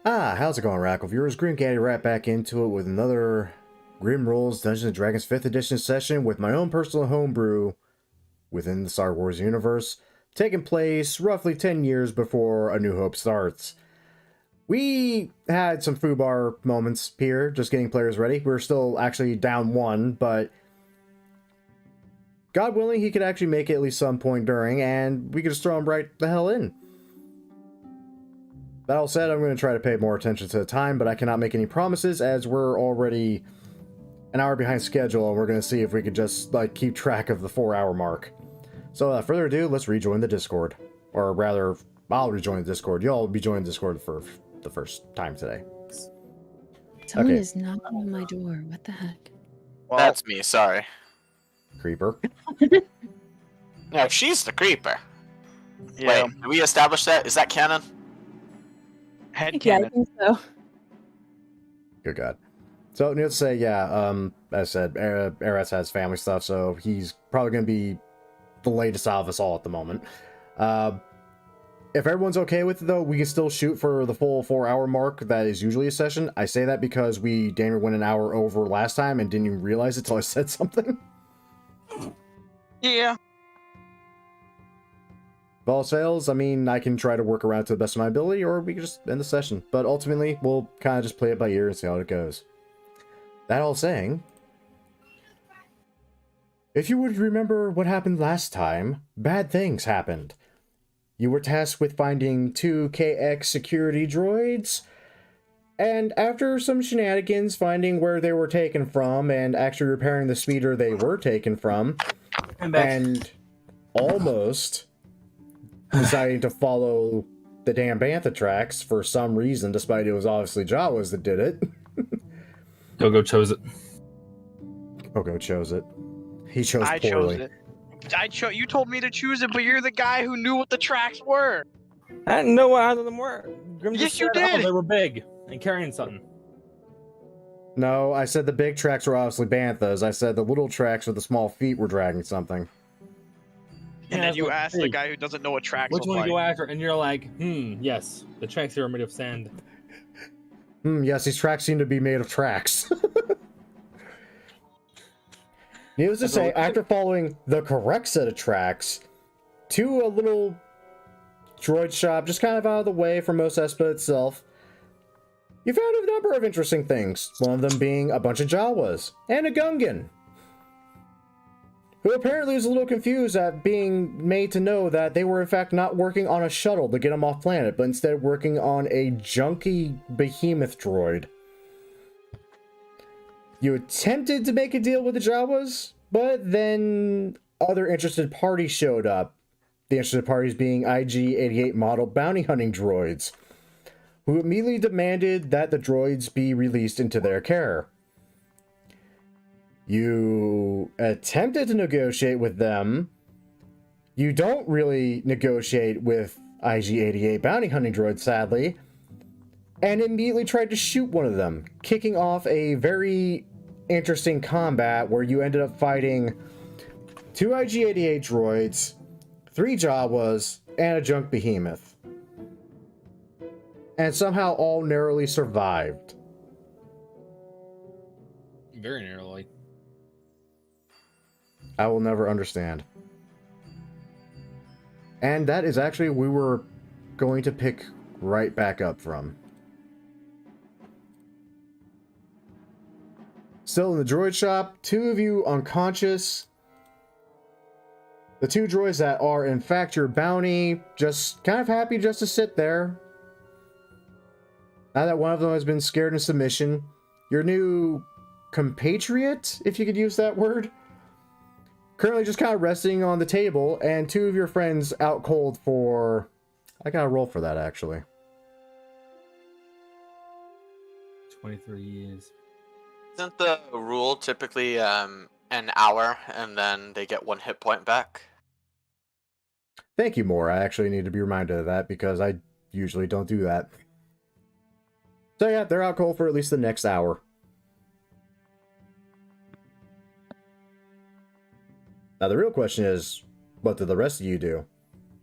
How's it going, Rackle viewers? Green Gaddy right back into it with another Grim Rolls Dungeons & Dragons 5th edition session with my own personal homebrew within the Star Wars universe, taking place roughly 10 years before A New Hope starts. We had some foobar moments here, just getting players ready. We're still actually down one, but God willing, he could actually make it at least some point during, and we could just throw him right the hell in. That all said, I'm going to try to pay more attention to the time, but I cannot make any promises as we're already an hour behind schedule, and we're going to see if we could just keep track of the 4-hour mark. So without further ado, let's rejoin the Discord. Or rather, I'll rejoin the Discord. Y'all will be joining the Discord for the first time today. Someone is knocking on my door. What the heck? Well, that's me, sorry. Creeper. No, she's the creeper. Yeah. Wait, did we establish that? Is that canon? Head Yeah, I cannon. think so. Good God. So, needless to say, yeah, as I said, Eretz has family stuff, so he's probably going to be the latest out of us all at the moment. If everyone's okay with it, though, we can still shoot for the full 4-hour mark that is usually a session. I say that because we damn near went an hour over last time and didn't even realize it until I said something. Yeah. If all fails, I mean, I can try to work around to the best of my ability, or we can just end the session. But ultimately, we'll kind of just play it by ear and see how it goes. That all saying, if you would remember what happened last time, bad things happened. You were tasked with finding 2 KX security droids, and after some shenanigans, finding where they were taken from, and actually repairing the speeder they were taken from, and almost deciding to follow the damn Bantha tracks for some reason, despite it was obviously Jawas that did it. Gogo chose it. Gogo chose it. He chose I poorly. chose it. You told me to choose it, but you're the guy who knew what the tracks were. I didn't know what either of them were. Grim Yes, just you said, did. Oh, they were big and carrying something. No, I said the big tracks were obviously Banthas. I said the little tracks with the small feet were dragging something. And then you asked the guy who doesn't know what tracks Which look one like. to go after? And you're like, yes, the tracks here are made of sand. Yes, these tracks seem to be made of tracks. Needless to say, after following the correct set of tracks to a little droid shop just kind of out of the way from Mos Espa itself, you found a number of interesting things, one of them being a bunch of Jawas and a Gungan, who apparently was a little confused at being made to know that they were in fact not working on a shuttle to get them off planet, but instead working on a junky behemoth droid. You attempted to make a deal with the Jawas, but then other interested parties showed up. The interested parties being IG-88 model bounty hunting droids, who immediately demanded that the droids be released into their care. You attempted to negotiate with them. You don't really negotiate with IG-88 bounty hunting droids, sadly, and immediately tried to shoot one of them, kicking off a very interesting combat where you ended up fighting 2 IG-88 droids, 3 Jawas, and a junk behemoth. And somehow all narrowly survived. Very narrowly. I will never understand. And that is actually we were going to pick right back up from. Still in the droid shop, 2 of you unconscious. The 2 droids that are in fact your bounty, just kind of happy just to sit there. Now that one of them has been scared into submission, your new compatriot, if you could use that word, currently just kind of resting on the table, and 2 of your friends out cold for... I gotta roll for that, actually. 23 years. Isn't the rule typically an hour and then they get 1 hit point back? Thank you, Moore. I actually need to be reminded of that because I usually don't do that. So yeah, they're out cold for at least the next hour. Now the real question is, what do the rest of you do?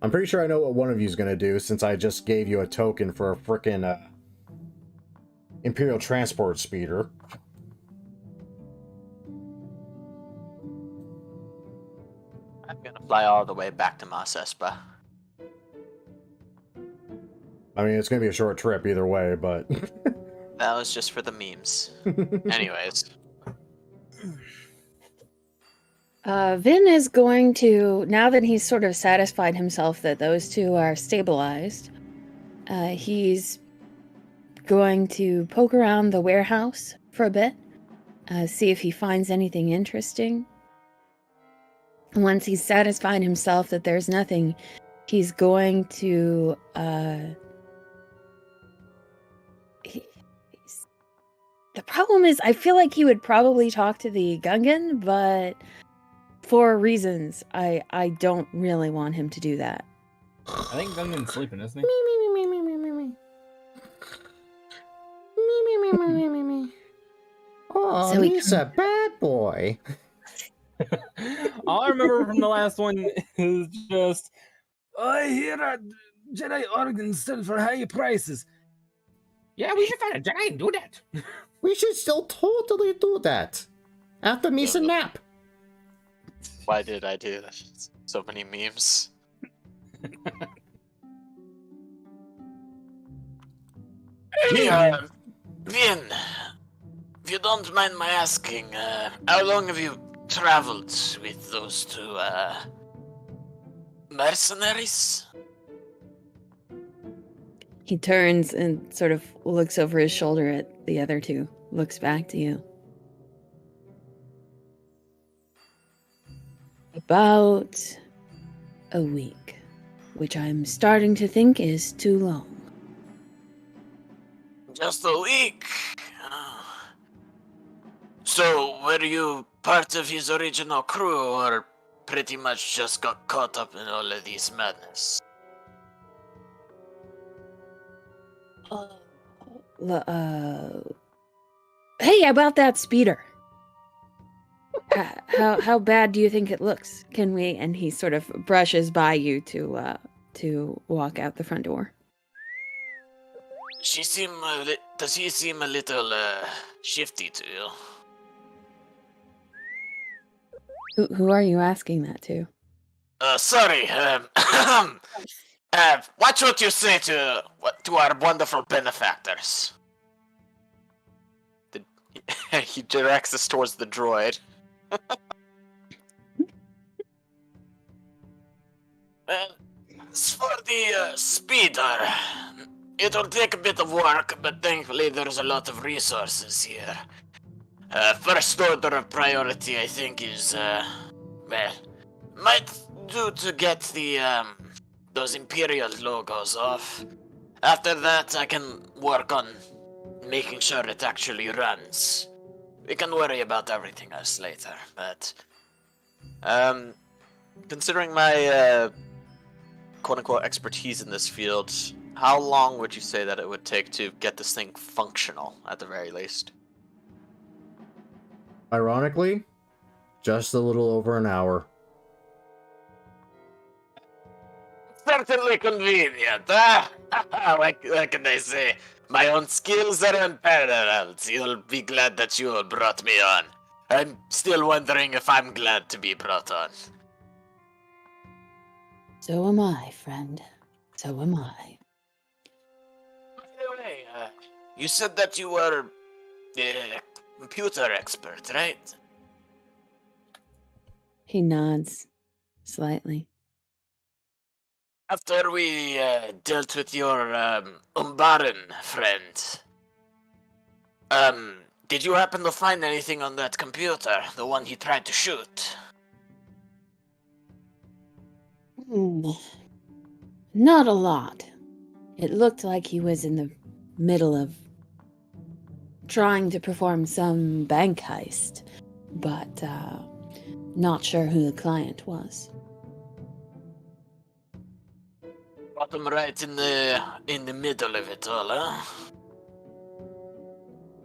I'm pretty sure I know what one of you is going to do since I just gave you a token for a frickin' Imperial transport speeder. I'm gonna fly all the way back to Mos Espa. I mean, it's going to be a short trip either way, but... That was just for the memes. Anyways. Vin is going to, now that he's sort of satisfied himself that those two are stabilized, he's going to poke around the warehouse for a bit, see if he finds anything interesting. Once he's satisfied himself that there's nothing, he's going to, the problem is, I feel like he would probably talk to the Gungan, but for reasons, I don't really want him to do that. I think Gungan's sleeping, isn't he? Oh, So he's a bad boy. All I remember from the last one is just, I hear that Jedi organs sell for high prices. Yeah, we should find a Jedi and do that. We should still totally do that. After me some nap. Why did I do that? So many memes. Vin, if you don't mind my asking, how long have you traveled with those two, mercenaries? He turns and sort of looks over his shoulder at the other two, looks back to you. About a week, which I'm starting to think is too long. Just a week. Oh. So, were you part of his original crew, or pretty much just got caught up in all of these madness? Hey, about that speeder. How bad do you think it looks? Can we? And he sort of brushes by you to walk out the front door. Does he seem a little shifty to you? Who are you asking that to? Sorry. Watch what you say to our wonderful benefactors. He directs us towards the droid. As for the speeder, it'll take a bit of work, but thankfully there's a lot of resources here. First order of priority, I think, is, might do to get the, those Imperial logos off. After that, I can work on making sure it actually runs. We can worry about everything else later, but... considering my, quote-unquote expertise in this field, how long would you say that it would take to get this thing functional, at the very least? Ironically, just a little over an hour. Certainly convenient, huh? What can I say? My own skills are unparalleled. You'll be glad that you all brought me on. I'm still wondering if I'm glad to be brought on. So am I, friend. So am I. Anyway, you said that you were a computer expert, right? He nods slightly. After we dealt with your Umbaran friend, did you happen to find anything on that computer, the one he tried to shoot? Not a lot. It looked like he was in the middle of trying to perform some bank heist, but not sure who the client was. Bottom right in the middle of it all, huh?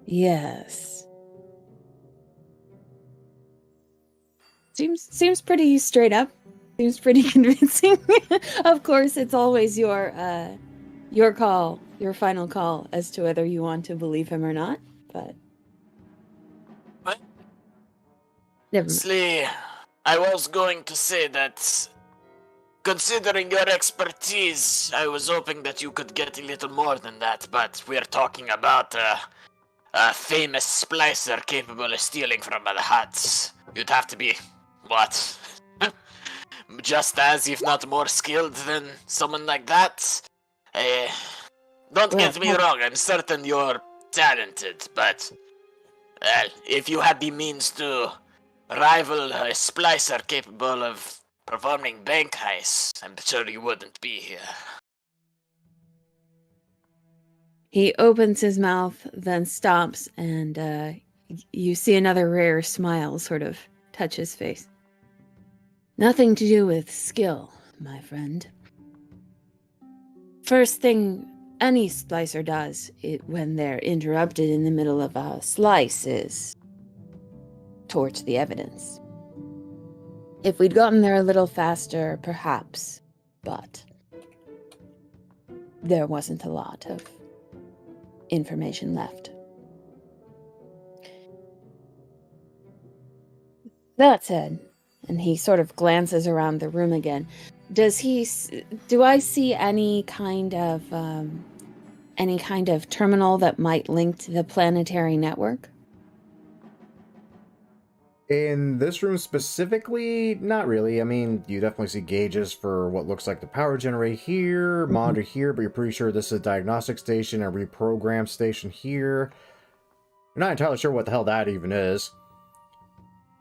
Yes. Seems pretty straight up. Seems pretty convincing. Of course, it's always your your call, your final call as to whether you want to believe him or not, but... What? Never mind. Honestly, I was going to say that, considering your expertise, I was hoping that you could get a little more than that, but we're talking about a famous splicer capable of stealing from the Hutts. You'd have to be, what? Just as, if not more skilled than someone like that? Don't get me wrong, I'm certain you're talented, but, well, if you had the means to rival a splicer capable of performing bank heists, I'm sure you wouldn't be here. He opens his mouth, then stops, and you see another rare smile sort of touch his face. Nothing to do with skill, my friend. First thing any slicer does when they're interrupted in the middle of a slice is torch the evidence. If we'd gotten there a little faster, perhaps, but there wasn't a lot of information left. That said, and he sort of glances around the room again, do I see any kind of terminal that might link to the planetary network? In this room specifically, not really. I mean, you definitely see gauges for what looks like the power generator here, monitor here, but you're pretty sure this is a diagnostic station, a reprogram station here. You're not entirely sure what the hell that even is.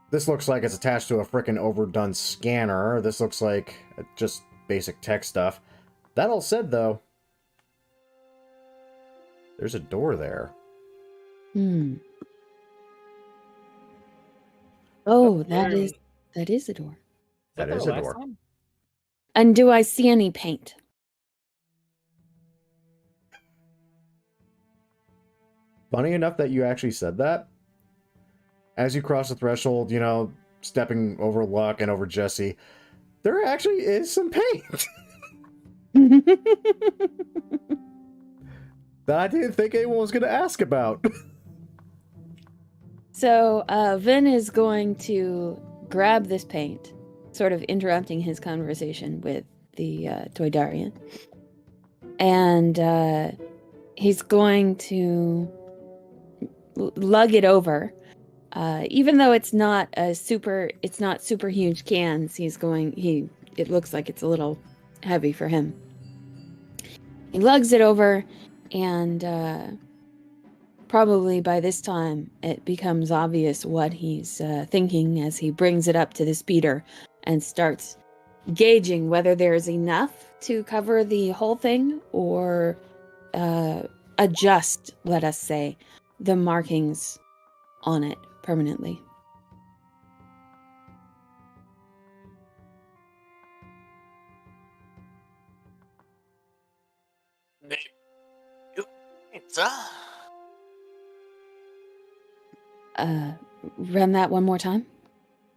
This looks like it's attached to a frickin' overdone scanner. This looks like just basic tech stuff. That all said, though, there's a door there. Oh, that is a door. That is a door. And do I see any paint? Funny enough that you actually said that. As you cross the threshold, you know, stepping over Luck and over Jesse, there actually is some paint. That I didn't think anyone was going to ask about. So, Vin is going to grab this paint, sort of interrupting his conversation with the Toydarian. And he's going to lug it over. Even though it's not super huge cans, it looks like it's a little heavy for him. He lugs it over, and probably by this time it becomes obvious what he's thinking as he brings it up to the speeder and starts gauging whether there's enough to cover the whole thing or adjust, let us say, the markings on it permanently. Run that one more time.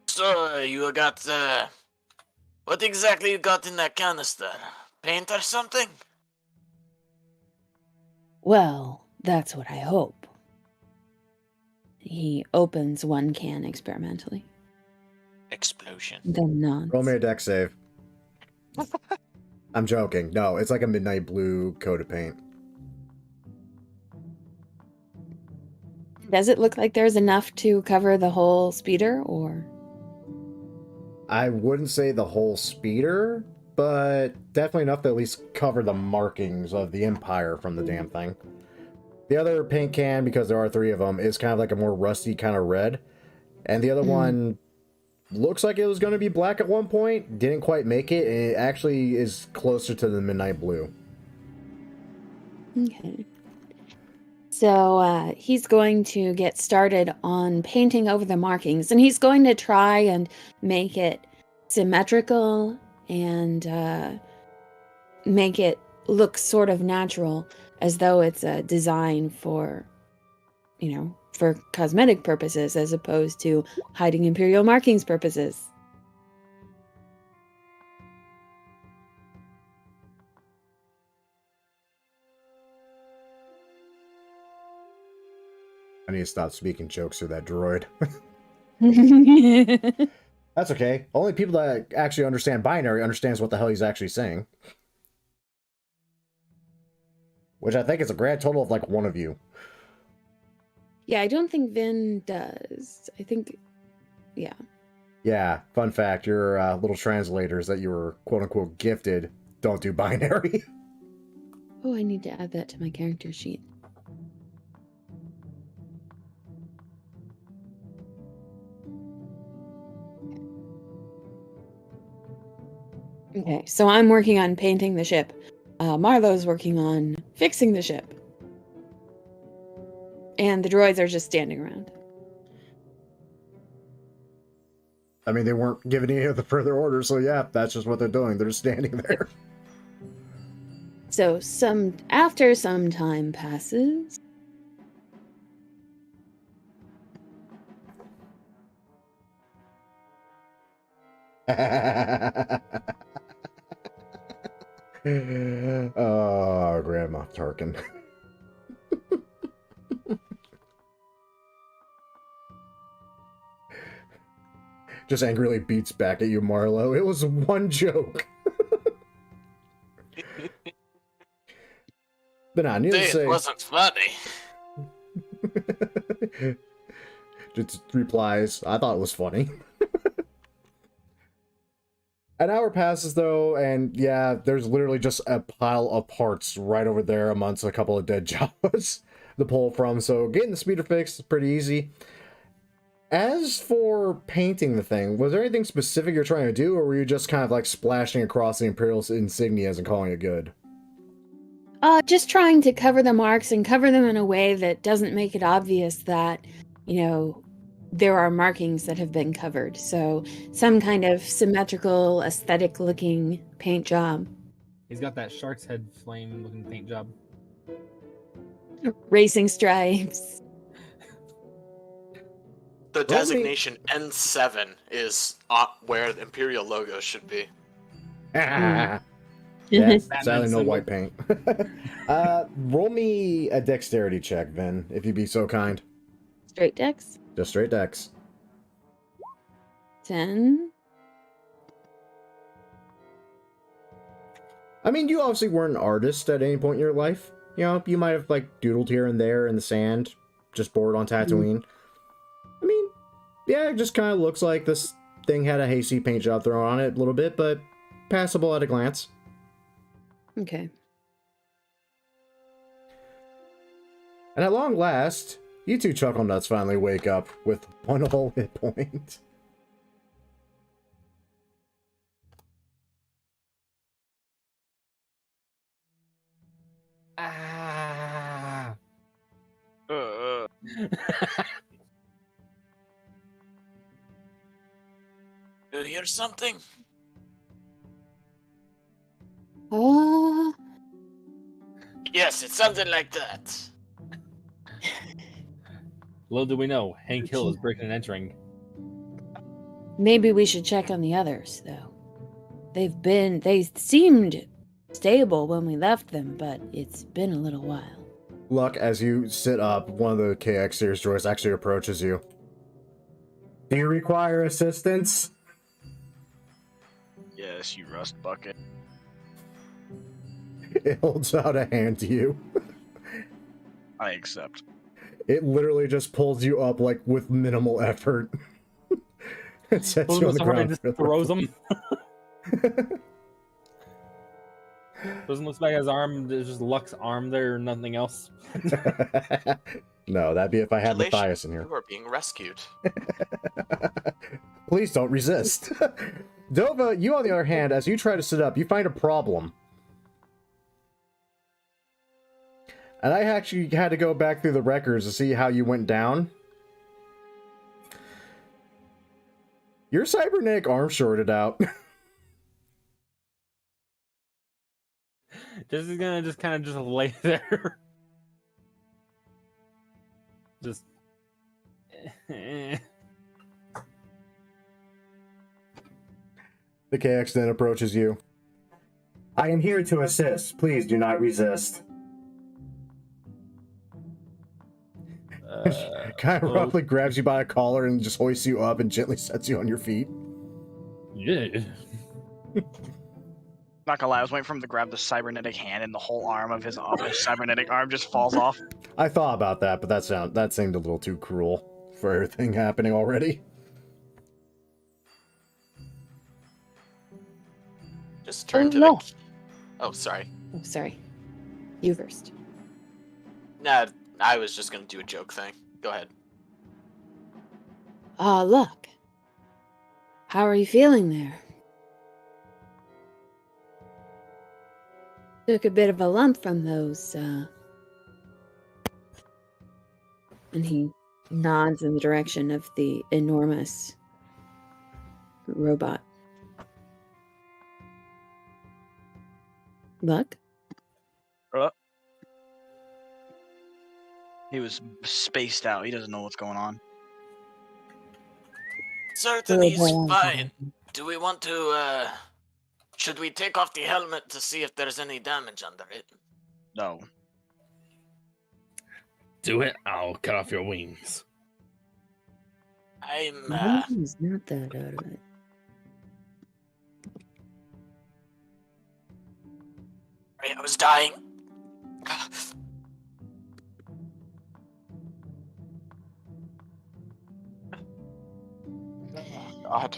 So, you got, what exactly you got in that canister? Paint or something? Well, that's what I hope. He opens one can experimentally. Explosion. Then nods. Roll me a deck save. I'm joking. No, it's like a midnight blue coat of paint. Does it look like there's enough to cover the whole speeder, or? I wouldn't say the whole speeder, but definitely enough to at least cover the markings of the Empire from the damn thing. The other paint can, because there are 3 of them, is kind of like a more rusty kind of red. And the other one looks like it was going to be black at one point, didn't quite make it, and it actually is closer to the midnight blue. Okay. So he's going to get started on painting over the markings, and he's going to try and make it symmetrical and make it look sort of natural, as though it's a design for, for cosmetic purposes as opposed to hiding Imperial markings purposes. need to stop speaking jokes through that droid. That's okay. Only people that actually understand binary understands what the hell he's actually saying. Which I think is a grand total of like one of you. Yeah, I don't think Vin does. I think, yeah. Yeah, fun fact, your little translators that you were quote-unquote gifted don't do binary. Oh, I need to add that to my character sheet. Okay, so I'm working on painting the ship. Marlo's working on fixing the ship. And the droids are just standing around. I mean, they weren't given any of the further orders, so yeah, that's just what they're doing. They're just standing there. So after some time passes, Oh, Grandma Tarkin. Just angrily beats back at you, Marlo. It was one joke. But nah, needless to say, It wasn't funny. just replies, I thought it was funny. An hour passes though, and yeah, there's literally just a pile of parts right over there amongst a couple of dead Jawas to pull from, so getting the speeder fixed is pretty easy. As for painting the thing, was there anything specific you're trying to do, or were you just kind of like splashing across the Imperial insignias and calling it good? just trying to cover the marks and cover them in a way that doesn't make it obvious that, there are markings that have been covered. So some kind of symmetrical, aesthetic looking paint job. He's got that shark's head flame looking paint job. Racing stripes. The designation N7 is where the Imperial logo should be. Yeah, sadly no white paint. Roll me a dexterity check, Vin, if you'd be so kind. Straight dex. Just straight dex. 10. I mean, you obviously weren't an artist at any point in your life. You might have like doodled here and there in the sand, just bored on Tatooine. I mean, yeah, it just kind of looks like this thing had a hasty paint job thrown on it a little bit, but passable at a glance. Okay. And at long last, you two chuckle nuts finally wake up with one whole hit point. Ah. You hear something? Yes, it's something like that. Little do we know, Hank Hill is breaking and entering. Maybe we should check on the others, though. They seemed stable when we left them, but it's been a little while. Luck, as you sit up, one of the KX series droids actually approaches you. Do you require assistance? Yes, you rust bucket. It holds out a hand to you. I accept. It literally just pulls you up like with minimal effort. It sets you on the ground. Just throws him. Doesn't look like his arm. There's just Luck's arm there, nothing else. No, that'd be if I had Matthias in here. You are being rescued. Please don't resist. Dova, you on the other hand, as you try to sit up, you find a problem. And I actually had to go back through the records to see how you went down. Your cybernetic arm shorted out. This is gonna just kind of just lay there. Just. The KX then approaches you. I am here to assist. Please do not resist. Kind of roughly grabs you by a collar and just hoists you up and gently sets you on your feet. Yeah. Not gonna lie, I was waiting for him to grab the cybernetic hand and the whole arm of his cybernetic arm just falls off. I thought about that, but that seemed a little too cruel for everything happening already. Just turn to no. Oh, sorry. Oh, sorry. You first. Nah, I was just gonna do a joke thing. Go ahead. Look. How are you feeling there? Took a bit of a lump from those, And he nods in the direction of the enormous robot. Look? He was spaced out. He doesn't know what's going on. Certainly he's fine. Do we want to, should we take off the helmet to see if there's any damage under it? No. Do it. I'll cut off your wings. I'm, He's not that out of it. I was dying. God.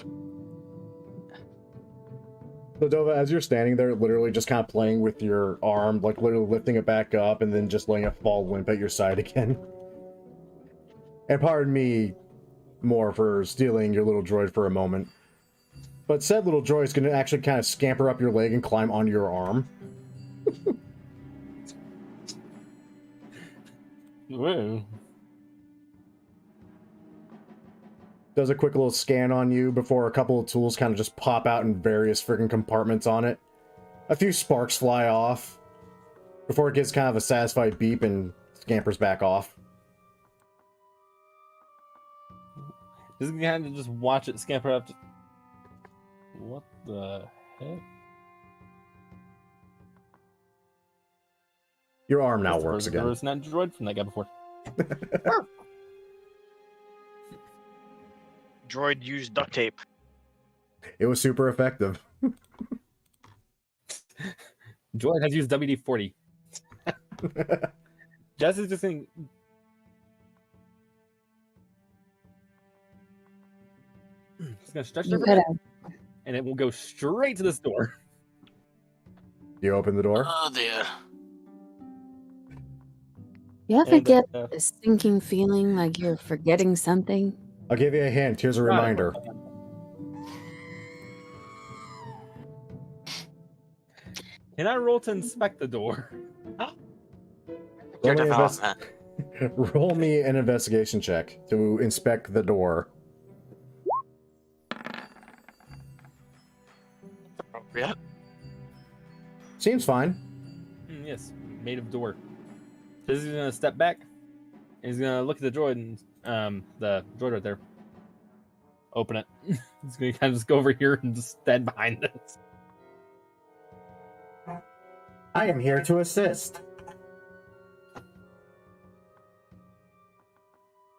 So Dova, as you're standing there, literally just kind of playing with your arm, like literally lifting it back up and then just letting it fall limp at your side again. And pardon me more for stealing your little droid for a moment. But said little droid is going to actually kind of scamper up your leg and climb onto your arm. Whoa. Does a quick little scan on you before a couple of tools kind of just pop out in various freaking compartments on it. A few sparks fly off before it gets kind of a satisfied beep and scampers back off. Just kind of just watch it scamper up. What the heck? Your arm now works again. There was an droid from that guy before. Droid used duct tape. It was super effective. Droid has used WD-40. Jess is just saying. It's gonna stretch over there, and it will go straight to this door. You open the door? Oh dear. You ever get a sinking feeling like you're forgetting something? I'll give you a hint. Here's a reminder. Can I roll to inspect the door? Roll me an investigation check to inspect the door. Appropriate. Seems fine. Yes, made of door. This is gonna step back. And he's gonna look at the droid and the droid right there. Open it. He's gonna kind of just go over here and just stand behind this. I am here to assist.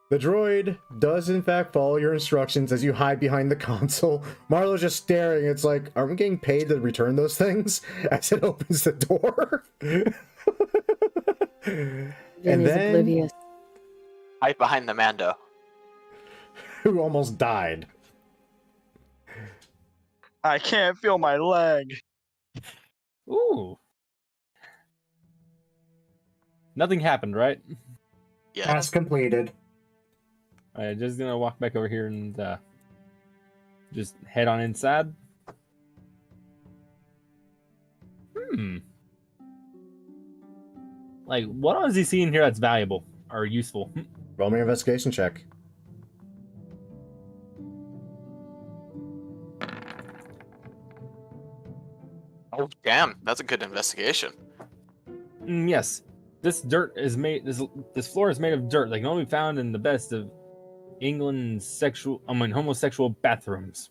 The droid does in fact follow your instructions as you hide behind the console. Marlo's just staring. It's like, are we getting paid to return those things? As it opens the door. And then oblivious. Hide behind the Mando. Who almost died. I can't feel my leg. Ooh. Nothing happened, right? Yeah. Task completed. Alright, just gonna walk back over here and just head on inside. Like, what is he seeing here that's valuable or useful? Roll me an investigation check. Oh damn, that's a good investigation. Yes, this dirt is made. This floor is made of dirt that can only be found in the best of England's homosexual bathrooms.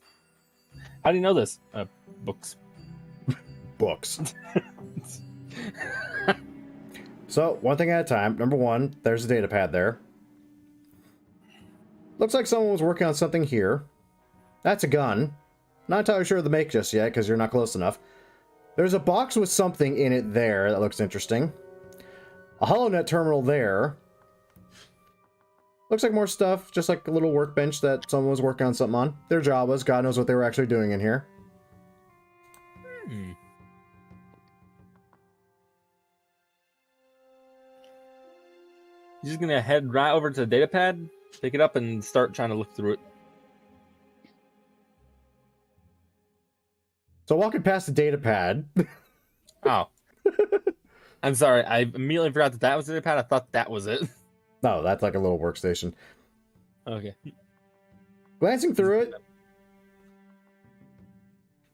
How do you know this? Books. Books. So, one thing at a time. Number one, there's a data pad there. Looks like someone was working on something here. That's a gun. Not entirely sure of the make just yet, because you're not close enough. There's a box with something in it there that looks interesting. A HoloNet terminal there. Looks like more stuff, just like a little workbench that someone was working on something on. Their job was, God knows what they were actually doing in here. You're just gonna head right over to the data pad, pick it up, and start trying to look through it. So walking past the data pad. Oh. I'm sorry, I immediately forgot that that was the data pad. I thought that was it. No, that's like a little workstation. Okay. Glancing through it,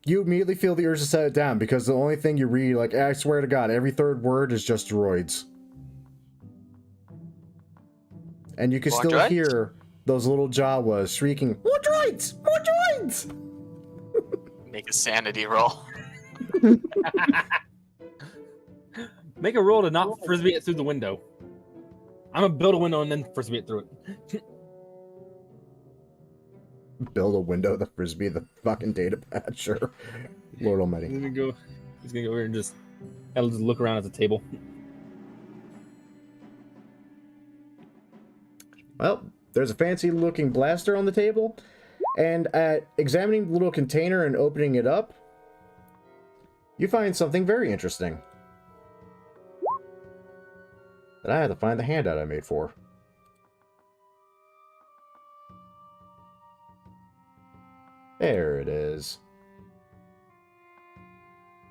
you immediately feel the urge to set it down because the only thing you read, like, I swear to God, every third word is just droids. And you can More still droids? hear those little Jawas shrieking, "More droids! More droids!" Make a sanity roll. Make a roll to not frisbee it through the window. I'm gonna build a window and then frisbee it through it. Build a window, the frisbee, the fucking data pad, sure. Lord almighty. He's gonna go over here and just look around at the table. Well, there's a fancy looking blaster on the table, and at examining the little container and opening it up, you find something very interesting. That I had to find the handout I made for. There it is.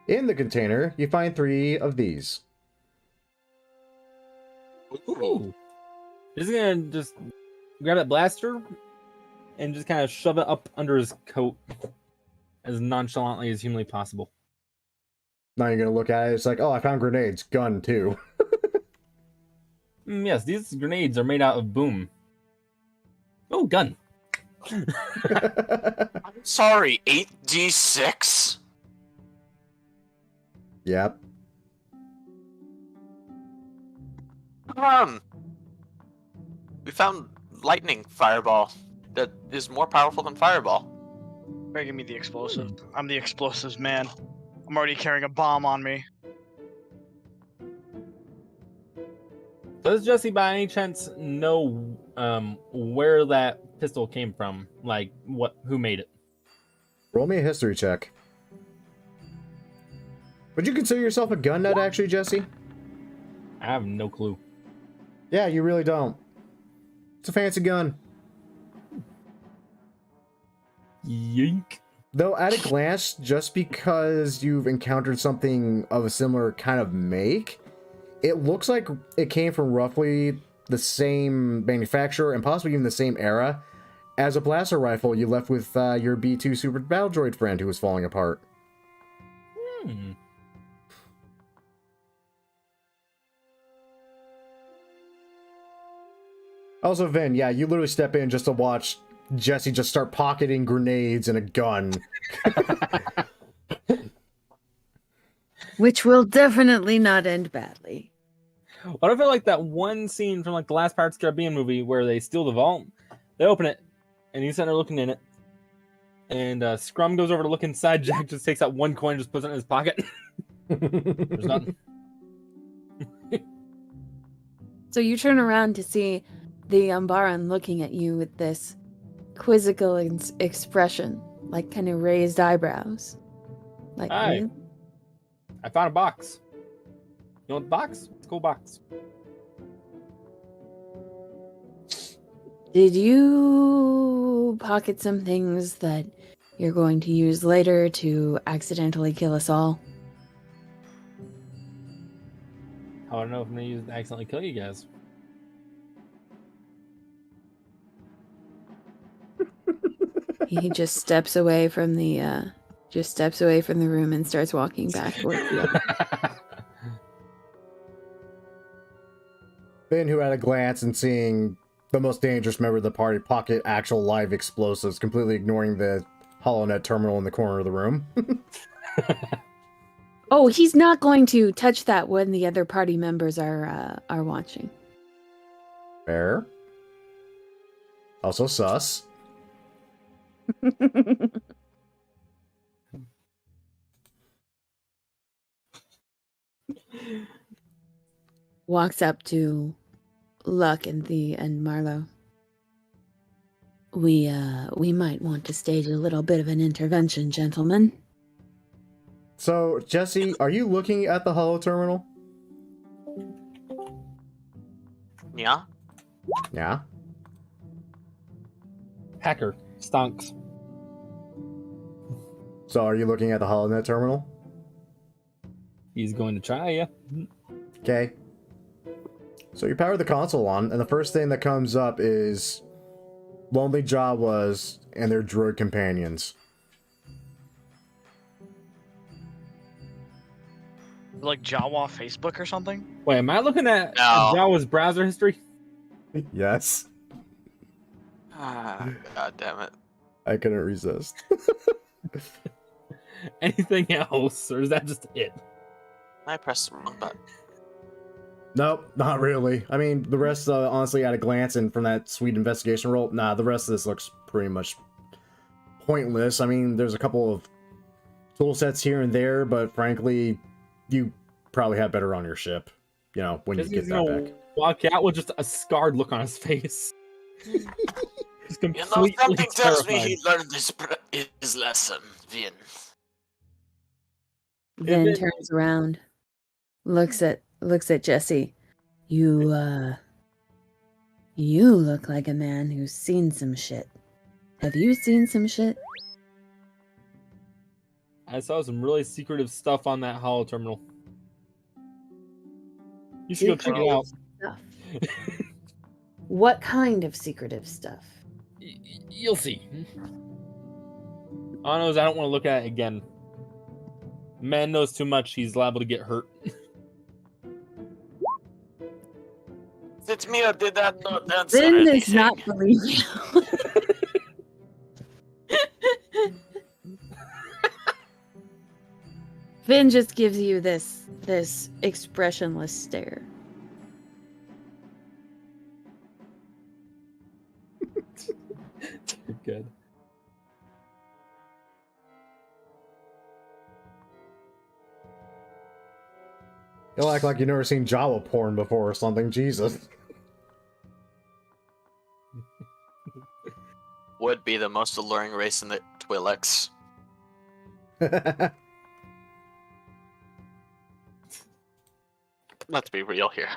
In the container, you find 3 of these. Ooh. He's gonna just grab that blaster and just kind of shove it up under his coat as nonchalantly as humanly possible. Now you're gonna look at it, it's like, oh, I found grenades. Gun, too. Yes, these grenades are made out of boom. Oh, gun. Sorry, 8d6? Yep. We found lightning fireball that is more powerful than fireball. Better give me the explosive. I'm the explosives man. I'm already carrying a bomb on me. Does Jesse by any chance know where that pistol came from? Like, who made it? Roll me a history check. Would you consider yourself a gun nut, actually, Jesse? I have no clue. Yeah, you really don't. It's a fancy gun. Yoink. Though, at a glance, just because you've encountered something of a similar kind of make, it looks like it came from roughly the same manufacturer and possibly even the same era as a blaster rifle you left with your B2 Super Battle Droid friend who was falling apart. Also, Vin, yeah, you literally step in just to watch Jesse just start pocketing grenades and a gun. Which will definitely not end badly. What if I like that one scene from like the last Pirates of the Caribbean movie where they steal the vault, they open it, and he's sitting there looking in it, and Scrum goes over to look inside. Jack just takes out one coin, and just puts it in his pocket. There's nothing. So you turn around to see the Umbaran looking at you with this quizzical expression, like kind of raised eyebrows. Like, Hi. "Hmm? I found a box. You want the box? It's a cool box. Did you pocket some things that you're going to use later to accidentally kill us all?" I don't know if I'm gonna use it to accidentally kill you guys. He just steps away from the room and starts walking back towards the other. Finn, who at a glance and seeing the most dangerous member of the party pocket actual live explosives, completely ignoring the HoloNet terminal in the corner of the room. Oh, he's not going to touch that when the other party members are watching. Fair. Also sus. Walks up to Luck and Marlowe. We might want to stage a little bit of an intervention, gentlemen. So, Jesse, are you looking at the holo terminal? Yeah? Yeah. Hacker. Stonks. So, are you looking at the HoloNet terminal? He's going to try, yeah. Okay. So you power the console on, and the first thing that comes up is Lonely Jawas and their droid companions. Like Jawa Facebook or something? Wait, am I looking at No. Jawa's browser history? Yes. Ah, God damn it. I couldn't resist. Anything else, or is that just it? I pressed the wrong button. Nope, not really. I mean, the rest, honestly, at a glance and from that sweet investigation roll, nah, the rest of this looks pretty much pointless. I mean, there's a couple of tool sets here and there, but frankly, you probably have better on your ship, you know, when you get that back. Walk out with just a scarred look on his face. Just You know, completely something tells me terrified. he learned his lesson, Vin. Then Vin- turns around, looks at Jesse. You look like a man who's seen some shit. Have you seen some shit? I saw some really secretive stuff on that holo terminal. You should go check it out. Stuff. What kind of secretive stuff? You'll see. All I know is I don't want to look at it again. Man knows too much, he's liable to get hurt. Is it me or did that not answer Vin anything? does not believe you. Vin just gives you this expressionless stare. Good. You'll act like you've never seen Jawa porn before or something, Jesus. Would be the most alluring race in the Twi'leks. Let's be real here.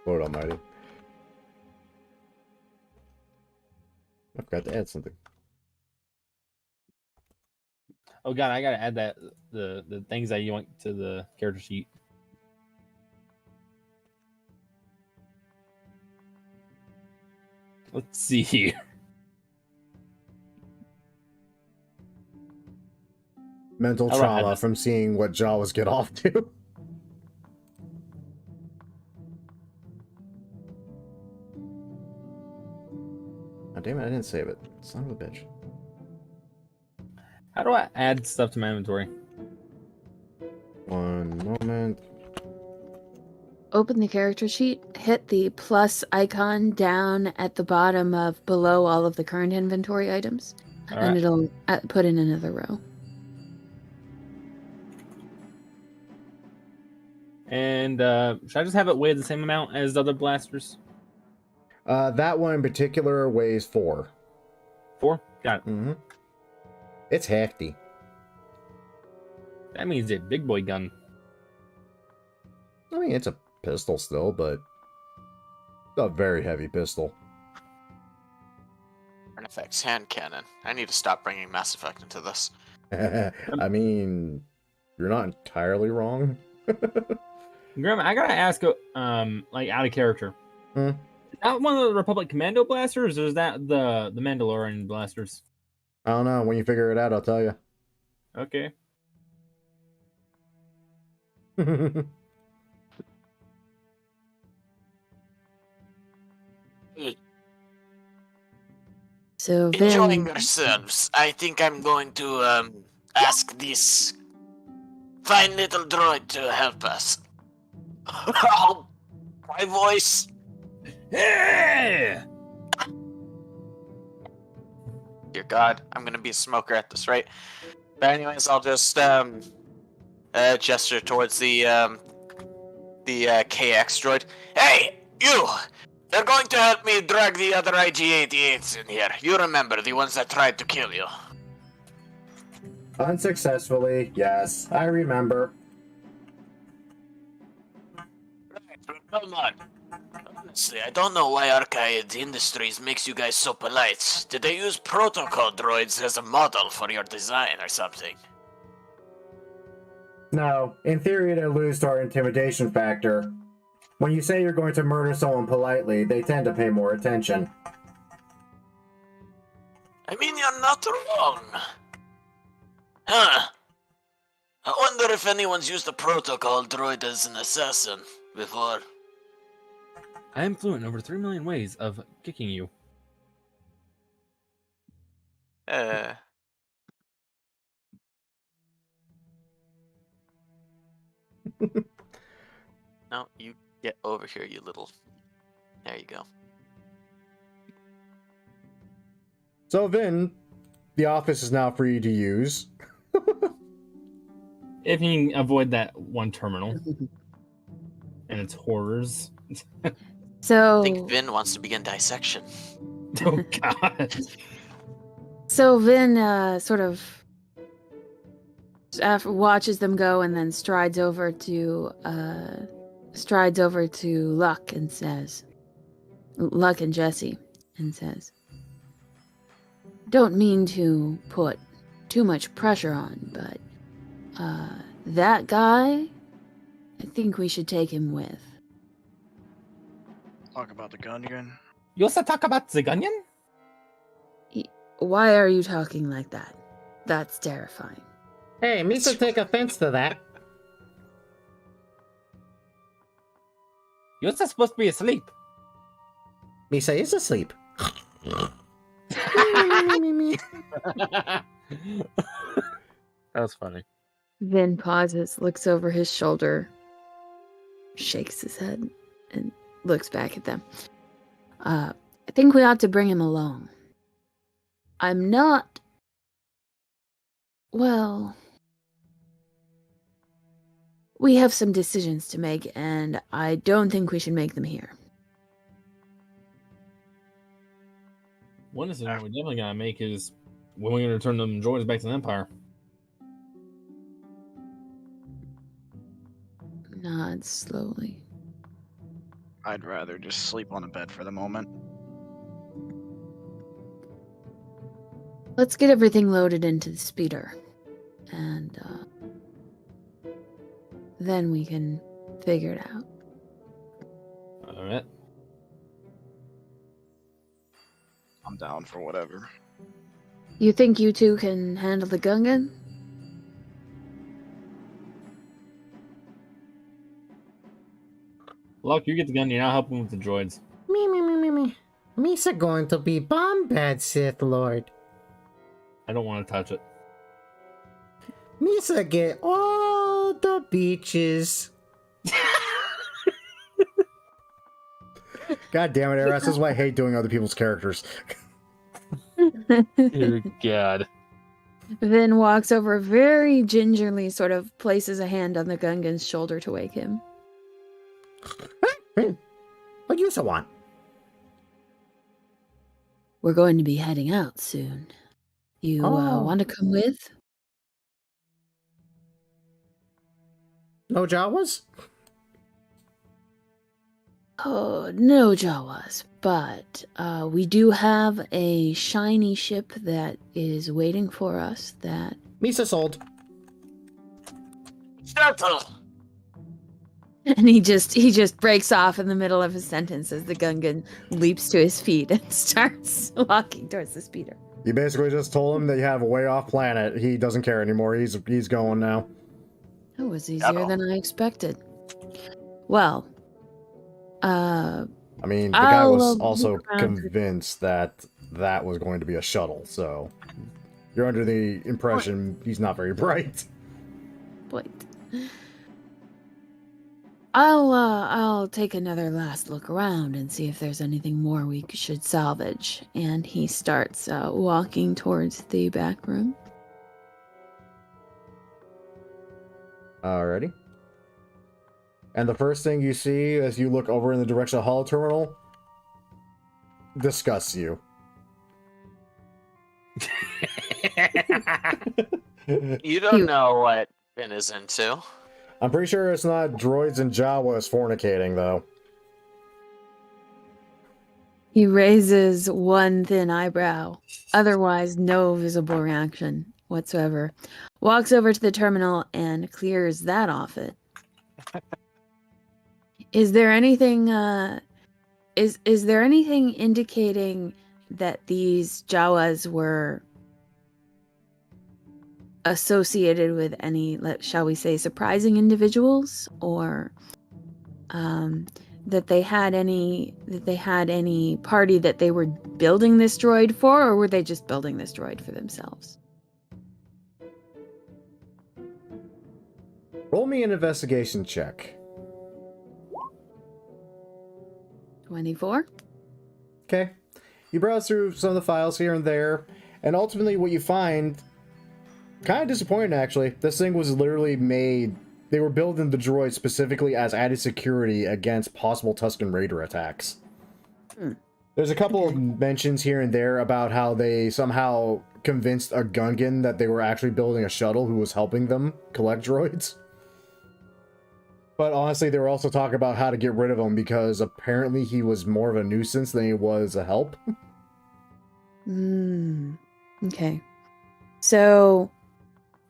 Lord almighty. I forgot to add something. Oh god, I gotta add that the things that you want to the character sheet. Let's see here. Mental All right, trauma that's- from seeing what Jawas get off to. Oh, damn it, I didn't save it. Son of a bitch. How do I add stuff to my inventory? One moment. Open the character sheet, hit the plus icon down at the bottom of below all of the current inventory items, All and right. it'll put in another row. And should I just have it weigh the same amount as the other blasters? That one in particular weighs 4. 4? Got it. Mm-hmm. It's hefty. That means a big boy gun. I mean, it's a pistol still, but a very heavy pistol. Effects hand cannon. I need to stop bringing Mass Effect into this. I mean, you're not entirely wrong. Graham, I gotta ask, like out of character. Hmm? Is that one of the Republic Commando blasters, or is that the Mandalorian blasters? I don't know. When you figure it out, I'll tell you. Okay. So Enjoying Vin, yourselves. I think I'm going to ask this fine little droid to help us. Oh, my voice. Yeah! Dear God, I'm gonna be a smoker at this rate. But anyways, I'll just gesture towards the KX droid. Hey, you! You're going to help me drag the other IG-88s in here. You remember the ones that tried to kill you? Unsuccessfully, yes, I remember. Right, but come on. Honestly, I don't know why Arcade Industries makes you guys so polite. Did they use protocol droids as a model for your design or something? No, in theory they lose to our intimidation factor. When you say you're going to murder someone politely, they tend to pay more attention. I mean, you're not wrong. Huh. I wonder if anyone's used a protocol droid as an assassin before. I am fluent in over 3 million ways of kicking you. No, you get over here, you little... There you go. So Vin, the office is now free to use. If you can avoid that one terminal and its horrors. So I think Vin wants to begin dissection. Oh God. So Vin sort of watches them go and then strides over to Luck and says, Luck and Jesse, and says, "Don't mean to put too much pressure on, but that guy, I think we should take him with." Talk about the gun again. You also talk about the Gunyan? Why are you talking like that? That's terrifying. Hey, Misa take offense to that. You're just supposed to be asleep. Misa is asleep. That's funny. Vin pauses, looks over his shoulder, shakes his head, and looks back at them. I think we ought to bring him along. I'm not... Well... We have some decisions to make, and I don't think we should make them here. One decision we're definitely gonna make is when we're gonna return them droids back to the Empire. Nods slowly. I'd rather just sleep on a bed for the moment. Let's get everything loaded into the speeder, and then we can figure it out. Alright. I'm down for whatever. You think you two can handle the Gungan? Luck, you get the gun, you're now helping with the droids. Me. Misa going to be bomb bad Sith Lord. I don't want to touch it. Misa get all the beaches. God damn it, Eris. This is why I hate doing other people's characters. Dear God. Vin walks over very gingerly, sort of places a hand on the Gungan's shoulder to wake him. What you so want? We're going to be heading out soon. You want to come with? No Jawas? Oh, no Jawas, but we do have a shiny ship that is waiting for us that... Misa sold. Shuttle! And he just breaks off in the middle of his sentence as the Gungan leaps to his feet and starts walking towards the speeder. You basically just told him that you have a way off planet. He doesn't care anymore. He's going now. That was easier than I expected. Well, I mean, the guy was also look around. convinced that that was going to be a shuttle, so you're under the impression he's not very bright. Wait. I'll take another last look around and see if there's anything more we should salvage. And he starts walking towards the back room. Alrighty. And the first thing you see as you look over in the direction of the holo terminal disgusts you. You don't know what Finn is into. I'm pretty sure it's not droids and Jawas fornicating, though. He raises one thin eyebrow, otherwise no visible reaction whatsoever. Walks over to the terminal and clears that off it. Is there anything is there anything indicating that these Jawas were associated with any, shall we say, surprising individuals, or that they had any party that they were building this droid for, or were they just building this droid for themselves? Roll me an investigation check. 24. Okay. You browse through some of the files here and there, and ultimately what you find, kind of disappointing actually, this thing was literally made, they were building the droid specifically as added security against possible Tusken Raider attacks. There's a couple of mentions here and there about how they somehow convinced a Gungan that they were actually building a shuttle who was helping them collect droids. But honestly, they were also talking about how to get rid of him because apparently he was more of a nuisance than he was a help. Okay. So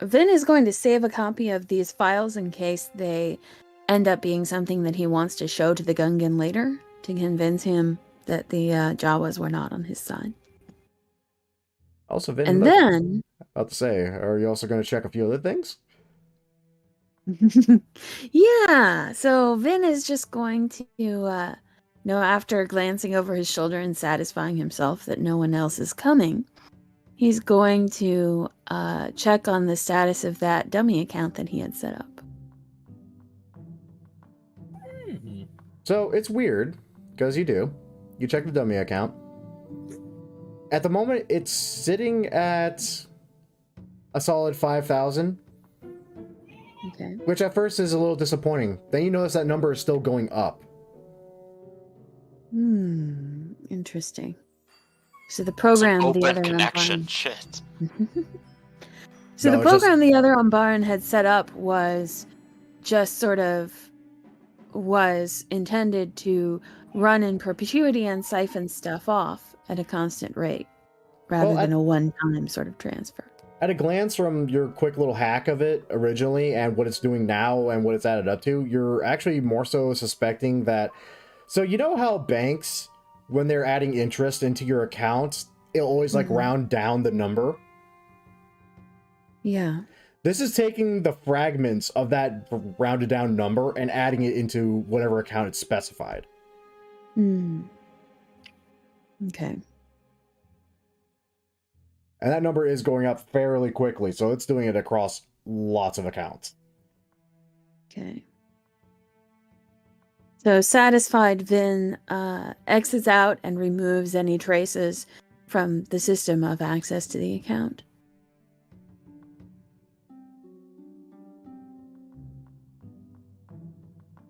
Vin is going to save a copy of these files in case they end up being something that he wants to show to the Gungan later to convince him that the Jawas were not on his side. Also, Vin, And then... about to say, are you also going to check a few other things? Yeah, so Vin is just going to, after glancing over his shoulder and satisfying himself that no one else is coming, he's going to check on the status of that dummy account that he had set up. So it's weird, because you check the dummy account. At the moment, it's sitting at a solid 5,000. Okay. Which at first is a little disappointing. Then you notice that number is still going up. Interesting. So the program, It's an the open other connection, Umbaran. shit. So No, the it's program the other Umbaran had set up was just sort of was intended to run in perpetuity and siphon stuff off at a constant rate, rather than a one-time sort of transfer. At a glance from your quick little hack of it originally and what it's doing now and what it's added up to, you're actually more so suspecting that... So you know how banks, when they're adding interest into your account, it'll always like round down the number? Yeah. This is taking the fragments of that rounded down number and adding it into whatever account it's specified. Okay. And that number is going up fairly quickly, so it's doing it across lots of accounts. Okay. So satisfied, Vin exits out and removes any traces from the system of access to the account.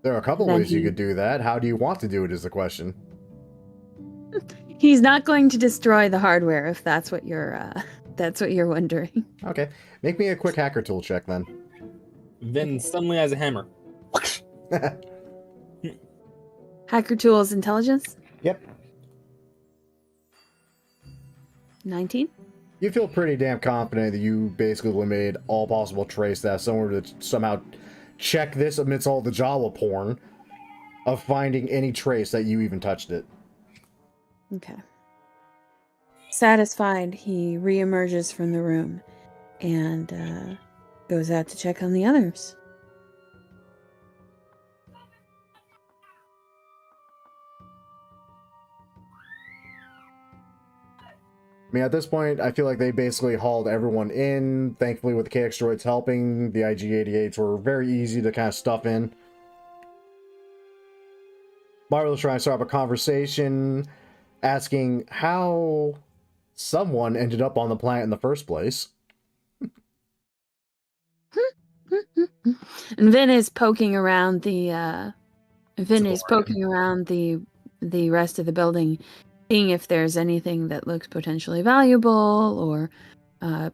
There are a couple Then ways you could do that. How do you want to do it is the question. He's not going to destroy the hardware if that's what you're wondering. Okay. Make me a quick hacker tool check then. Vin suddenly has a hammer. Hacker tools intelligence? Yep. 19? You feel pretty damn confident that you basically eliminated all possible trace that someone would somehow check this amidst all the Jawa porn of finding any trace that you even touched it. Okay. Satisfied, he reemerges from the room and goes out to check on the others. I mean, at this point, I feel like they basically hauled everyone in. Thankfully, with the KX droids helping, the IG-88s were very easy to kind of stuff in. Marlo's trying to start up a conversation, asking how someone ended up on the planet in the first place. And Vin is poking around the the rest of the building, seeing if there's anything that looks potentially valuable or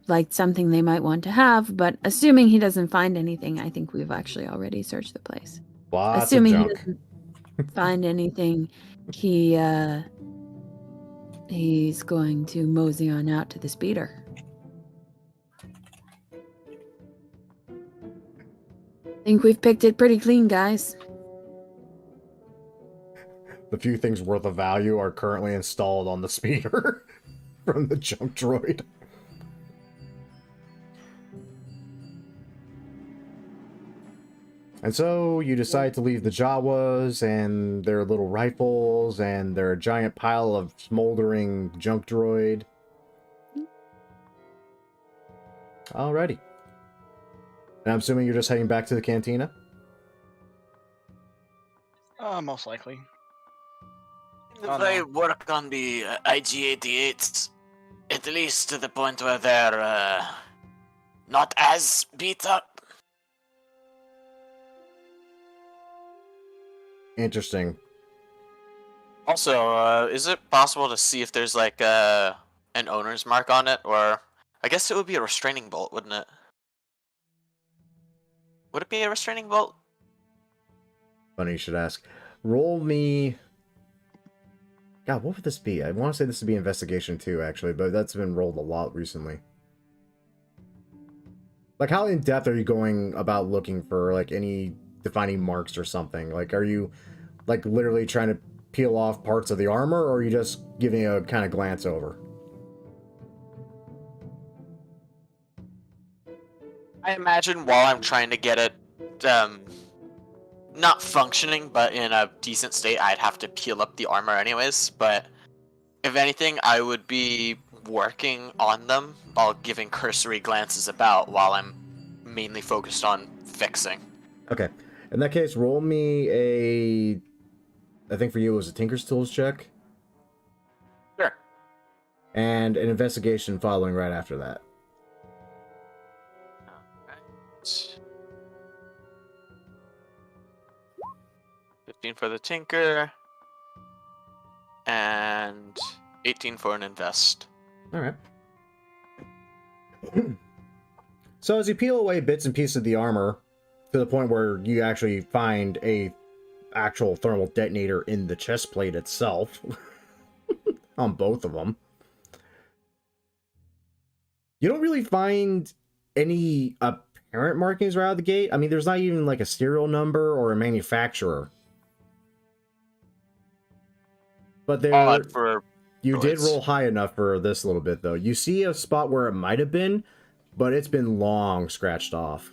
like something they might want to have. But assuming he doesn't find anything, I think we've actually already searched the place. Lots Assuming of he junk. doesn't find anything, he's going to mosey on out to the speeder. Think we've picked it pretty clean, guys. The few things worth of value are currently installed on the speeder from the junk droid. And so you decide to leave the Jawas and their little rifles and their giant pile of smoldering junk droid. Alrighty. And I'm assuming you're just heading back to the cantina? Most likely. If Oh, I no. work on the IG-88s, at least to the point where they're not as beat up. Interesting. Also, is it possible to see if there's like an owner's mark on it, or I guess it would be a restraining bolt, wouldn't it? Would it be a restraining bolt? Funny you should ask. Roll me... God, what would this be? I want to say this would be investigation too, actually, but that's been rolled a lot recently. Like, how in depth are you going about looking for like any defining marks or something? Like, are you like literally trying to peel off parts of the armor, or are you just giving a kind of glance over? I imagine while I'm trying to get it, not functioning, but in a decent state, I'd have to peel up the armor anyways. But if anything, I would be working on them while giving cursory glances about while I'm mainly focused on fixing. Okay. In that case, roll me a... I think for you it was a Tinker's Tools check. Sure. And an investigation following right after that. Alright. 15 for the Tinker. And 18 for an invest. Alright. So as you peel away bits and pieces of the armor, to the point where you actually find a actual thermal detonator in the chest plate itself, on both of them, you don't really find any apparent markings right out of the gate. I mean, there's not even like a serial number or a manufacturer. But there, Odd for you did droids. roll high enough for this little bit, though. You see a spot where it might have been, but it's been long scratched off.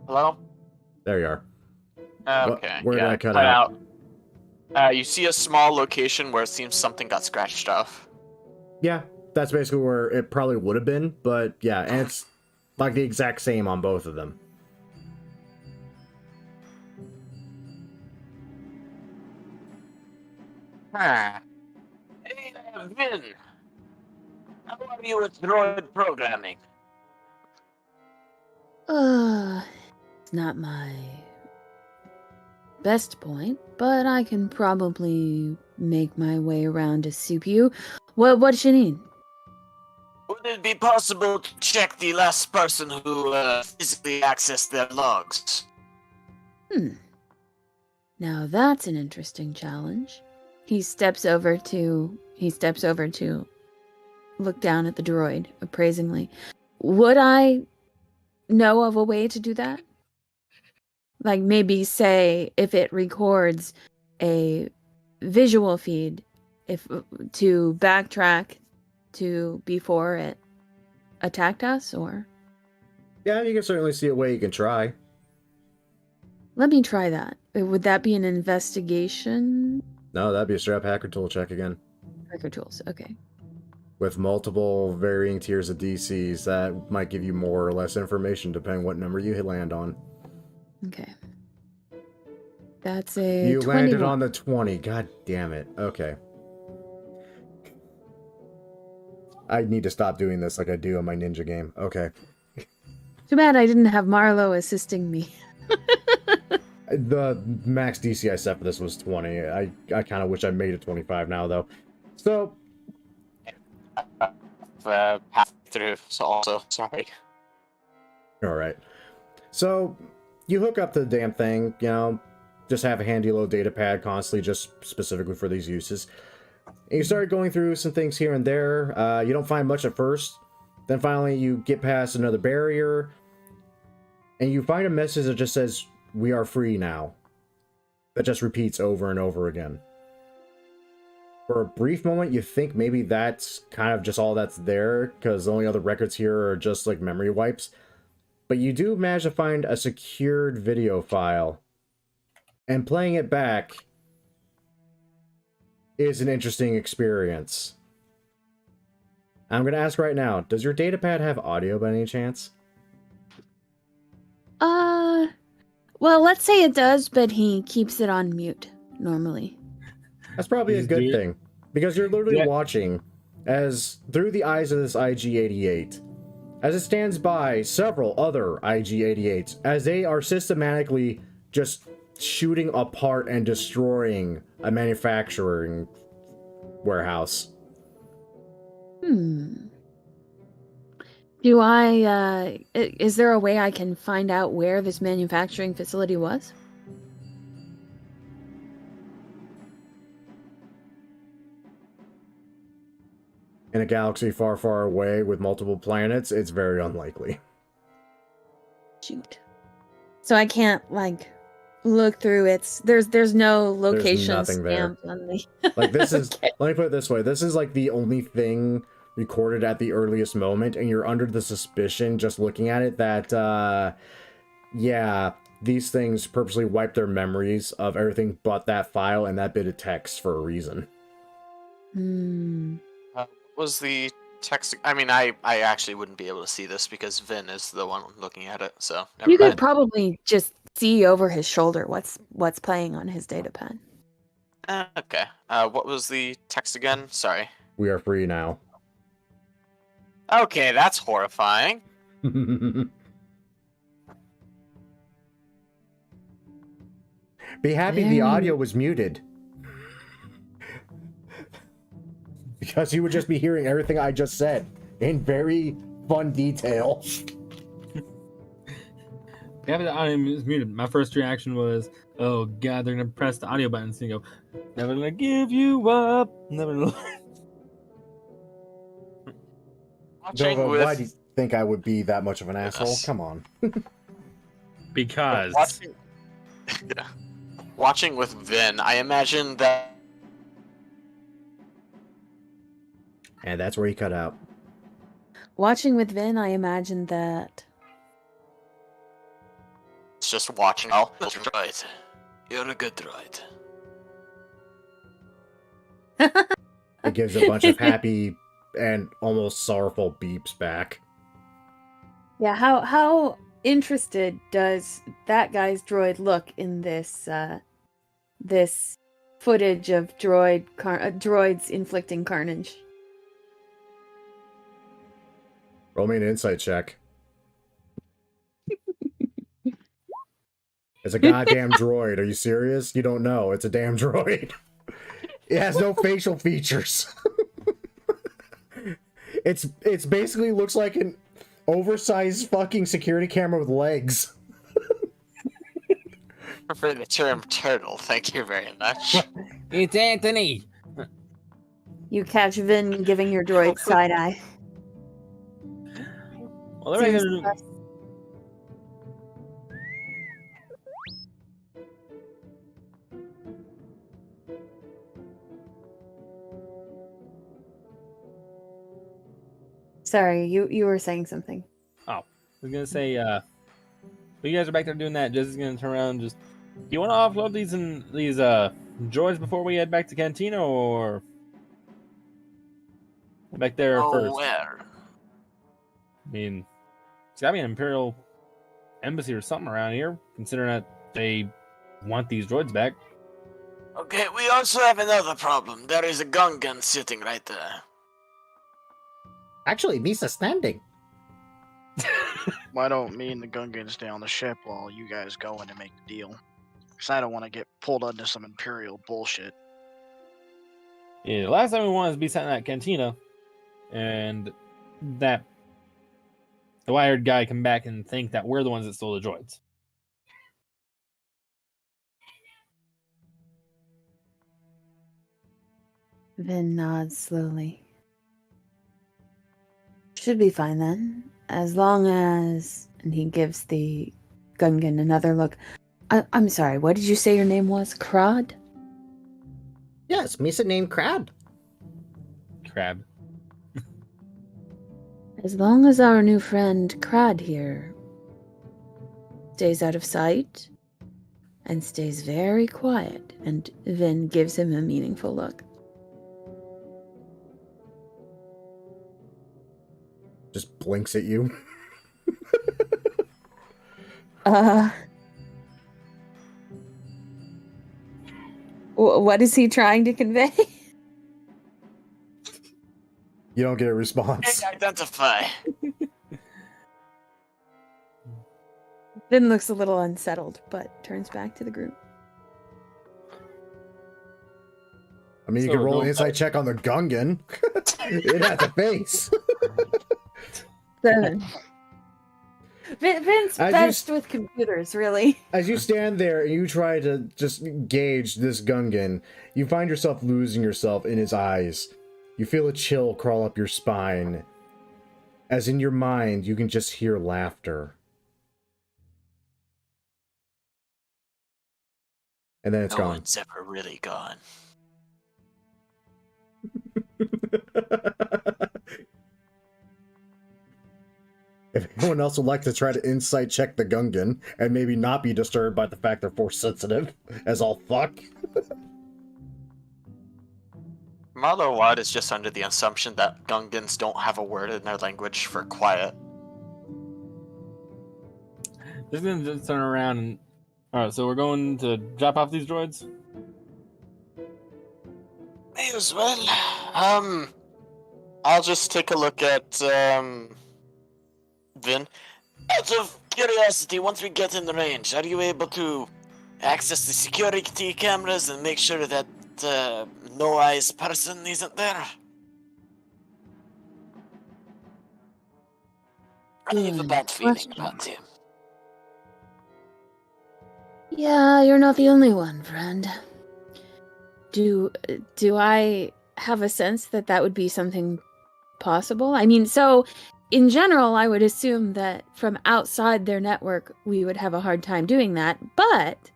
Hello? There you are. Okay. Where did I cut cut out? You see a small location where it seems something got scratched off. Yeah, that's basically where it probably would have been, but yeah, and it's like the exact same on both of them. Hey, Vin. How are you with droid programming? It's not my best point, but I can probably make my way around to soup you. What you need? Would it be possible to check the last person who physically accessed their logs? Now that's an interesting challenge. He steps over to look down at the droid appraisingly. Would I know of a way to do that? Like maybe say if it records a visual feed, if to backtrack to before it attacked us, or Yeah, you can certainly see a way you can try. let me try that. Would that be an investigation? No, that'd be a straight up hacker tool check again. Hacker tools. Okay. with multiple varying tiers of DCs that might give you more or less information depending what number you land on. Okay. That's a You 21. landed on the 20. God damn it. Okay. I need to stop doing this like I do on my ninja game. Okay. Too bad I didn't have Marlo assisting me. The max DC I set for this was 20. I kind of wish I made it 25 now, though. So... Half through, so also, sorry. Alright. So, you hook up to the damn thing, you know, just have a handy little data pad constantly, just specifically for these uses. And you start going through some things here and there. You don't find much at first. Then finally you get past another barrier. And you find a message that just says, "We are free now." That just repeats over and over again. For a brief moment, you think maybe that's kind of just all that's there, because the only other records here are just like memory wipes. But you do manage to find a secured video file. And playing it back is an interesting experience. I'm going to ask right now, does your datapad have audio by any chance? Well, let's say it does, but he keeps it on mute normally. That's probably a good thing, because you're literally watching as through the eyes of this IG-88, as it stands by several other IG-88s, as they are systematically just shooting apart and destroying a manufacturing warehouse. Do I, is there a way I can find out where this manufacturing facility was? In a galaxy far, far away with multiple planets, it's very unlikely. Shoot. So I can't, like, look through its... There's no location nothing stamped on the... Like, this is... Okay. Let me put it this way. This is, like, the only thing recorded at the earliest moment, and you're under the suspicion, just looking at it, that, yeah, these things purposely wipe their memories of everything but that file and that bit of text for a reason. What was the text? I mean, I actually wouldn't be able to see this because Vin is the one looking at it, so... You could probably just see over his shoulder what's playing on his datapad. Okay. What was the text again? Sorry. We are free now. Okay, that's horrifying. Be happy the audio was muted. Because you would just be hearing everything I just said in very fun detail. Yeah, the audio is muted. My first reaction was, oh god, they're gonna press the audio buttons and go, never gonna give you up, never gonna... Watching with... Why do you think I would be that much of an asshole? Come on. Because... Watching with Vin, I imagine that... And that's where he cut out. Watching with Vin, I imagined that... It's just watching. Oh, that's right. You're a good droid. It gives a bunch of happy and almost sorrowful beeps back. Yeah, how interested does that guy's droid look in this this footage of droids inflicting carnage? Roll me an insight check. It's a goddamn droid. Are you serious? You don't know. It's a damn droid. It has no facial features. It's basically looks like an oversized fucking security camera with legs. I prefer the term turtle, thank you very much. It's Anthony! You catch Vin giving your droid side eye. Well, they're gonna... Sorry, you were saying something. Oh, I was gonna say, while you guys are back there doing that, Jess is gonna turn around and just... Do you want to offload these droids before we head back to Cantina, or... Back there Oh, first. where? I mean, it's gotta be an Imperial embassy or something around here, considering that they want these droids back. Okay, we also have another problem. There is a Gungan sitting right there. Actually, Misa standing. Why don't me and the Gungan stay on the ship while you guys go in and make the deal? Because I don't want to get pulled into some Imperial bullshit. Yeah, the last time we wanted to be sat in that cantina, and that the wired guy come back and think that we're the ones that stole the droids. Vin nods slowly. Should be fine then, as long as... And he gives the Gungan another look. I'm sorry, what did you say your name was? Krad? Yes, Misa named Crab. Crab. As long as our new friend Krad here stays out of sight and stays very quiet, and Vin gives him a meaningful look. Just blinks at you. What is he trying to convey? You don't get a response. Identify. Vin looks a little unsettled, but turns back to the group. I mean, you So can roll no an insight check on the Gungan. It has a face. 7. Vin's As you best with computers, really. As you stand there and you try to just gauge this Gungan, you find yourself losing yourself in his eyes. You feel a chill crawl up your spine, as in your mind you can just hear laughter. And then it's No gone. one's ever really gone. If anyone else would like to try to insight check the Gungan and maybe not be disturbed by the fact they're force sensitive, as all fuck. Marlo Watt is just under the assumption that Gungans don't have a word in their language for quiet. Just gonna just turn around and. Alright, so we're going to drop off these droids? May as well. I'll just take a look at, Vin. Out of curiosity, once we get in the range, are you able to access the security cameras and make sure that no eyes person isn't there? I have a bad feeling Question. about him. Yeah, you're not the only one, friend. Do I have a sense that that would be something possible? I mean, so in general, I would assume that from outside their network, we would have a hard time doing that, but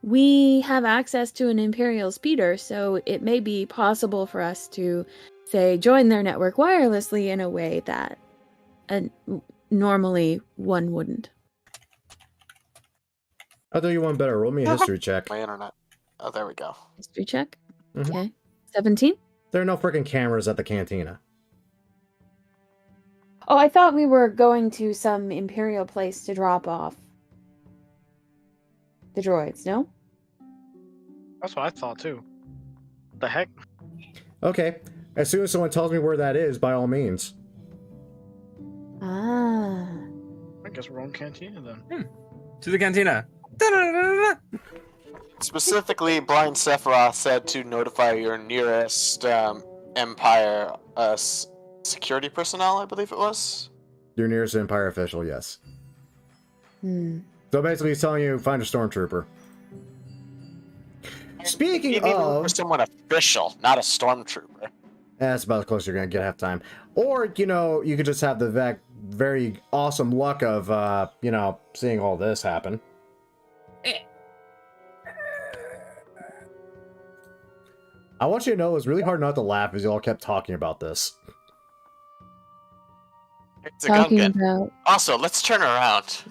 we have access to an Imperial speeder, so it may be possible for us to, say, join their network wirelessly in a way that normally one wouldn't. I'll do you one better. Roll me a history check. My internet. Oh, there we go. History check? Mhm. Okay. 17? There are no freaking cameras at the cantina. Oh, I thought we were going to some Imperial place to drop off the droids, no? That's what I thought too. The heck? Okay. As soon as someone tells me where that is, by all means. Ah. I guess we're on Cantina then. To the cantina. Da-da-da-da-da. Specifically, Blind Sephiroth said to notify your nearest Empire security personnel, I believe it was. Your nearest Empire official, yes. Hmm. So basically he's telling you, find a stormtrooper. Speaking Maybe look of... for someone official, not a stormtrooper. That's about as close as you're going to get half time. Or, you know, you could just have the very awesome luck of, you know, seeing all this happen. I want you to know it was really hard not to laugh as you all kept talking about this. It's a Talking Gungan. about... Also, let's turn around.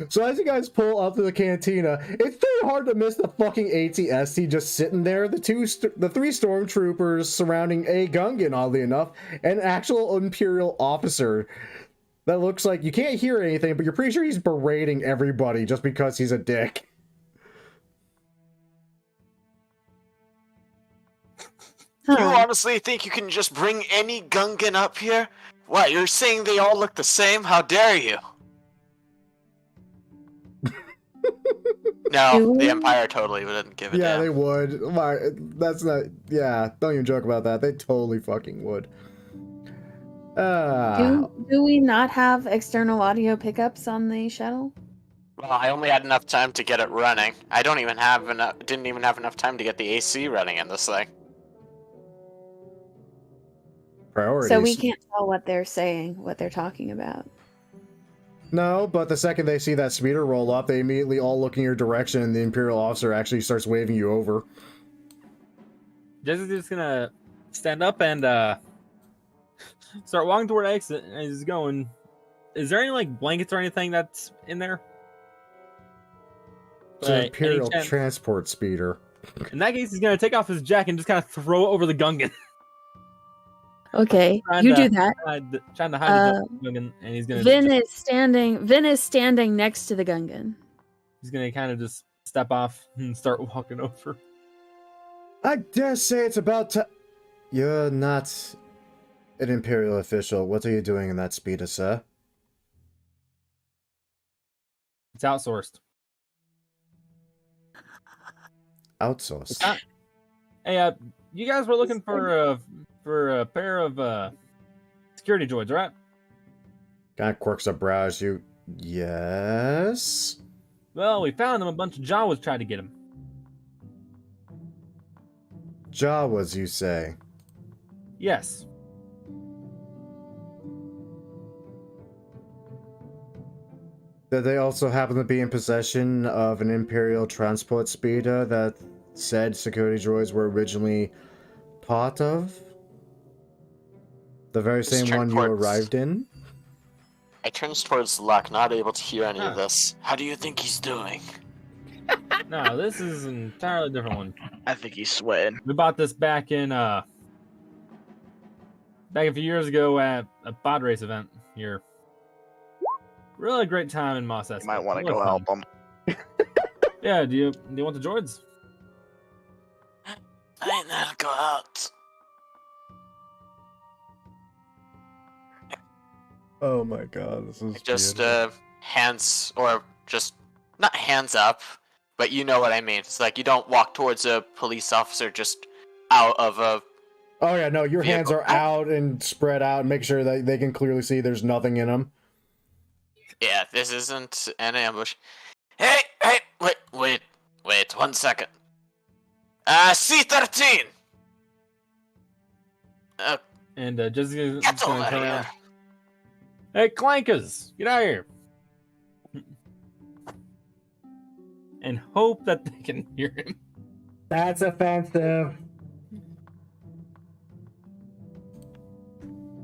So as you guys pull up to the cantina, it's very hard to miss the fucking ATST just sitting there. The three stormtroopers surrounding a Gungan, oddly enough, an actual Imperial officer that looks like you can't hear anything, but you're pretty sure he's berating everybody just because he's a dick. You honestly think you can just bring any Gungan up here? What, you're saying they all look the same? How dare you? No, the Empire totally wouldn't give a damn. Yeah, they would. That's not... Yeah, don't even joke about that. They totally fucking would. Do we not have external audio pickups on the shuttle? Well, I only had enough time to get it running. I didn't even have enough time to get the AC running in this thing. Priorities. So we can't tell what they're saying, what they're talking about. No, but the second they see that speeder roll up, they immediately all look in your direction, and the Imperial officer actually starts waving you over. Jesse's just gonna stand up and start walking toward exit, and he's going. Is there any like blankets or anything that's in there? It's an Imperial transport speeder. In that case, he's gonna take off his jacket and just kind of throw it over the Gungan. Okay, you do that. Trying to hide the Gungan, and he's gonna. Vin is standing next to the Gungan. He's gonna kind of just step off and start walking over. I dare say it's about to. You're not an Imperial official. What are you doing in that speeder, sir? It's outsourced. Outsourced. Hey, you guys were looking for a pair of security droids, right? Kind of quirks up brows. You, yes. Well, we found them. A bunch of Jawas tried to get them. Jawas, you say? Yes. Did they also happen to be in possession of an Imperial transport speeder that said security droids were originally part of? The very same one you arrived in? I turns towards Luck, not able to hear any of this. How do you think he's doing? No, this is an entirely different one. I think he's sweating. We bought this back a few years ago at a pod race event here. Really great time in Mos Espa. You might want to go help him. Yeah, do you want the droids? I ain't gonna go out. Oh my god, this is just hands, or just not hands up, but you know what I mean. It's like you don't walk towards a police officer just out of a. Oh yeah, no, your vehicle. hands are out and spread out, and make sure that they can clearly see there's nothing in them. Yeah, this isn't an ambush. Hey, wait, 1 second. C-13! And Jessica's Get gonna over turn here. around. Hey, clankers, get out of here! And hope that they can hear him. That's offensive.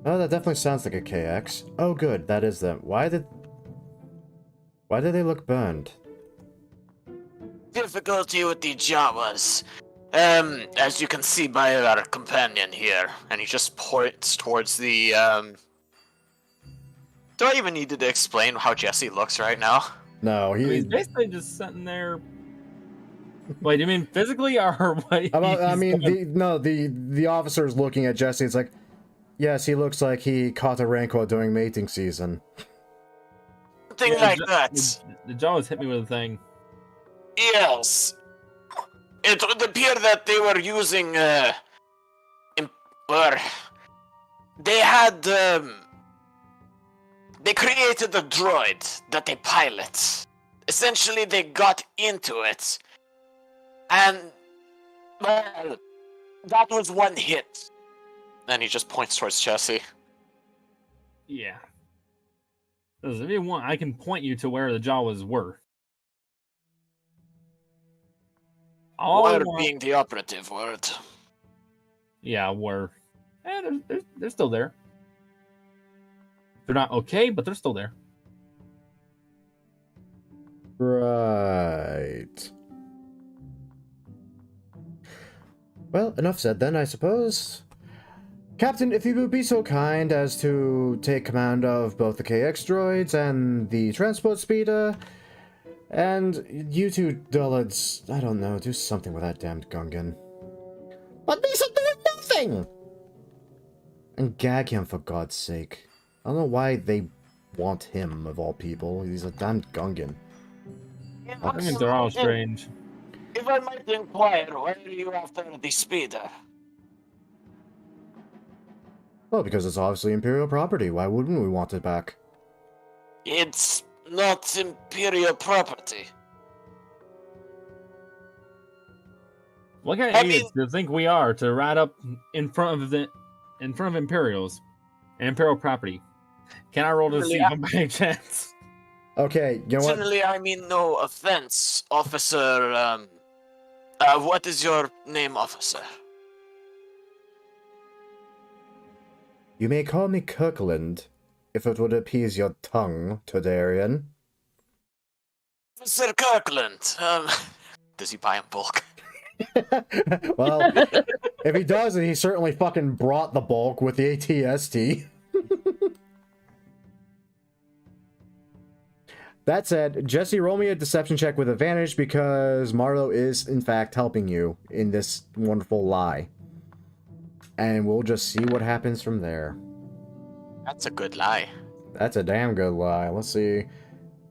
Oh, that definitely sounds like a KX. Oh, good, that is them. Why did they look burned? Difficulty with the Jawas. As you can see by our companion here, and he just points towards the, Do I even need to explain how Jesse looks right now? No, He's basically just sitting there. Wait, do you mean physically or what? I mean, the officer's looking at Jesse. It's like, yes, he looks like he caught a rancor during mating season. Something like that. The Jawas hit me with a thing. Yes. It would appear that they were using, they had, they created a droid that they pilot. Essentially, they got into it. And, well, that was one hit. Then he just points towards Jesse. Yeah. If you want, I can point you to where the Jawas were. Were being the operative word. Yeah, were. They're still there. They're not okay, but they're still there. Right. Well, enough said then, I suppose. Captain, if you would be so kind as to take command of both the KX droids and the transport speeder, and you two dullards, I don't know, do something with that damned Gungan. But these are doing nothing! And gag him, for God's sake. I don't know why they want him, of all people. He's a damned Gungan. I think they're all strange. If I might inquire, why are you after the speeder? Well, because it's obviously Imperial property. Why wouldn't we want it back? It's not Imperial property. What kind of idiots do you think we are to ride up in front of Imperials and Imperial property? Can I roll to see if I'm by chance? Okay, you know what? Certainly, I mean no offense, officer. What is your name, officer? You may call me Kirkland, if it would appease your tongue, Todarian. Officer Kirkland. Does he buy in bulk? Well, if he does, he certainly fucking brought the bulk with the ATST. That said, Jesse, roll me a deception check with advantage because Marlo is, in fact, helping you in this wonderful lie. And we'll just see what happens from there. That's a good lie. That's a damn good lie. Let's see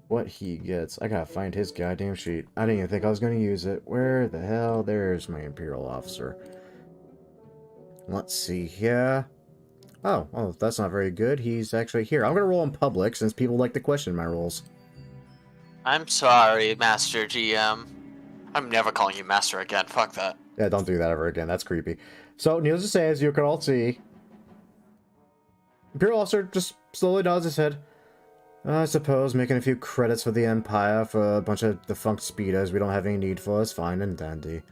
what he gets. I gotta find his goddamn sheet. I didn't even think I was gonna use it. Where the hell? There's my Imperial officer. Let's see here. Oh, that's not very good. He's actually here. I'm gonna roll in public since people like to question my rolls. I'm sorry, Master GM. I'm never calling you Master again. Fuck that. Yeah, don't do that ever again. That's creepy. So, needless to say, as you can all see, Imperial officer just slowly nods his head. I suppose making a few credits for the Empire for a bunch of defunct speeders we don't have any need for is fine and dandy.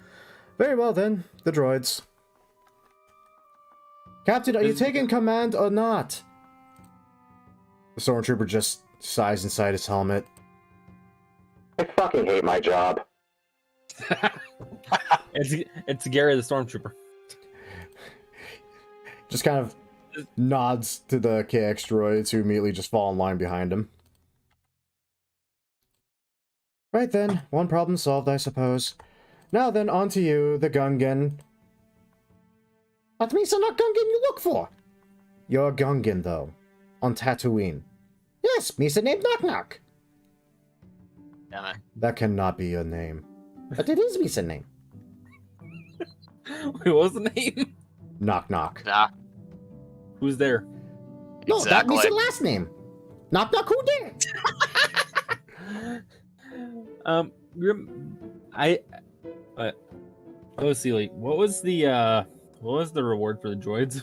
Very well then, the droids. Captain, are you taking command or not? The stormtrooper just sighs inside his helmet. I fucking hate my job. It's Gary the Stormtrooper. Just kind of nods to the KX droids who immediately just fall in line behind him. Right then, one problem solved, I suppose. Now then, on to you, the Gungan. That means you're not Gungan you look for. You're a Gungan, though. On Tatooine. Yes, Misa named Knock Knock. Damn it. That cannot be your name. But it is Misa name. Wait, what was the name? Knock Knock. Nah. Who's there? No, that Exactly. Misa last name. Knock Knock who did? Let's see, like, what was the reward for the droids?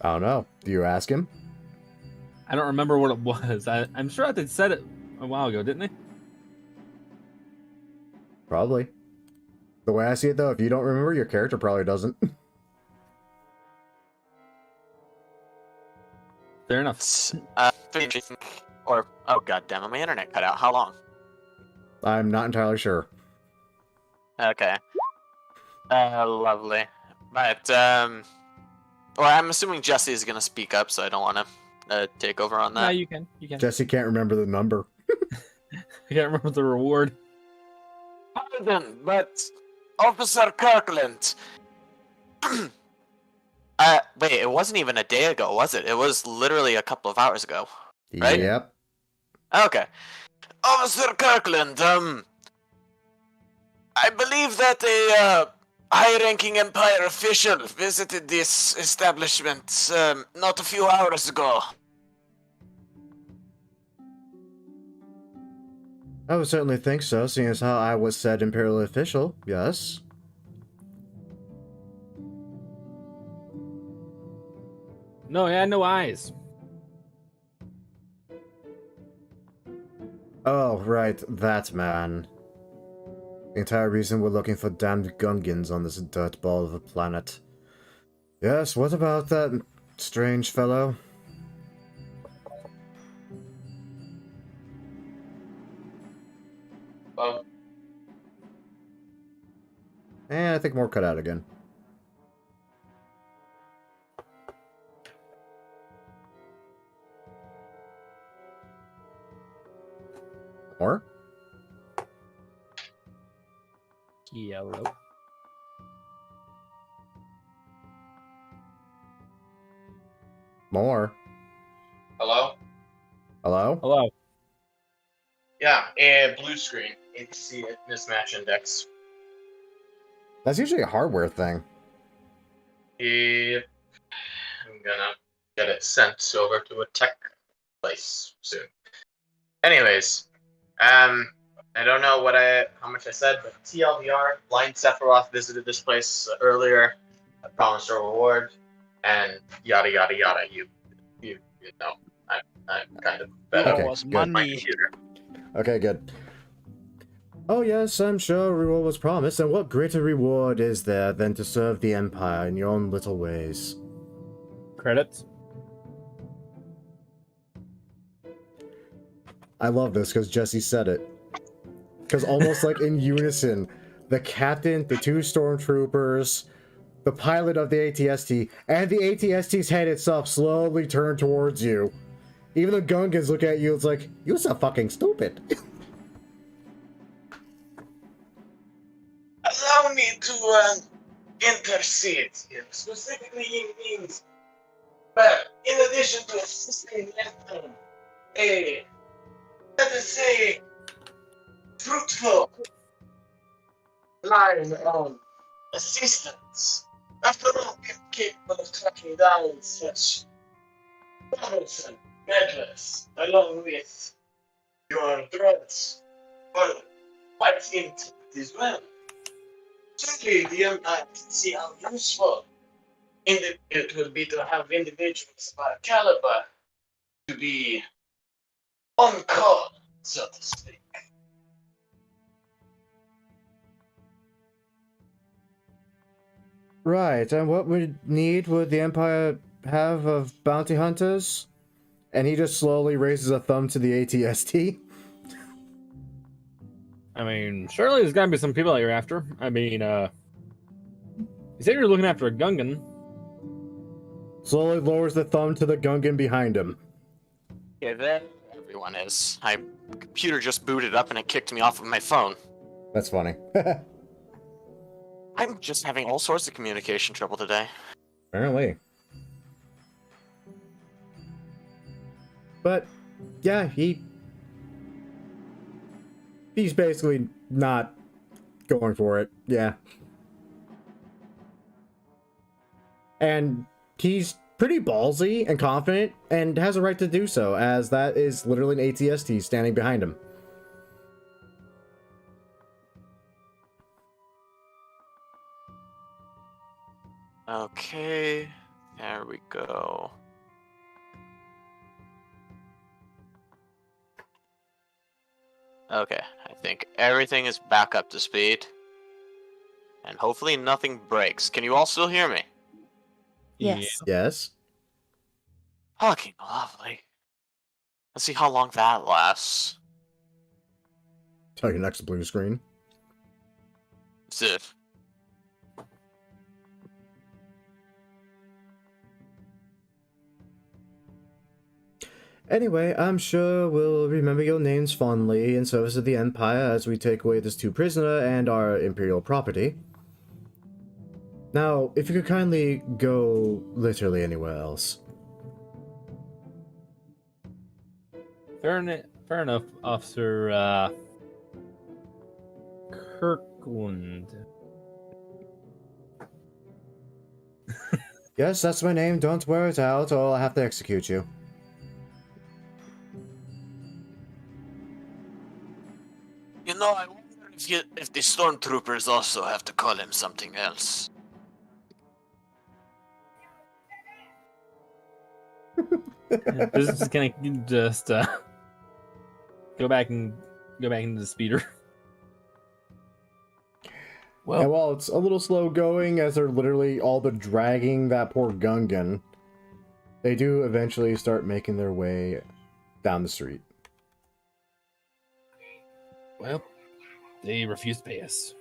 I don't know. Do you ask him? I don't remember what it was. I'm sure they said it a while ago, didn't they? Probably. The way I see it, though, if you don't remember, your character probably doesn't. Fair enough. Or, oh god damn it, my internet cut out. How long? I'm not entirely sure. Okay. Lovely. But, well, I'm assuming Jesse is gonna speak up, so I don't want to take over on that. No, you can. Jesse can't remember the number. I can't remember the reward. Pardon, but Officer Kirkland. Wait, it wasn't even a day ago, was it? It was literally a couple of hours ago. Right? Yep. Okay. Officer Kirkland, I believe that a high-ranking Empire official visited this establishment not a few hours ago. I would certainly think so, seeing as how I was said Imperial official, yes. No, he had no eyes. Oh, right, that man. The entire reason we're looking for damned Gungans on this dirtball of a planet. Yes, what about that strange fellow? Well, And I think more cut out again. More? Yellow. More. hello? Hello? Hello. Yeah, and blue screen. HC mismatch index. That's usually a hardware thing. Yep. I'm gonna get it sent over to a tech place soon. Anyways, I don't know how much I said, but TLDR, Blind Sephiroth visited this place earlier. I promised a reward, and yada yada yada. You know, I'm kind of You better. Okay, owe us good. My money. computer. Okay, good. Oh yes, I'm sure a reward was promised, and what greater reward is there than to serve the Empire in your own little ways? Credits. I love this because Jesse said it. Because almost like in unison, the captain, the two stormtroopers, the pilot of the ATST, and the ATST's head itself slowly turn towards you. Even the Gungans look at you, it's like, you're so fucking stupid. Allow me to intercede here. Specifically, it means, but in addition to assisting Anthem, let us say, fruitful line of assistance. After all, we are capable of tracking down such troublesome meddlers, along with your threats, but quite intimate as well. Simply, the Empire can see how useful it will be to have individuals of our caliber to be on call, so to speak. Right, and what would the Empire have of bounty hunters? And he just slowly raises a thumb to the ATST. I mean, surely there's gotta be some people that you're after. I mean, you said you're looking after a Gungan. Slowly lowers the thumb to the Gungan behind him. Yeah, there everyone is. My computer just booted up and it kicked me off of my phone. That's funny. I'm just having all sorts of communication trouble today. Apparently. But, yeah, he's basically not going for it. Yeah. And he's pretty ballsy and confident and has a right to do so, as that is literally an ATST standing behind him. Okay, there we go. Okay, I think everything is back up to speed. And hopefully nothing breaks. Can you all still hear me? Yes. Yes. Fucking lovely. Let's see how long that lasts. Tell you next blue screen. That's it. Anyway, I'm sure we'll remember your names fondly in service of the Empire as we take away this two prisoner and our Imperial property. Now, if you could kindly go literally anywhere else. Fair enough, Officer Kirkland. Yes, that's my name. Don't wear it out or I'll have to execute you. You know, I wonder if the stormtroopers also have to call him something else. Business is gonna just go back into the speeder. Well, And while it's a little slow going, as they're literally all but dragging that poor Gungan, they do eventually start making their way down the street. well, They refuse to pay us.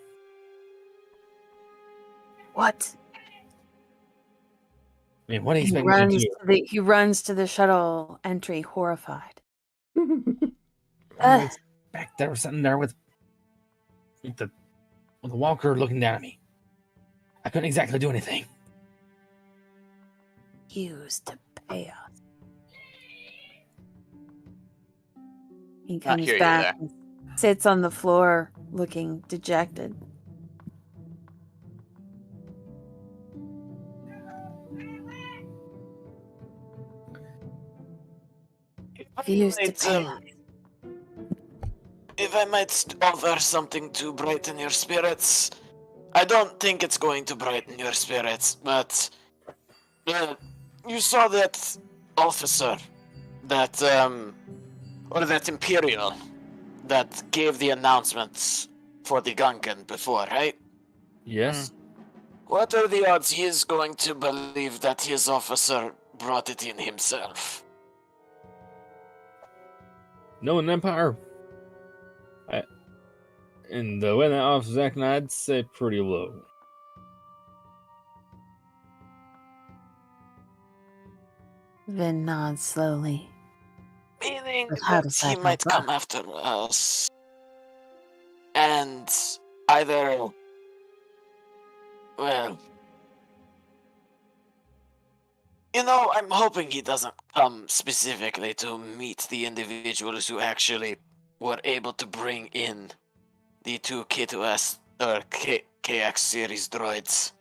What? I mean, what do you He expect me to runs do? to the he runs to the shuttle entry, horrified. I expect there was something there with the walker looking down at me. I couldn't exactly do anything. Used to pay us. He I comes hear you back there. and sits on the floor, looking dejected. He used to pay us. If I might offer something to brighten your spirits, I don't think it's going to brighten your spirits, but you saw that officer, that or that Imperial, that gave the announcements for the Gungan before, right? Yes. What are the odds he is going to believe that his officer brought it in himself? No, an Empire. And the way that officer's acting, I'd say pretty low. Vin nods slowly. Meaning But how that does he that might help come after us. And either, well, I'm hoping he doesn't come specifically to meet the individuals who actually were able to bring in the two K2S or KX series droids.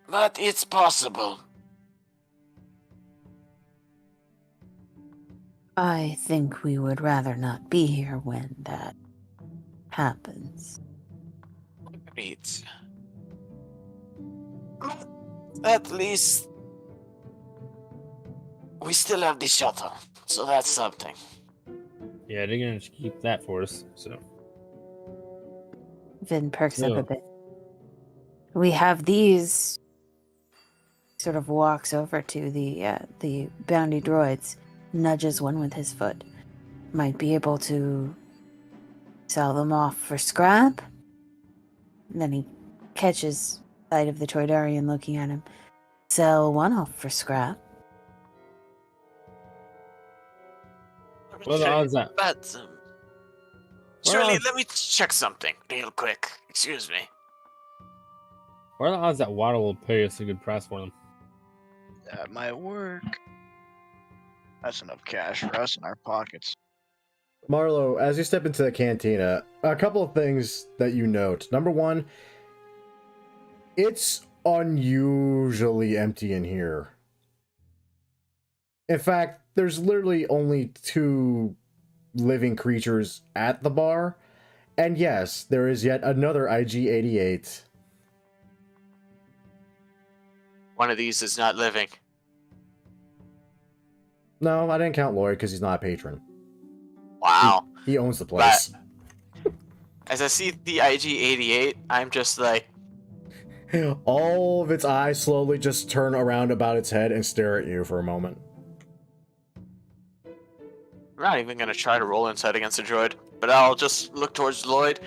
But it's possible. I think we would rather not be here when that happens. Agreed. At least we still have the shuttle, so that's something. Yeah, they're gonna keep that for us. So Vin perks up Yeah. a bit. We have these. Sort of walks over to the bounty droids, nudges one with his foot. Might be able to sell them off for scrap. And then he catches sight of the Troidarian looking at him. Sell one off for scrap. what are the odds that? But, Shirley, let me check something real quick. Excuse me. What are the odds that Waddle will pay us a good price for them? That might work. That's enough cash for us in our pockets. Marlo, as you step into the cantina, a couple of things that you note. Number one, it's unusually empty in here. In fact, there's literally only 2 living creatures at the bar. And yes, there is yet another IG-88. One of these is not living. No, I didn't count Lloyd because he's not a patron. Wow. He owns the place. As I see the IG-88, I'm just like, All of its eyes slowly just turn around about its head and stare at you for a moment. I'm not even gonna try to roll inside against a droid, but I'll just look towards Lloyd.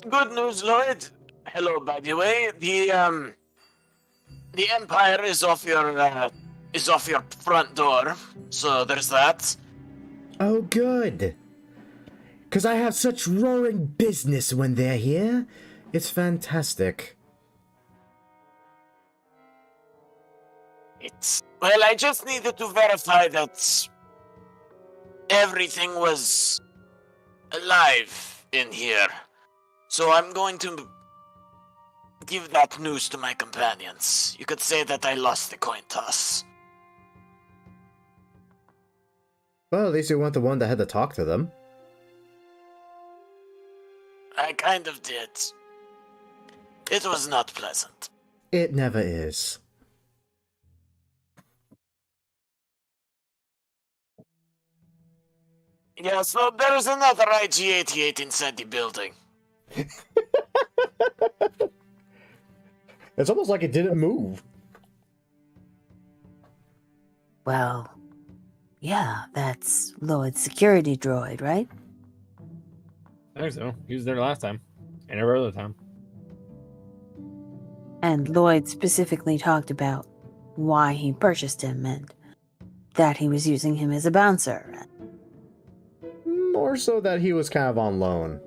Good news, Lloyd. Hello, by the way. The Empire is off your front door, so there's that. Oh, good. Because I have such roaring business when they're here. It's fantastic. Well, I just needed to verify that everything was alive in here. So I'm going to give that news to my companions. You could say that I lost the coin toss. Well, at least you weren't the one that had to talk to them. I kind of did. It was not pleasant. It never is. Yeah, so there's another IG-88 inside the building. It's almost like it didn't move. Well, yeah, that's Lloyd's security droid, right? I think so. He was there last time. And every other time. And Lloyd specifically talked about why he purchased him and that he was using him as a bouncer. More so that he was kind of on loan.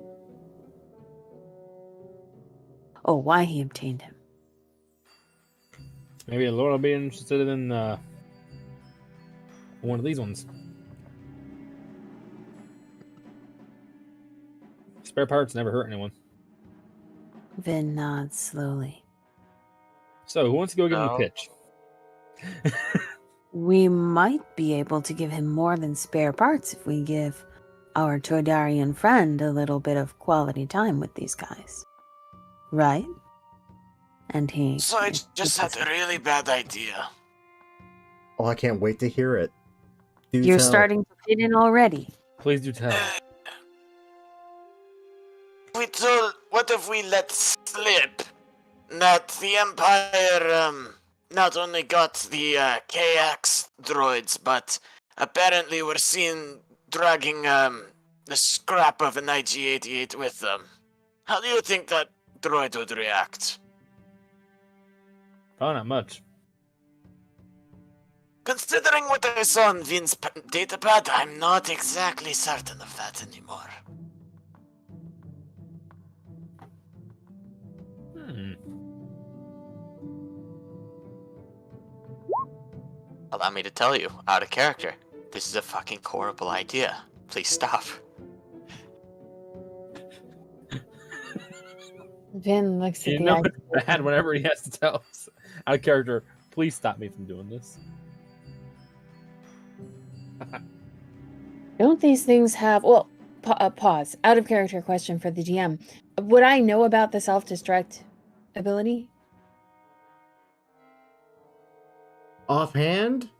Oh, why he obtained him. Maybe the Lord will be interested in one of these ones. Spare parts never hurt anyone. Vin nods slowly. So, who wants to go give him No. a pitch? We might be able to give him more than spare parts if we give our Toydarian friend a little bit of quality time with these guys. Right? And he... So I just had a really bad idea. Oh, I can't wait to hear it. Do You're tell. starting to fit in already. Please do tell. What if we let slip that the Empire, not only got the KX droids, but apparently we're seen dragging, the scrap of an IG-88 with them. How do you think that droid would react? Probably not much. Considering what I saw on Vin's datapad, I'm not exactly certain of that anymore. Allow me to tell you, out of character, this is a fucking horrible idea. Please stop. Vin looks at You the know eye. it's bad whenever he has to tell us. Out of character, please stop me from doing this. Don't these things have... Well, pause. Out of character question for the GM. Would I know about the self-destruct ability? Offhand?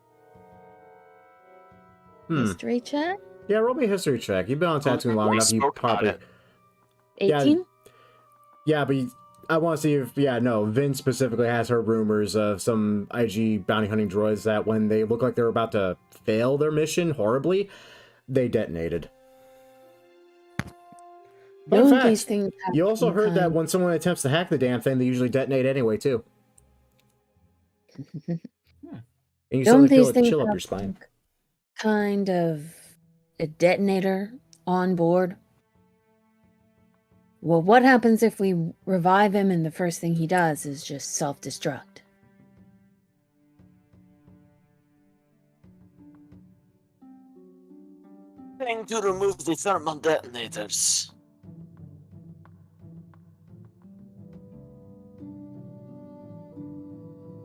History check? Yeah, roll me a history check. You've been on Tatooine long We enough. You spoke about probably... it. 18? Yeah, but I want to see if... Yeah, no. Vin specifically has heard rumors of some IG bounty hunting droids that when they look like they're about to fail their mission horribly, they detonated. Fun Don't fact, these things have you also some heard that kind- when someone attempts to hack the damn thing, they usually detonate anyway, too. And you Don't suddenly feel these a things chill up have your spine. some kind of a detonator on board? Well, what happens if we revive him and the first thing he does is just self-destruct? Trying to remove the thermal detonators.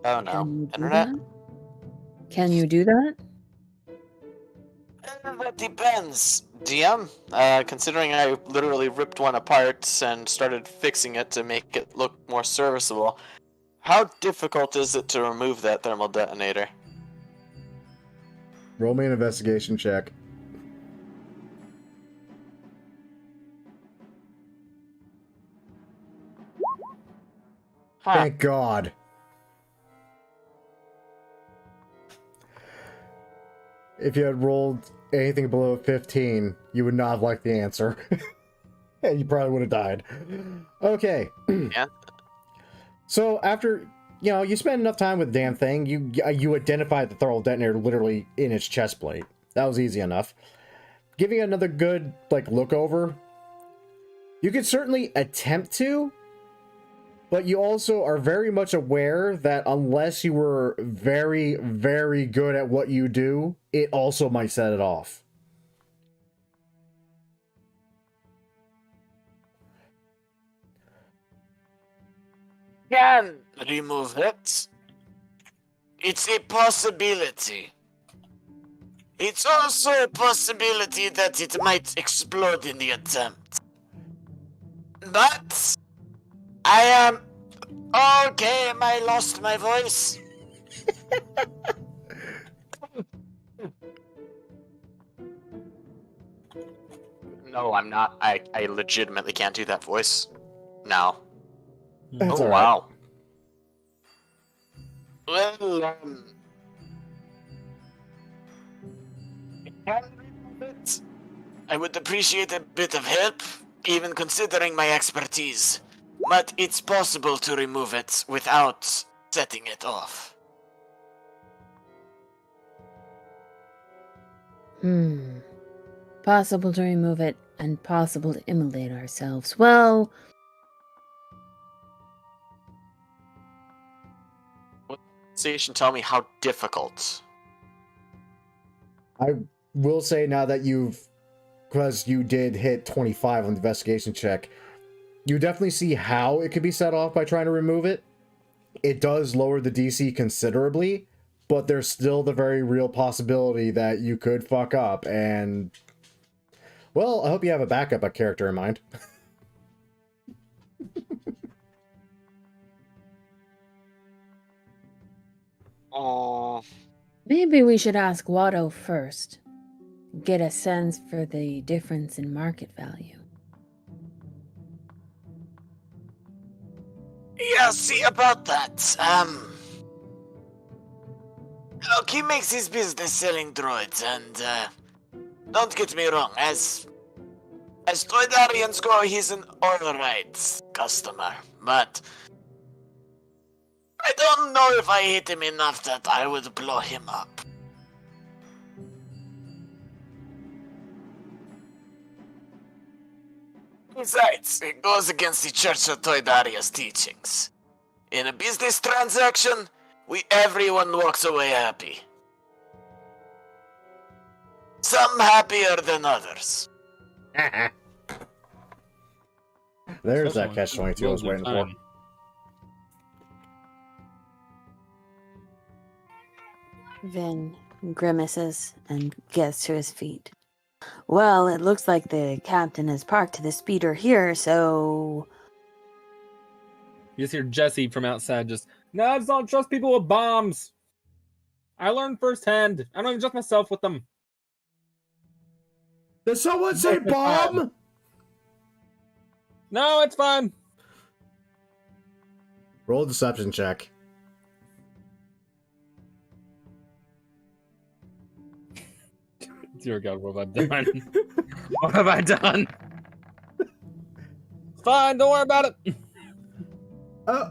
Oh no. Can you do Internet? that? Can you do that? That depends, DM. Considering I literally ripped one apart and started fixing it to make it look more serviceable, how difficult is it to remove that thermal detonator? Roll me an investigation check. Huh. Thank God. If you had rolled anything below 15, you would not have liked the answer. And you probably would have died. Okay. Yeah. So after, you spend enough time with the damn thing, you identify the thermal detonator literally in its chest plate. That was easy enough. Giving it another good, look over, you could certainly attempt to, but you also are very much aware that unless you were very, very good at what you do, it also might set it off. Can remove it. It's a possibility. It's also a possibility that it might explode in the attempt. But I am okay. I lost my voice. No, I'm not. I legitimately can't do that voice. No. That's Oh, all right. wow. Well, I can remove it. I would appreciate a bit of help. even considering my expertise. But it's possible to remove it without setting it off. Possible to remove it and possible to immolate ourselves. Well, So you should tell me how difficult. I will say now that because you did hit 25 on the investigation check, you definitely see how it could be set off by trying to remove it. It does lower the DC considerably, but there's still the very real possibility that you could fuck up, and well, I hope you have a backup character in mind. maybe we should ask Watto first. Get a sense for the difference in market value. Yeah, see about that. Look, he makes his business selling droids, and don't get me wrong, as Toydarians go, he's an alright customer, but I don't know if I hate him enough that I would blow him up. Besides, it goes against the Church of Toydaria's teachings. In a business transaction, everyone walks away happy. Some happier than others. There's that catch-22 I was waiting for. Vin grimaces and gets to his feet. Well, it looks like the captain has parked the speeder here, so... You just hear Jesse from outside just, no, I just don't trust people with bombs. I learned firsthand. I don't even trust myself with them. Did someone say bomb? No, it's fine. Roll a deception check. Dear God, what have I done? What have I done? Fine, don't worry about it.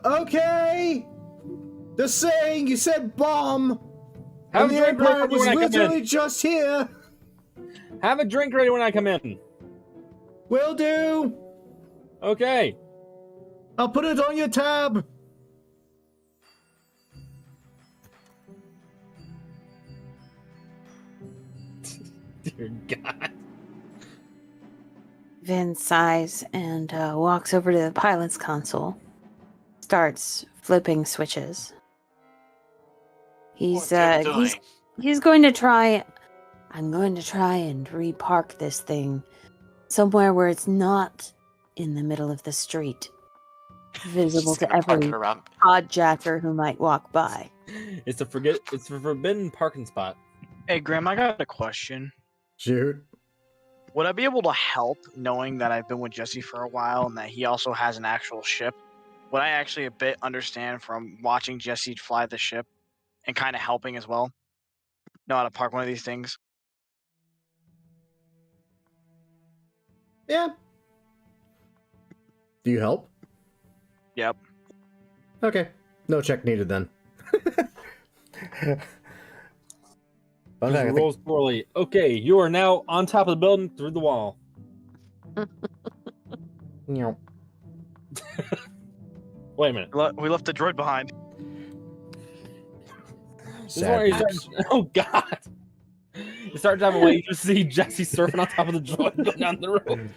Okay. Just saying, you said bomb. Have and a the drink Empire ready was when I come literally in. just here. Have a drink ready when I come in. Will do. Okay. I'll put it on your tab. Dear God. Vin sighs and walks over to the pilot's console. Starts flipping switches. He's going to try... I'm going to try and repark this thing somewhere where it's not in the middle of the street, visible to every podjacker who might walk by. It's a forbidden parking spot. Hey, Graham, I got a question. Shoot. Would I be able to help knowing that I've been with Jesse for a while and that he also has an actual ship? Would I actually a bit understand from watching Jesse fly the ship and kind of helping as well? Know how to park one of these things? Yeah. Do you help? Yep. Okay. No check needed then. Rolls poorly. Okay, you are now on top of the building through the wall. No. Wait a minute. We left the droid behind. This is where you start, oh God! You start driving away, you just see Jesse surfing on top of the droid going down the road.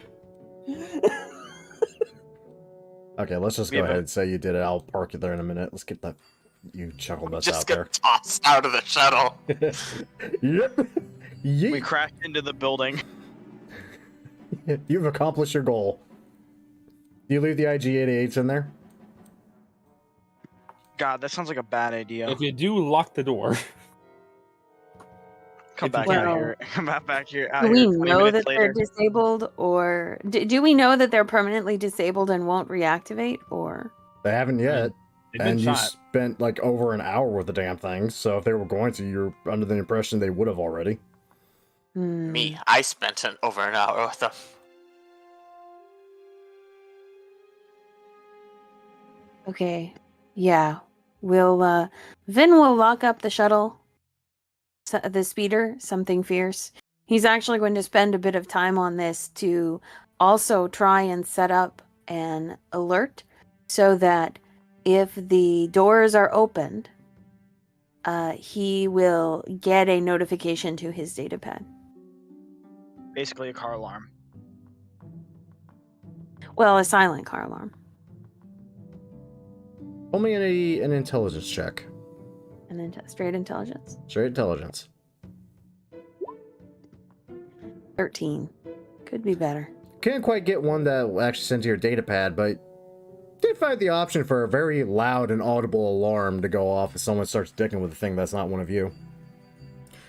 Okay, let's just go ahead and say you did it. I'll park you there in a minute. Let's get that you chuckle nuts Just out get there. tossed out of the shuttle. Yep. We crashed into the building. You've accomplished your goal. Do you leave the IG-88s in there? God, that sounds like a bad idea. If you do, lock the door. Come back out here. Come back here. Do we know that they're disabled, or do we know that they're permanently disabled and won't reactivate, or? They haven't yet. And you shot. spent like over an hour with the damn thing, so if they were going to, you're under the impression they would have already. Me, I spent over an hour with them. Okay. Yeah. We'll, Vin will lock up the shuttle, the speeder, something fierce. He's actually going to spend a bit of time on this to also try and set up an alert so that if the doors are opened, he will get a notification to his datapad. Basically a car alarm. Well, a silent car alarm. Only an intelligence check. And then straight intelligence. Straight intelligence. 13. Could be better. Can't quite get one that will actually send to your datapad, but did find the option for a very loud and audible alarm to go off if someone starts dicking with a thing that's not one of you.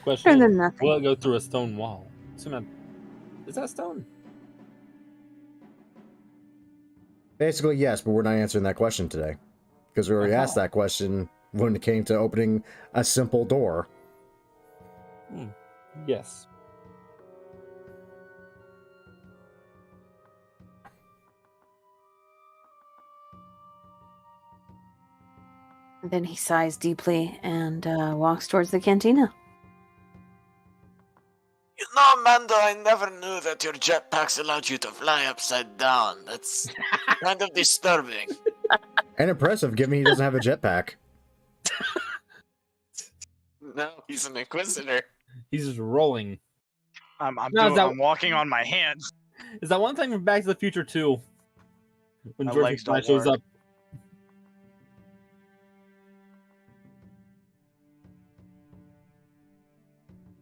Question: Better than nothing. Will it go through a stone wall? Is that stone? Basically, yes, but we're not answering that question today. Because we already asked that question when it came to opening a simple door. Yes. Then he sighs deeply and walks towards the cantina. You know, Mando, I never knew that your jetpacks allowed you to fly upside down. That's kind of disturbing. And impressive, given he doesn't have a jetpack. No, he's an Inquisitor. He's just rolling. I'm No, walking on my hands. Is that one thing from Back to the Future 2? When My George legs McFly don't shows work. up.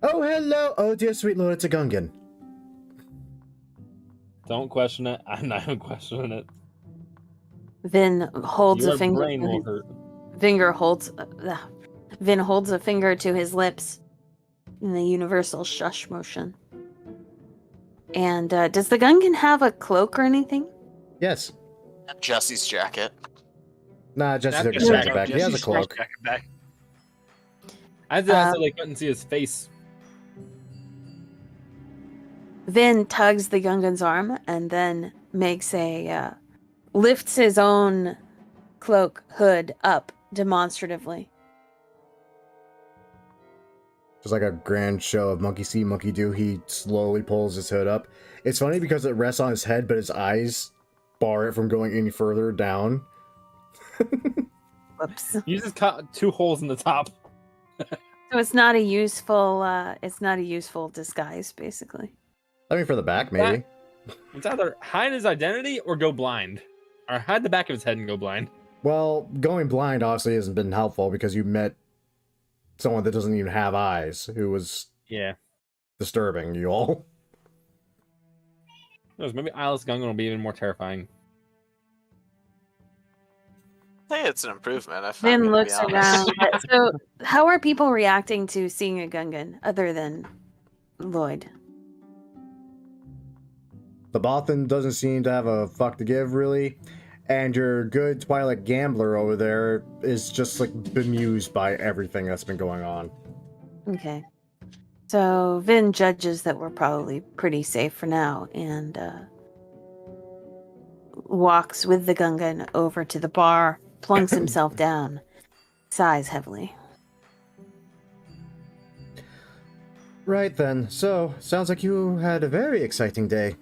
Oh, hello! Oh, dear sweet lord, it's a Gungan. Don't question it. I'm not even questioning it. Vin holds Your a finger. brain will hurt. Vin holds a finger to his lips in the universal shush motion. And does the Gungan have a cloak or anything? Yes. Jesse's jacket. Nah, Jesse took That's his a jacket jacket. back. He has a cloak. I thought they couldn't see his face. Vin tugs the Gungan's arm and then makes lifts his own cloak hood up demonstratively. Just like a grand show of monkey see, monkey do, he slowly pulls his hood up. It's funny because it rests on his head, but his eyes bar it from going any further down. Whoops. You just cut 2 holes in the top. So it's not a useful disguise, basically. I mean, for the back, maybe. It's either hide his identity or go blind. Or hide the back of his head and go blind. Well, going blind obviously hasn't been helpful because you met someone that doesn't even have eyes, who was disturbing you all. Who knows, maybe eyeless Gungan will be even more terrifying. Hey, it's an improvement. I find Vin looks around. So, how are people reacting to seeing a Gungan other than Lloyd? The Bothan doesn't seem to have a fuck to give, really. And your good Twilight Gambler over there is just, like, bemused by everything that's been going on. Okay. So, Vin judges that we're probably pretty safe for now and walks with the Gungan over to the bar, plunks himself down, sighs heavily. Right then. So, sounds like you had a very exciting day.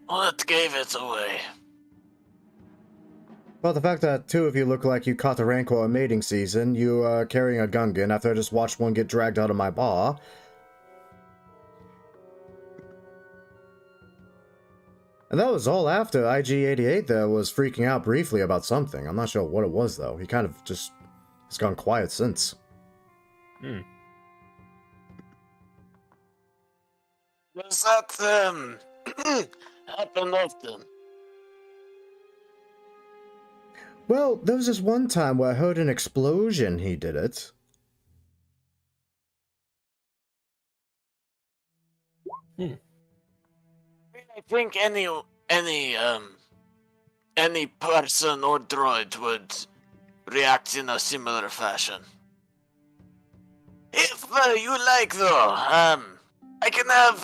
What gave it away? Well, the fact that 2 of you look like you caught the Rancor in mating season, you carrying a Gungan after I just watched one get dragged out of my bar. And that was all after IG-88 there was freaking out briefly about something. I'm not sure what it was, though. He kind of just has gone quiet since. Does that, happen often? Well, there was this one time where I heard an explosion he did it. I think any person or droid would react in a similar fashion. If you like, though, I can have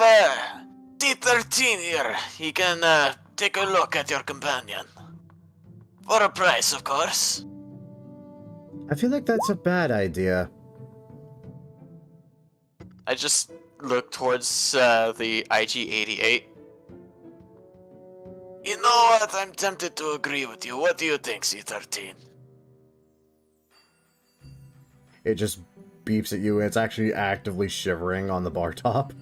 D13 here. He can take a look at your companion. For a price, of course. I feel like that's a bad idea. I just look towards the IG-88. You know what? I'm tempted to agree with you. What do you think, C-13? It just beeps at you, and it's actually actively shivering on the bar top.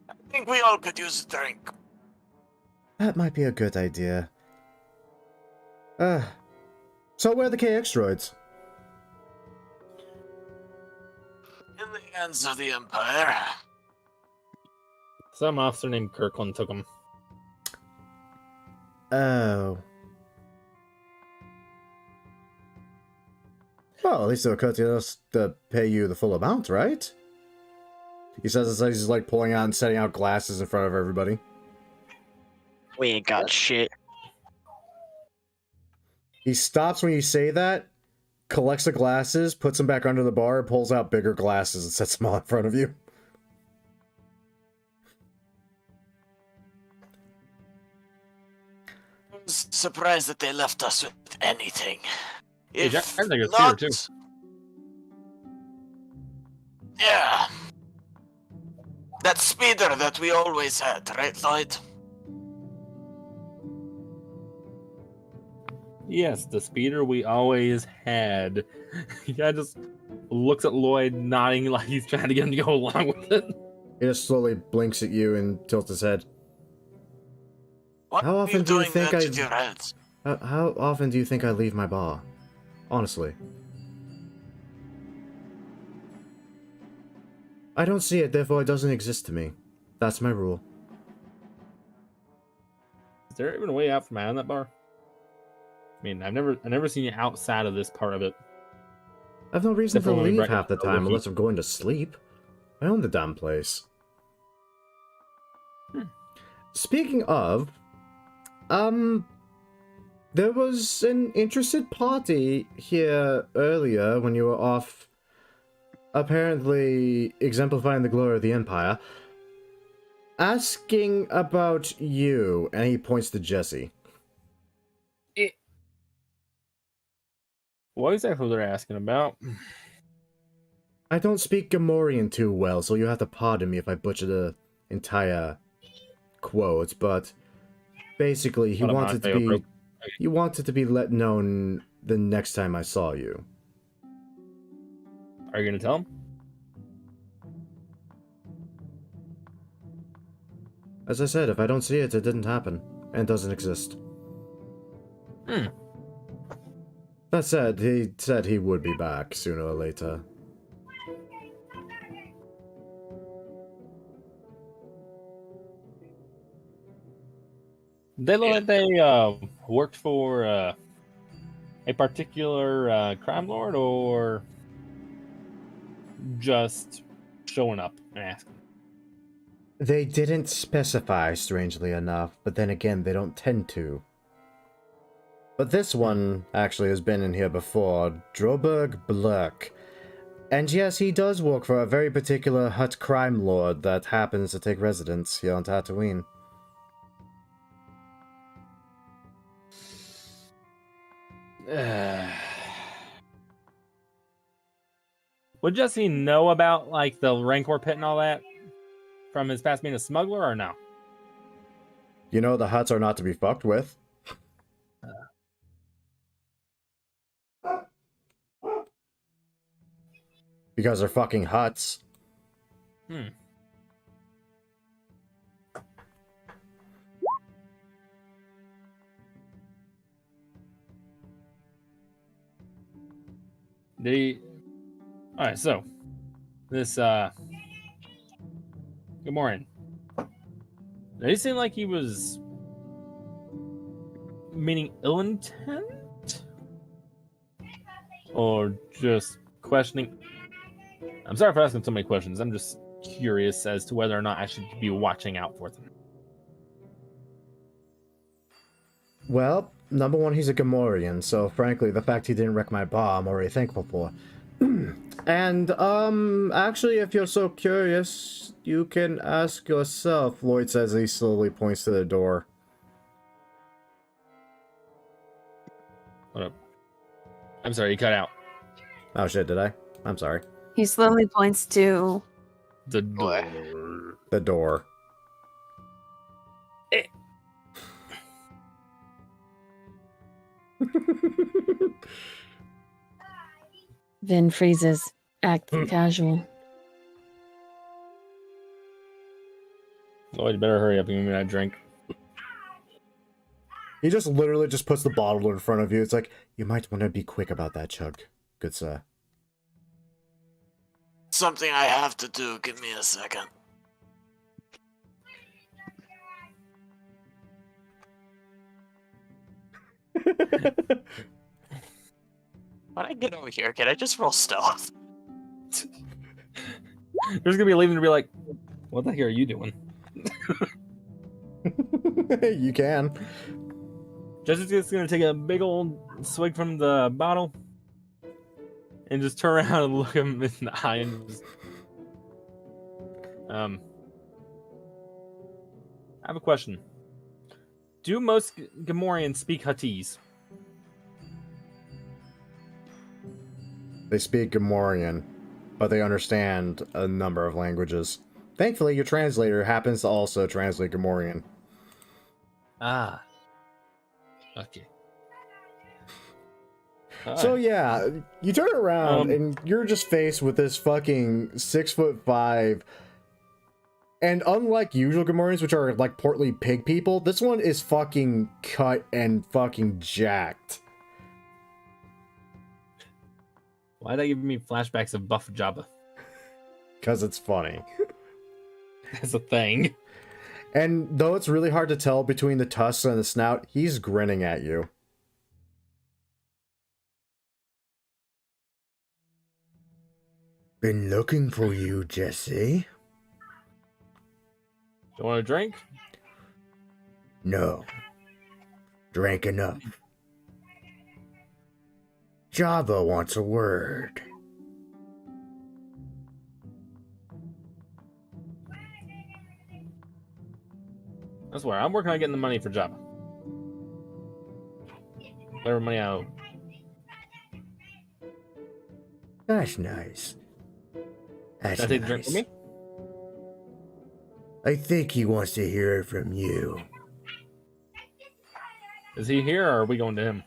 I think we all could use a drink. That might be a good idea. So where are the KX droids? In the hands of the Empire. Some officer named Kirkland took them. Oh. Well, at least they'll cut us to pay you the full amount, right? He says it's like he's like pulling out and setting out glasses in front of everybody. We ain't got shit. He stops when you say that, collects the glasses, puts them back under the bar, pulls out bigger glasses and sets them all in front of you. I'm surprised that they left us with anything. Hey, Jack, I think it's not... here, too. Yeah. That speeder that we always had, right, Lloyd? Yes, the speeder we always had. Yeah, just looks at Lloyd, nodding like he's trying to get him to go along with it. He just slowly blinks at you and tilts his head. What How often do you think with your heads? How often do you think I leave my bar? Honestly. I don't see it, therefore it doesn't exist to me. That's my rule. Is there even a way out from behind that bar? I mean, I've never seen you outside of this part of it. I've no reason to Definitely leave breakfast half the over time heat. unless I'm going to sleep. I own the damn place. Speaking of, there was an interested party here earlier when you were off, apparently exemplifying the glory of the Empire, asking about you, and he points to Jesse. What exactly they're asking about? I don't speak Gamorrean too well, so you have to pardon me if I butcher the entire quote, but basically he wanted to be let known the next time I saw you. Are you gonna tell him? As I said, if I don't see it, it didn't happen, and doesn't exist. That said, he said he would be back sooner or later. They look like they worked for a particular crime lord, or just showing up and asking. They didn't specify, strangely enough, but then again, they don't tend to. But this one actually has been in here before, Droberg Blurk. And yes, he does work for a very particular Hutt crime lord that happens to take residence here on Tatooine. Would Jesse know about like the Rancor pit and all that from his past being a smuggler, or no? You know the Hutts are not to be fucked with. Because they're fucking Hutts. Alright, so this good morning. Did he seem like he was meaning ill intent? Or just questioning? I'm sorry for asking so many questions. I'm just curious as to whether or not I should be watching out for them. Well, number one, he's a Gamorrean, so frankly, the fact he didn't wreck my bar, I'm already thankful for. And, actually, if you're so curious, you can ask yourself, Lloyd says. He slowly points to the door. What up? I'm sorry, you cut out. Oh shit, did I? I'm sorry. He slowly points to The door. The door. Vin freezes, acting casual. Lloyd, you better hurry up and give me that drink. He just literally just puts the bottle in front of you. It's like, you might want to be quick about that, Chug. Good sir. Something I have to do. Give me a second. When I get over here, can I just roll stealth? There's gonna be leaving to be like, what the heck are you doing? You can. Jesse's just gonna take a big old swig from the bottle and just turn around and look him in the eye and just... I have a question. Do most Gamorreans speak Huttese? They speak Gamorrean, but they understand a number of languages. Thankfully, your translator happens to also translate Gamorrean. Ah. Okay. So yeah, you turn around and you're just faced with this fucking 6'5", and unlike usual Gamorreans, which are like portly pig people, this one is fucking cut and fucking jacked. Why are they giving me flashbacks of Buff Jabba? Because it's funny. That's a thing. And though it's really hard to tell between the tusks and the snout, he's grinning at you. Been looking for you, Jesse. Do you want a drink? No. Drank enough. Jabba wants a word. I swear, I'm working on getting the money for Jabba. Whatever money I owe. That's nice. That's Can I take the drink nice. from me? I think he wants to hear it from you. Is he here or are we going to him?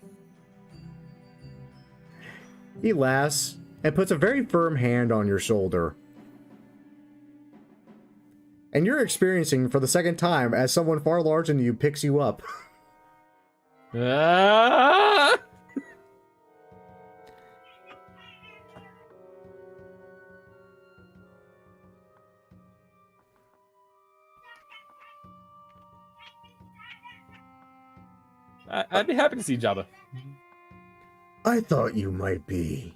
He laughs and puts a very firm hand on your shoulder. And you're experiencing for the second time as someone far larger than you picks you up. Ah! I'd be happy to see Jabba. I thought you might be.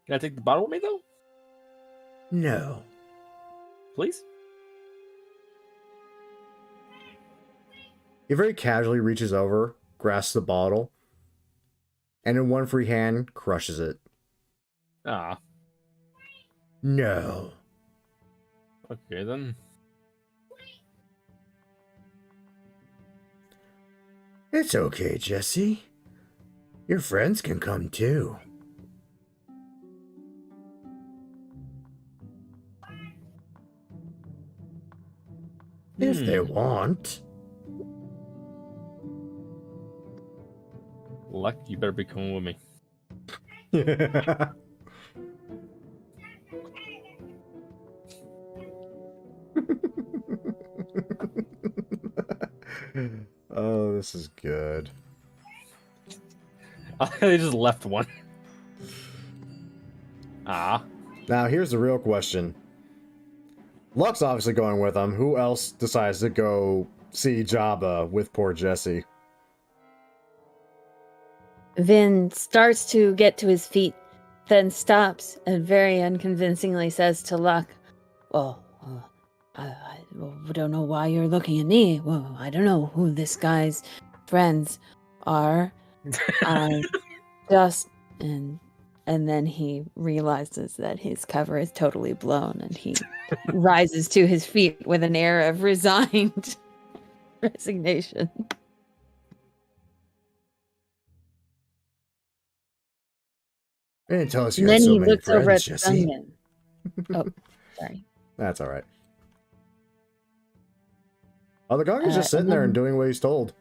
Can I take the bottle with me, though? No. Please? He very casually reaches over, grasps the bottle, and in one free hand, crushes it. Ah. No. Okay, then. It's okay, Jesse. Your friends can come too. If they want. Luck, you better be coming with me. Oh, this is good. They just left one. Ah. Now, here's the real question. Luck's obviously going with him. Who else decides to go see Jabba with poor Jesse? Vin starts to get to his feet, then stops and very unconvincingly says to Luck, Well, I don't know why you're looking at me. Well, I don't know who this guy's friends are. I just, and and then he realizes that his cover is totally blown, and he rises to his feet with an air of resigned resignation. I didn't tell us you And had then so he many looks over at friends, the Jesse. gunman. Oh, sorry. That's all right. Oh, the Gungan's just sitting and there then- and doing what he's told.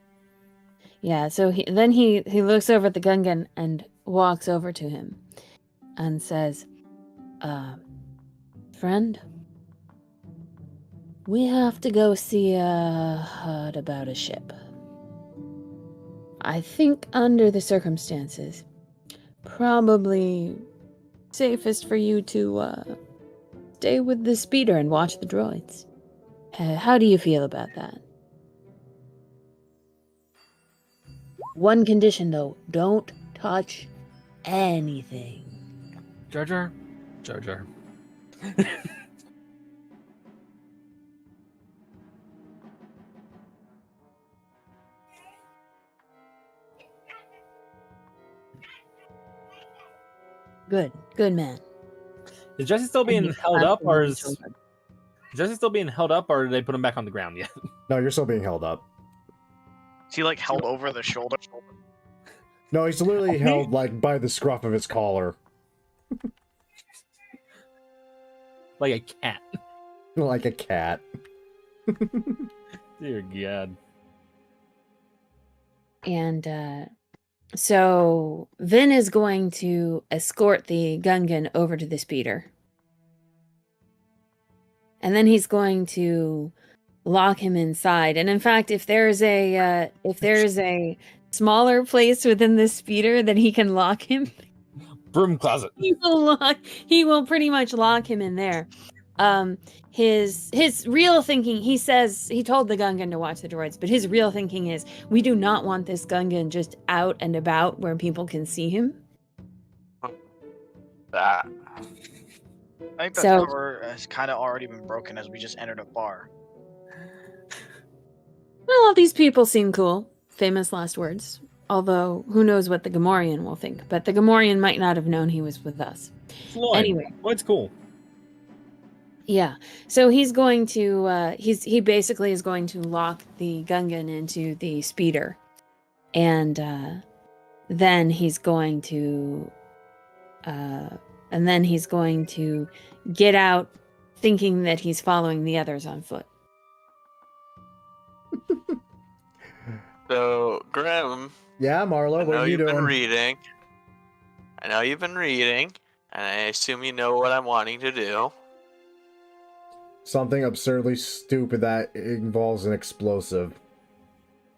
Yeah, so he looks over at the Gungan and walks over to him and says, friend, we have to go see Hutt about a ship. I think under the circumstances, probably safest for you to stay with the speeder and watch the droids. How do you feel about that? One condition, though. Don't touch anything. Jar Jar. Jar Jar. Good. Good man. Is Jesse still And being he held claps up, him or on the is shoulder. Jesse still being held up, or did they put him back on the ground yet? No, you're still being held up. Is he like held over the shoulder? No, he's literally held like by the scruff of his collar. Like a cat. Like a cat. Dear God. And so Vin is going to escort the Gungan over to the speeder. And then he's going to lock him inside. And in fact, if there's a smaller place within the speeder that he can lock him, Broom closet. he will pretty much lock him in there. His real thinking, he says, he told the Gungan to watch the droids, but his real thinking is, we do not want this Gungan just out and about where people can see him. Ah, I think that So- cover has kind of already been broken as we just entered a bar. Well, all these people seem cool. Famous last words. Although, who knows what the Gamorrean will think. But the Gamorrean might not have known he was with us. Floyd. Anyway. Floyd's cool. Yeah. So he's going to, he basically is going to lock the Gungan into the speeder. And then he's going to, get out thinking that he's following the others on foot. so, Grim, Yeah, Marlo, I what know are you you've been doing? reading. And I assume you know what I'm wanting to do. Something absurdly stupid that involves an explosive.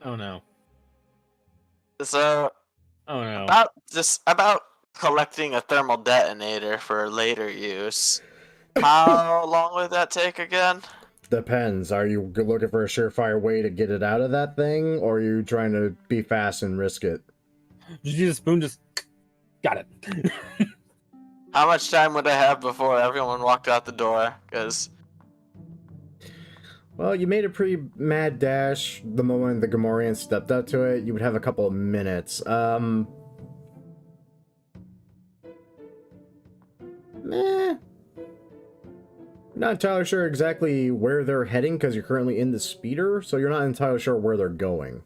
Oh no. So, Oh no. about collecting a thermal detonator for later use. How long would that take again? Depends. Are you looking for a surefire way to get it out of that thing, or are you trying to be fast and risk it? Just use a spoon, just got it. How much time would I have before everyone walked out the door? Because Well, you made a pretty mad dash the moment the Gamorrean stepped up to it. You would have a couple of minutes. Meh. Not entirely sure exactly where they're heading because you're currently in the speeder, so you're not entirely sure where they're going.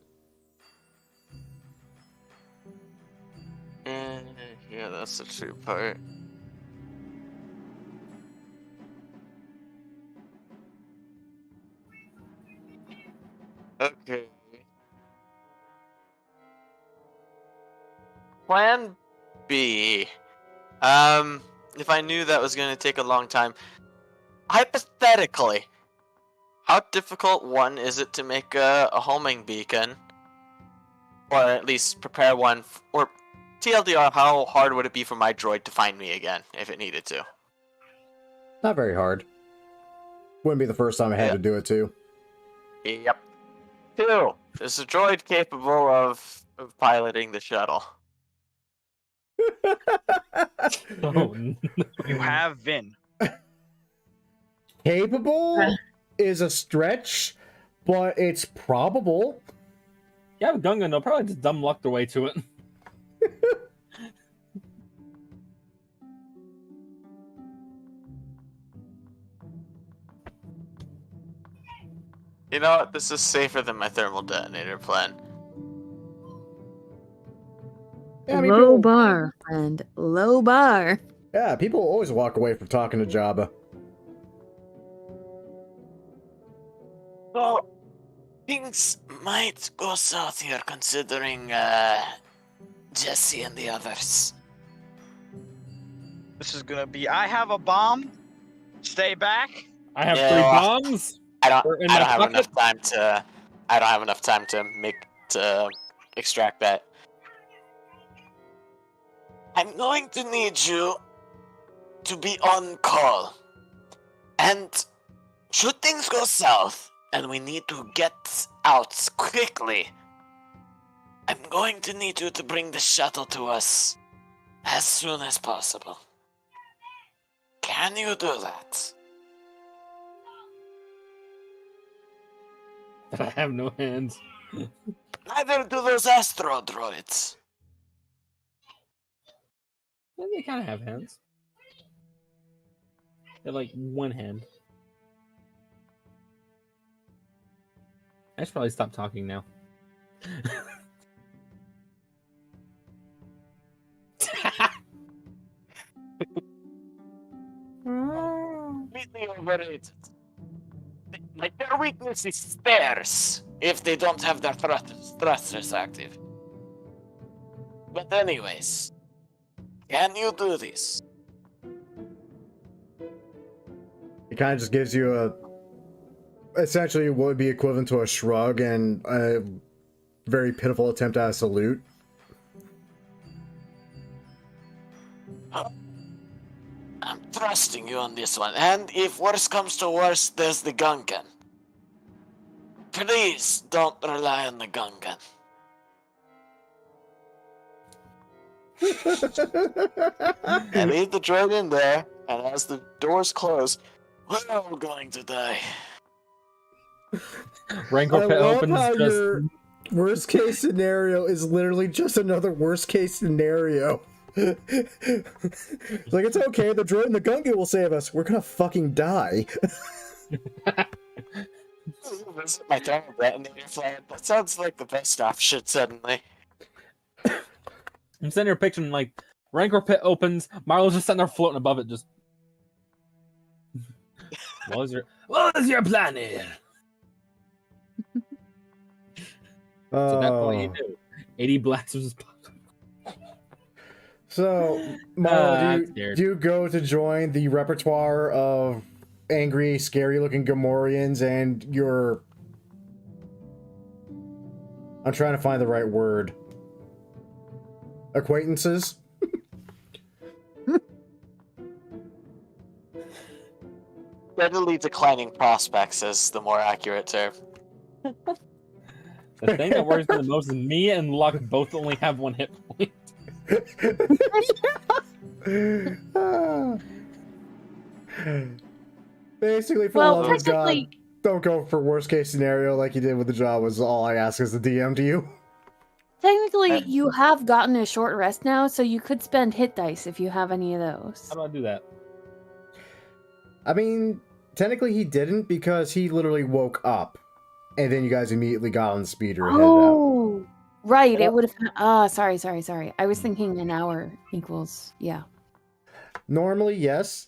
yeah, that's the true part. Okay. Plan B. If I knew that was going to take a long time, hypothetically, how difficult, one, is it to make a homing beacon? Or at least prepare one, or TLDR, how hard would it be for my droid to find me again, if it needed to? Not very hard. Wouldn't be the first time I had to do it too. Yep. 2. Is the droid capable of piloting the shuttle? Oh no. You have Vin. Capable is a stretch, but it's probable. Yeah, with Gungan, they'll probably just dumb luck their way to it. You know what? This is safer than my thermal detonator plan. Yeah, I mean, Low people, bar, friend. Low bar. yeah, people always walk away from talking to Jabba. So, things might go south here considering, Jesse and the others. This is gonna be. I have a bomb. Stay back. I have Yeah, 3 well, bombs. I don't They're in have my pocket. enough time to. I don't have enough time to extract that. I'm going to need you to be on call. And should things go south and we need to get out quickly, I'm going to need you to bring the shuttle to us as soon as possible. Can you do that? I have no hands. Neither do those astro droids. Yeah, they kind of have hands. They have like 1 hand. I should probably stop talking now. Completely overrated. Like, their weakness is stairs if they don't have their thrusters active. But anyways, can you do this? It kind of just gives you essentially what would be equivalent to a shrug and a very pitiful attempt at a salute. I'm trusting you on this one, and if worse comes to worse, there's the Gungan. Please don't rely on the Gungan. I leave the droid in there, and as the doors close, we're all going to die. Rancor I pit love opens. how Just your worst case scenario is literally just another worst case scenario. It's like, it's okay, the droid and the Gungan will save us. We're gonna fucking die. My thermal detonator plan. That sounds like the best option suddenly. I'm sitting here picturing like Rancor pit opens. Marlo's just sitting there floating above it. Just what is your plan here? So that's what you do. 80 blasters. So, Marlo, I'm do scared. you go to join the repertoire of angry, scary-looking Gamorreans and your... I'm trying to find the right word. Acquaintances? Steadily declining prospects is the more accurate term. The thing that worries me the most is me and Luck both only have 1 hit point. Basically, for Well, the love of God, technically- don't go for worst case scenario like you did with the job was all I ask as the DM to you. Technically, you have gotten a short rest now, so you could spend hit dice if you have any of those. How do I do that? I mean, technically he didn't because he literally woke up. And then you guys immediately got on the speeder and headed out. Oh, right. It would have. Sorry. I was thinking an hour equals. Yeah. Normally, yes,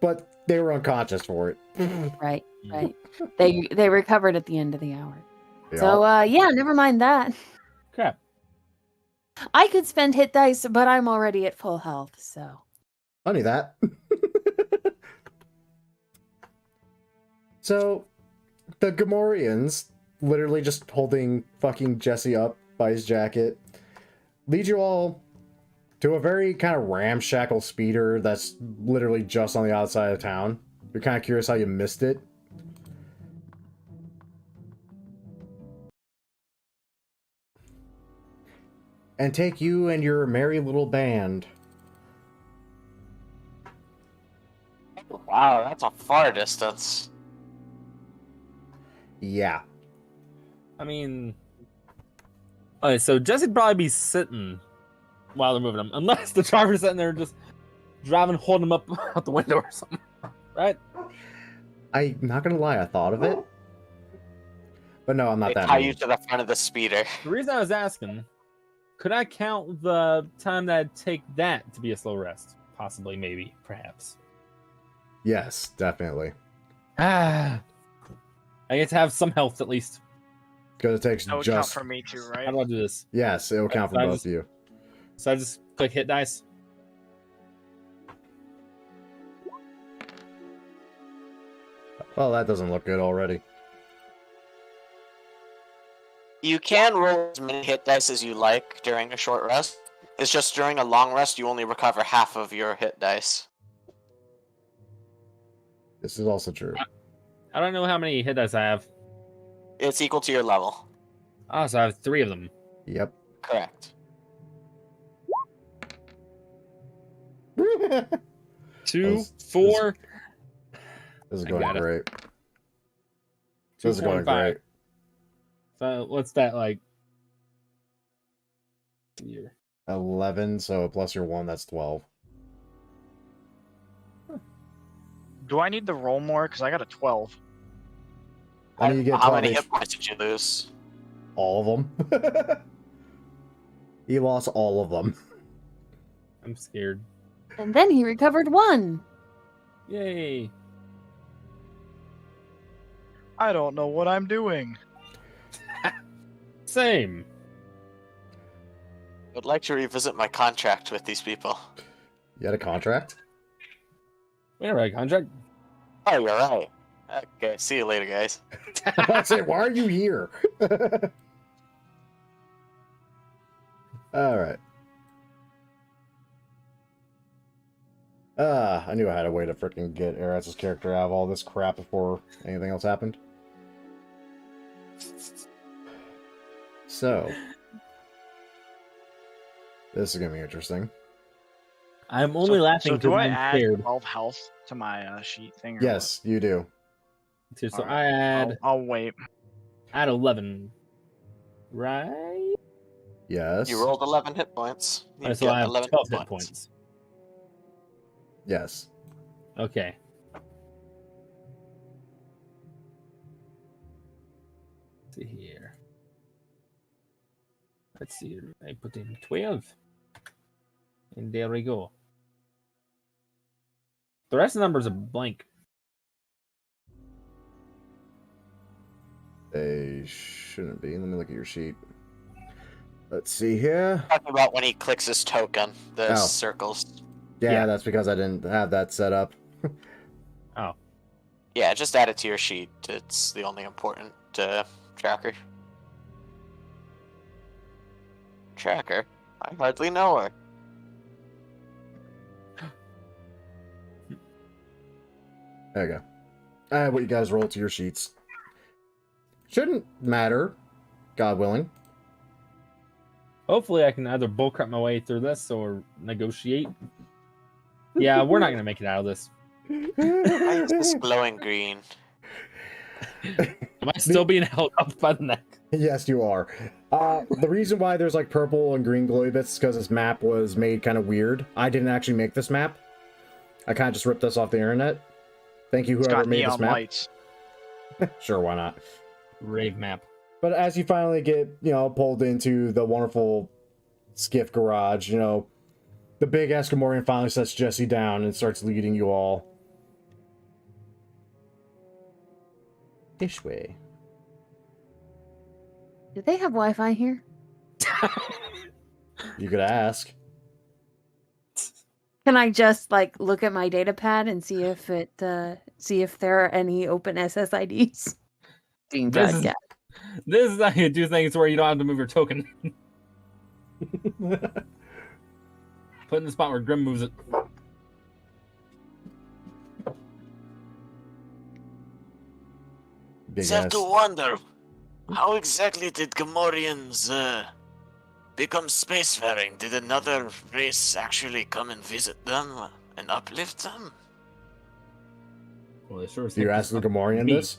but they were unconscious for it. Right. They recovered at the end of the hour. Yeah. So yeah, never mind that. Crap. I could spend hit dice, but I'm already at full health, so. Funny that. So, the Gamorreans, literally just holding fucking Jesse up by his jacket, lead you all to a very kind of ramshackle speeder that's literally just on the outside of town. You're kind of curious how you missed it. And take you and your merry little band. Wow, that's a far distance. Yeah. I mean, okay, so Jesse'd probably be sitting while they're moving him, unless the driver's sitting there just driving, holding him up out the window or something, right? I'm not gonna lie, I thought of it. But no, I'm not They that tie mean. you to the front of the speeder. The reason I was asking, could I count the time that'd take that to be a slow rest? Possibly, maybe, perhaps. Yes, definitely. I get to have some health at least. Because it takes That would count just... for me too, right? How do I do this? Yes, it will count for I both just- of you. So I just click hit dice. Well, that doesn't look good already. You can roll as many hit dice as you like during a short rest. It's just during a long rest, you only recover half of your hit dice. This is also true. I don't know how many hit dice I have. It's equal to your level. Oh, so I have 3 of them. Yep. Correct. 2, This- 4. This is I going got it. great. 2, This is 4, going and 5. great. So what's that like? Here. 11, so plus your 1, that's 12. Do I need to roll more? Because I got a 12. I mean, you get How 12 many each. hit points did you lose? All of them. He lost all of them. I'm scared. And then he recovered 1. Yay! I don't know what I'm doing. Same. I'd like to revisit my contract with these people. You had a contract? We never had a contract. Oh, you're right. Okay, see you later, guys. I say, why are you here? Alright. I knew I had a way to freaking get Eraz's character out of all this crap before anything else happened. So, this is gonna be interesting. I'm only laughing So do because I I'm add scared. 12 health to my sheet thing? Or Yes, you do. So All I right. add I'll wait. 11. Right? Yes. You rolled 11 hit points. You So get I have 11 12 hit points. Yes. Okay. Let's see here. Let's see. I put in 12. And there we go. The rest of the numbers are blank. They shouldn't be. Let me look at your sheet. Let's see here. Talking about when he clicks his token, the Oh. circles. Yeah, Yeah. that's because I didn't have that set up. Oh. Yeah, just add it to your sheet. It's the only important tracker. Tracker? I hardly know her. There you go. I have what you guys roll to your sheets. Shouldn't matter, God willing. Hopefully I can either bullcrap my way through this or negotiate. Yeah, we're not going to make it out of this. Why is this glowing green? Am I still being held up by the neck? Yes, you are. The reason why there's like purple and green glowy bits is because this map was made kind of weird. I didn't actually make this map. I kind of just ripped this off the internet. Thank you, It's whoever got made neon this map. lights. Sure, why not? Rave map. But as you finally get, pulled into the wonderful skiff garage, the big Eskimorian finally sets Jesse down and starts leading you all this way. Do they have Wi-Fi here? You could ask. Can I just look at my data pad and see if there are any open SSIDs being This is- broadcast? This is how you do things where you don't have to move your token. Put in the spot where Grim moves it. Big Just have ass. to wonder, how exactly did Gamorreans become spacefaring? Did another race actually come and visit them and uplift them? Well, they sure Do you ask the Gamorrean Me. this?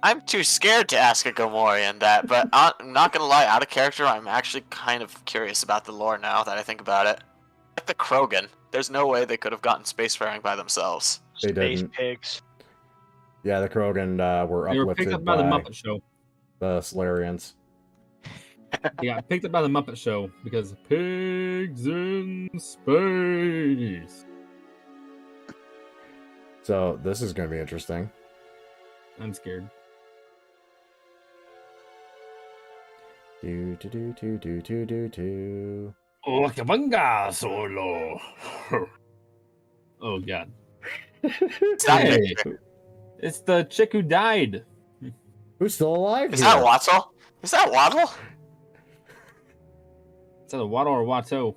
I'm too scared to ask a Gamorrean that, but I'm not gonna lie, out of character, I'm actually kind of curious about the lore now that I think about it. Like the Krogan, there's no way they could have gotten spacefaring by themselves. They Space didn't. pigs. Yeah, the Krogan were They were picked uplifted up by the Muppet Show. the Solarians. They got picked up by the Muppet Show because pigs in space. So this is going to be interesting. I'm scared. Do do do do do do do do. Oh, Kabunga solo. Oh god. Hey, it's the chick who died. Who's still alive? Is here? that Waddle? Is that Waddle? Is that a Watto or Watto?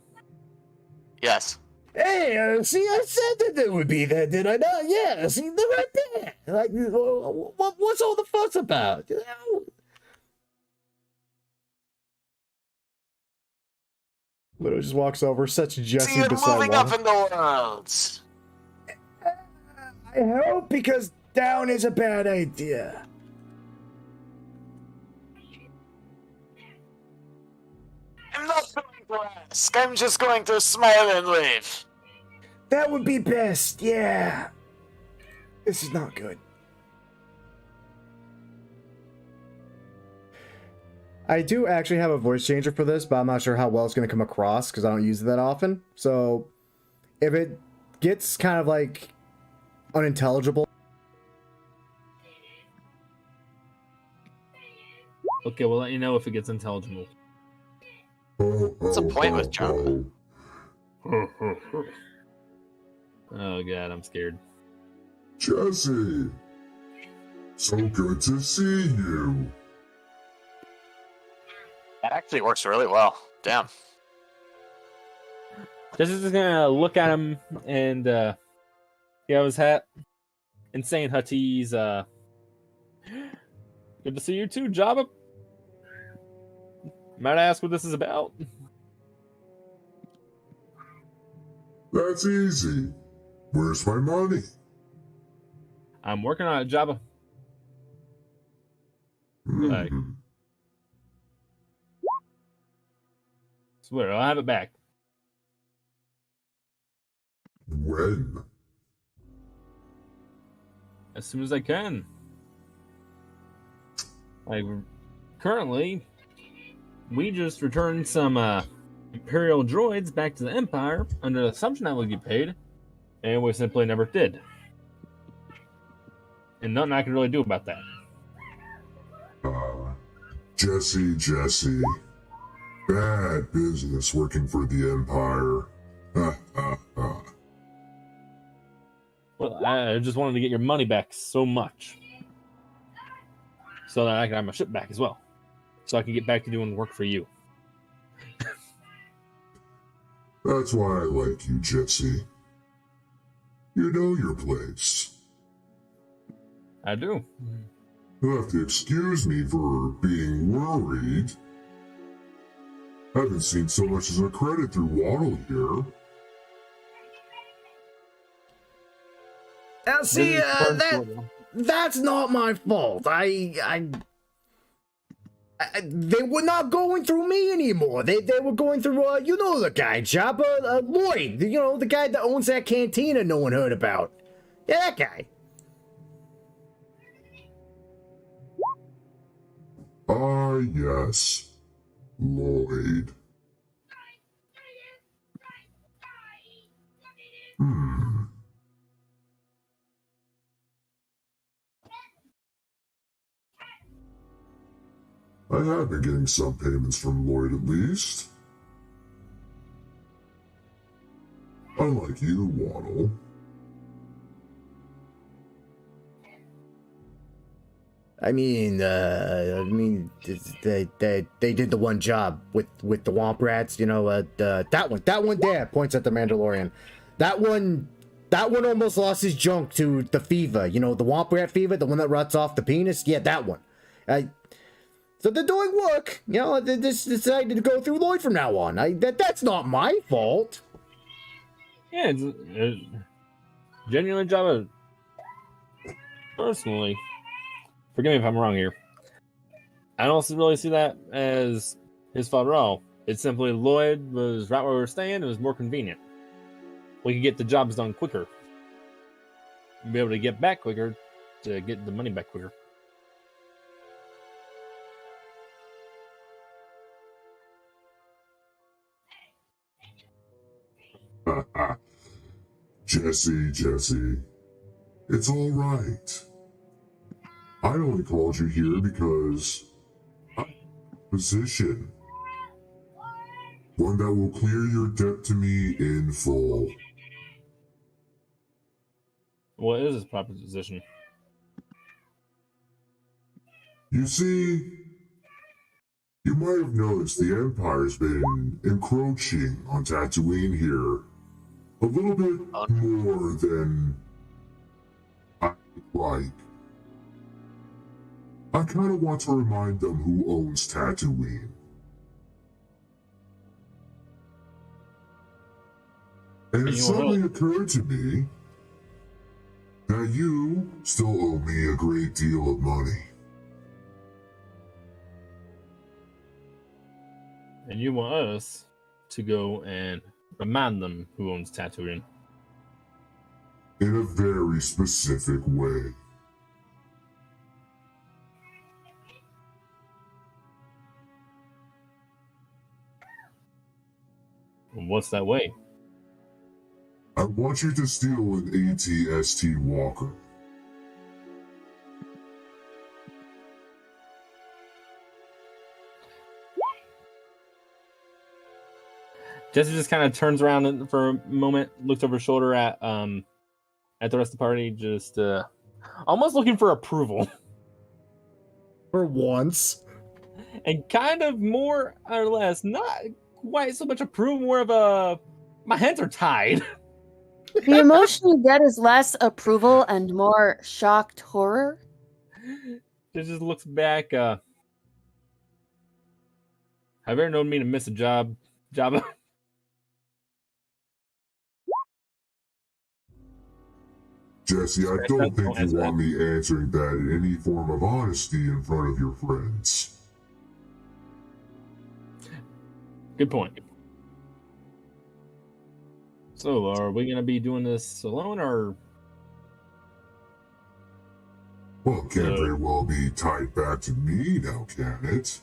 Yes. Hey, see, I said that it would be there, did I not? Yeah, see, they're right there. Like, what's all the fuss about? You know? Literally just walks over, such See, Jesse you're beside moving up Waddle. in the world. I hope, because down is a bad idea. I'm not going to ask. I'm just going to smile and leave. That would be best, yeah. This is not good. I do actually have a voice changer for this, but I'm not sure how well it's going to come across because I don't use it that often. So if it gets kind of like unintelligible. Okay, we'll let you know if it gets intelligible. What's the point with Java? Oh god, I'm scared. Jesse, so good to see you. That actually works really well. Damn. Jesse's just gonna look at him and his hat and saying Hutties, good to see you too, Jabba. Might I ask what this is about? That's easy. Where's my money? I'm working on it, Jabba. Right. Swear, I'll have it back. When? As soon as I can. Like, currently, we just returned some Imperial droids back to the Empire under the assumption that would get paid, and we simply never did. And nothing I can really do about that. Jesse. Bad business working for the Empire. Well, I just wanted to get your money back so much. So that I can have my ship back as well. So I can get back to doing work for you. That's why I like you, Jesse. You know your place. I do. You'll have to excuse me for being worried. Haven't seen so much as a credit through Waddle here. Now, see, that's not my fault. They were not going through me anymore. They were going through, you know the guy, Jabba, Lloyd. You know, the guy that owns that cantina no one heard about. Yeah, that guy. Ah, yes. Lloyd. I have been getting some payments from Lloyd at least. Unlike you, Waddle. I mean, they did the one job with the Womp Rats, you know, that one there points at the Mandalorian. That one almost lost his junk to the fever, you know, the Womp Rat fever, the one that rots off the penis. Yeah, that one. So they're doing work, you know. They just decided to go through Lloyd from now on. That's not my fault. Yeah, it's genuinely Jabba. Personally, forgive me if I'm wrong here. I don't really see that as his fault at all. It's simply Lloyd was right where we were staying. It was more convenient. We could get the jobs done quicker. Be able to get back quicker to get the money back quicker. Jesse. It's all right. I only called you here because I'm in a position. One that will clear your debt to me in full. What is his proposition? You see, you might have noticed the Empire's been encroaching on Tatooine here a little bit more than I would like. I kind of want to remind them who owns Tatooine. And it suddenly occurred to me that you still owe me a great deal of money. And you want us to go and remind them who owns Tatooine. In a very specific way. What's that way? I want you to steal an ATST walker. Jesse just kind of turns around for a moment, looks over his shoulder at the rest of the party, just almost looking for approval. For once. And kind of more or less, not quite so much approval, more of a, my hands are tied. The emotion you get is less approval and more shocked horror. Just looks back. Have you ever known me to miss a job, Jabba? Jesse, I don't think you want me answering that in any form of honesty in front of your friends. Good point. So, are we going to be doing this alone, or? Well, can't very well be tied back to me now, can it?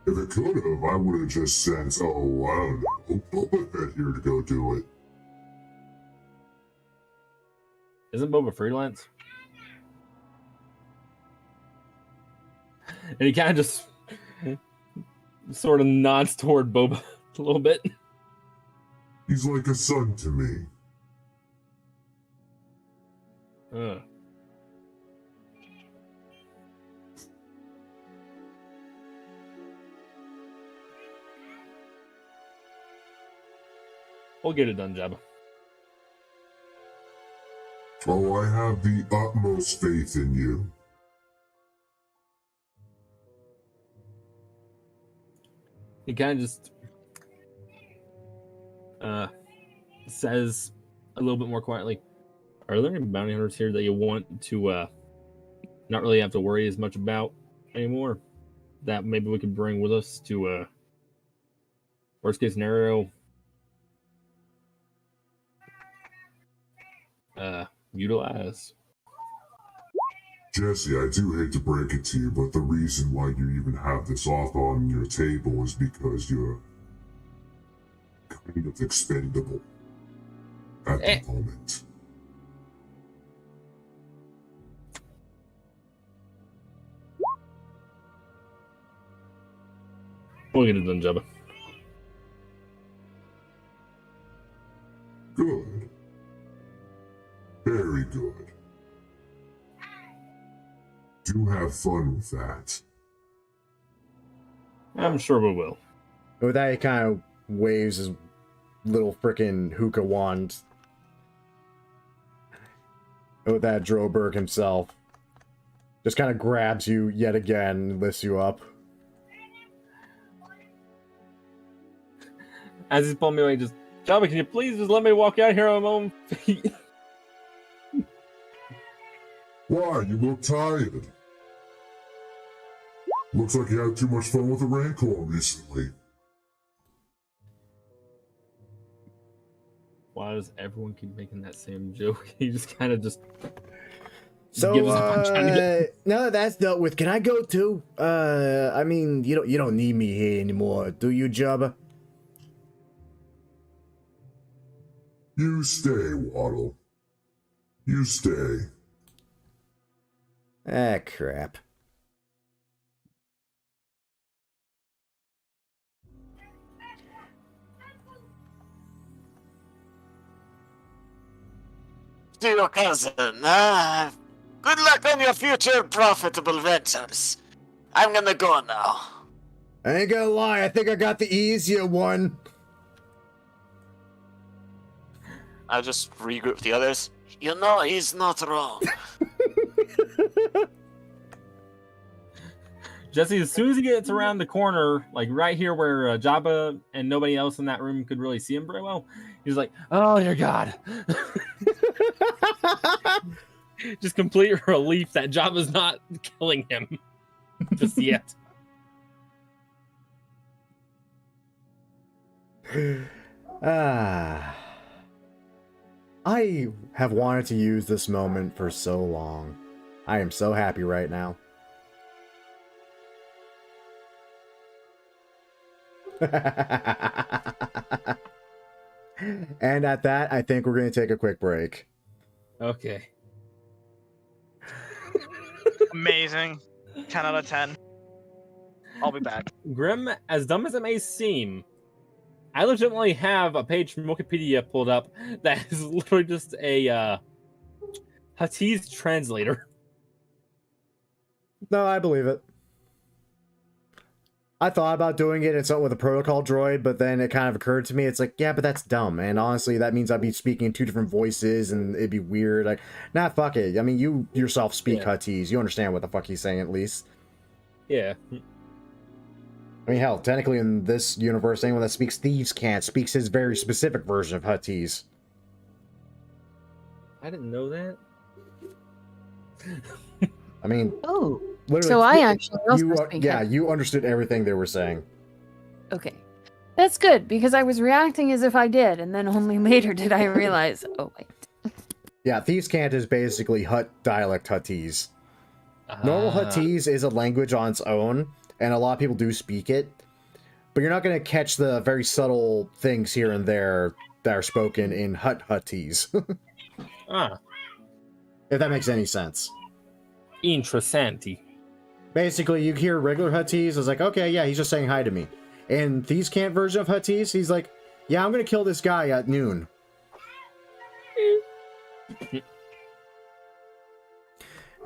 If it could have, I would have just sent, I don't know, Boba Fett here to go do it. Isn't Boba freelance? And he kind of just sort of nods toward Boba a little bit. He's like a son to me. We'll get it done, Jabba. Oh, I have the utmost faith in you. He kind of just says a little bit more quietly, are there any bounty hunters here that you want to not really have to worry as much about anymore? That maybe we could bring with us to worst case scenario utilize. Jesse, I do hate to break it to you, but the reason why you even have this offer on your table is because you're kind of expendable at the moment. We'll get it done, Jabba. Good. Very good. Do have fun with that. I'm sure we will. With that, he kind of waves his little frickin' hookah wand. With that, Droberg himself just kind of grabs you yet again and lifts you up. As he's pulling me away, just, Jabba, can you please just let me walk out here on my own feet? Why? You look tired. Looks like you had too much fun with the Rancor recently. Why does everyone keep making that same joke? He just kind of just So, gives up on trying to get. now that that's dealt with, can I go too? I mean, you don't need me here anymore, do you, Jabba? You stay, Waddle. You stay. Ah, crap. To your cousin, good luck on your future profitable ventures. I'm gonna go now. I ain't gonna lie, I think I got the easier one. I'll just regroup the others. You know, he's not wrong. Jesse, as soon as he gets around the corner, like right here where Jabba and nobody else in that room could really see him very well, he's like, "Oh dear God!" Just complete relief that Jabba's not killing him just yet. I have wanted to use this moment for so long. I am so happy right now. And at that, I think we're going to take a quick break. Okay. Amazing. 10 out of 10. I'll be back. Grim, as dumb as it may seem, I legitimately have a page from Wikipedia pulled up that is literally just a Huttese translator. No, I believe it. I thought about doing it in something with a protocol droid, but then it kind of occurred to me, it's like, yeah, but that's dumb. And honestly, that means I'd be speaking in two different voices, and it'd be weird. Like, nah, fuck it. I mean, you yourself speak Huttese. You understand what the fuck he's saying, at least. Yeah. I mean, hell, technically in this universe, anyone that speaks Thieves' Cant speaks his very specific version of Huttese. I didn't know that. I mean... Oh, literally, so I actually also speak yeah, Hutt. you understood everything they were saying. Okay. That's good, because I was reacting as if I did, and then only later did I realize, oh, wait. Yeah, Thieves' Cant is basically Hutt dialect Huttese. Normal Huttese is a language on its own, and a lot of people do speak it, but you're not going to catch the very subtle things here and there that are spoken in Hutt Huttese. If that makes any sense. Interessanti. Basically, you hear regular Huttese, it's like, okay, yeah, he's just saying hi to me. In Thieves' Cant version of Huttese, he's like, yeah, I'm going to kill this guy at noon.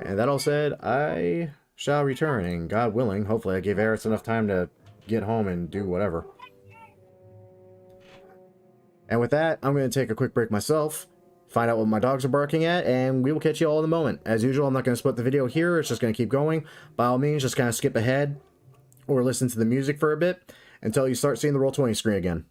And that all said, I shall return, and God willing, hopefully I gave Eris enough time to get home and do whatever. And with that, I'm going to take a quick break myself, find out what my dogs are barking at, and we will catch you all in a moment. As usual, I'm not going to split the video here, it's just going to keep going. By all means, just kind of skip ahead, or listen to the music for a bit, until you start seeing the Roll20 screen again.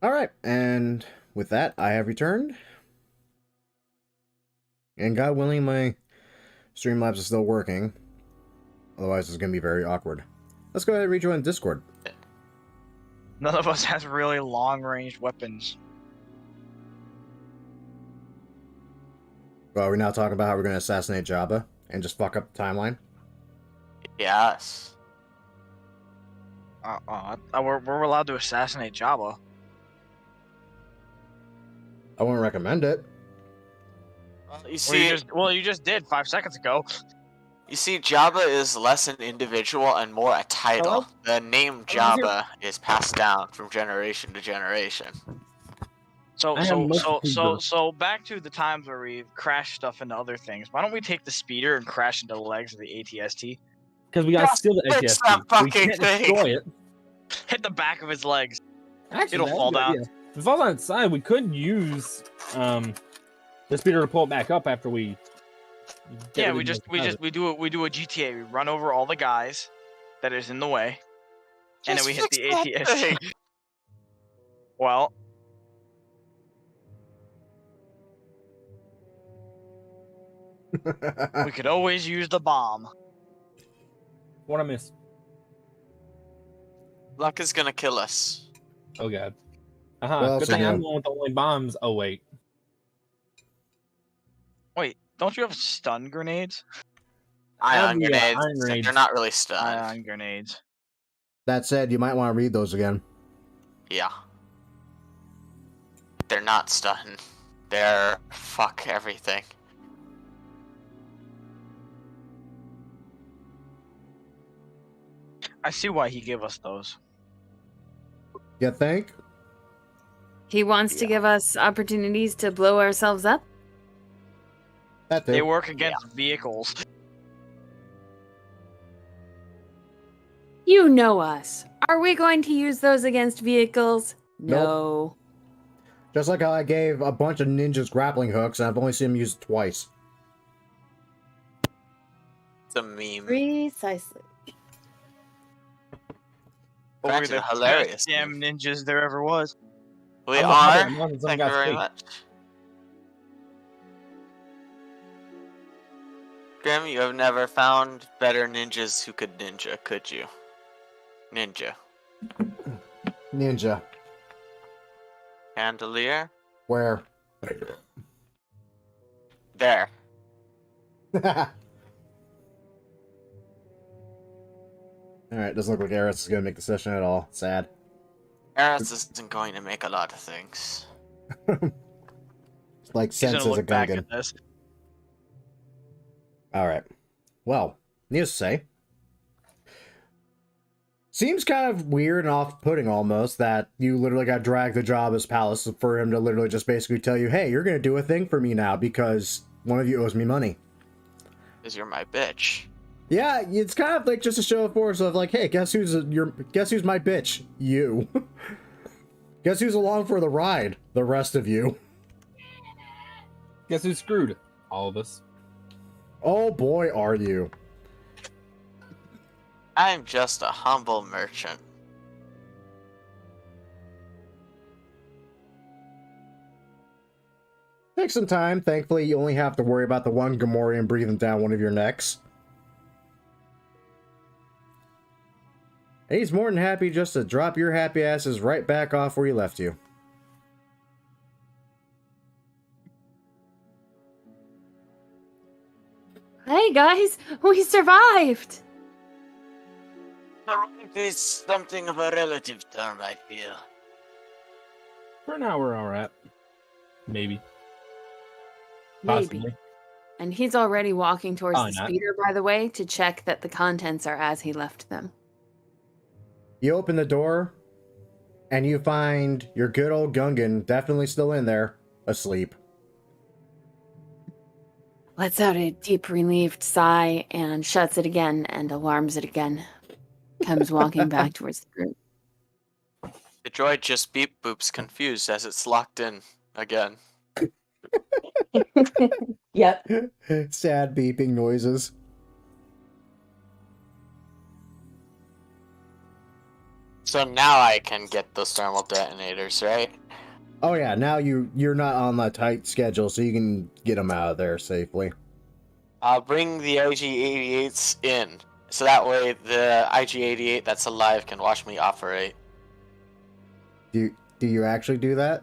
All right, and with that, I have returned. And God willing, my Streamlabs is still working. Otherwise, it's going to be very awkward. Let's go ahead and rejoin Discord. None of us has really long-range weapons. Well, we're now talking about how we're going to assassinate Jabba and just fuck up the timeline. Yes. We're allowed to assassinate Jabba. I wouldn't recommend it. Well, you just did 5 seconds ago. You see, Jabba is less an individual and more a title. Hello? The name Jabba is passed down from generation to generation. So I am most eager. back to the times where we crash stuff into other things. Why don't we take the speeder and crash into the legs of the ATST? Because we gotta Just steal the fix ATST. that We fucking can't thing. destroy it. Hit the back of his legs. Actually, It'll that's fall a good down. idea. If it falls on its side, we could use the speeder to pull it back up after we. Yeah, we do a GTA. We run over all the guys that is in the way, and then we hit the ATST. Well, we could always use the bomb. What I miss? Luck is gonna kill us. Oh god. Well, Good so thing I'm yeah. the one with the only bombs. Oh wait. Wait, don't you have stun grenades? Ion Yeah, grenades. ion grenades. They're not really stunned. Ion grenades. That said, you might want to read those again. Yeah. They're not stunned. They're fuck everything. I see why he gave us those. You think? He wants to Yeah. give us opportunities to blow ourselves up. That They too. work against vehicles. You know us. Are we going to use those against vehicles? Nope. No. Just like how I gave a bunch of ninjas grappling hooks, and I've only seen them used twice. It's a meme. Precisely. We're Granted, the hilarious best damn ninjas there ever was. We I'm are. the one that's Thank got you very fake. much. Grim, you have never found better ninjas who could ninja, could you? Ninja. Ninja. Chandelier? Where? There. Alright, doesn't look like Eris is going to make the session at all. Sad. Eris isn't going to make a lot of things. Like He's gonna sense as a look back Gungan. at this. Alright. Well, needless to say, seems kind of weird and off-putting almost that you literally got dragged to Jabba's palace for him to literally just basically tell you, hey, you're going to do a thing for me now because one of you owes me money. Because you're my bitch. Yeah, it's kind of like just a show of force of like, hey, guess who's my bitch? You. Guess who's along for the ride? The rest of you. Guess who's screwed? All of us. Oh boy, are you. I'm just a humble merchant. Take some time. Thankfully, you only have to worry about the one Gamorrean breathing down one of your necks. And he's more than happy just to drop your happy asses right back off where he left you. Hey guys, we survived. Arrived is something of a relative term, I feel. For now, we're alright. Maybe. Maybe. Possibly. And he's already walking towards Probably the not. speeder, by the way, to check that the contents are as he left them. You open the door, and you find your good old Gungan definitely still in there, asleep. Lets out a deep relieved sigh and shuts it again and alarms it again. Comes walking back towards the group. The droid just beep boops confused as it's locked in again. Yep. Sad beeping noises. So now I can get those thermal detonators, right? Oh yeah, now you're not on a tight schedule, so you can get them out of there safely. I'll bring the IG-88s in, so that way the IG-88 that's alive can watch me operate. Do you actually do that?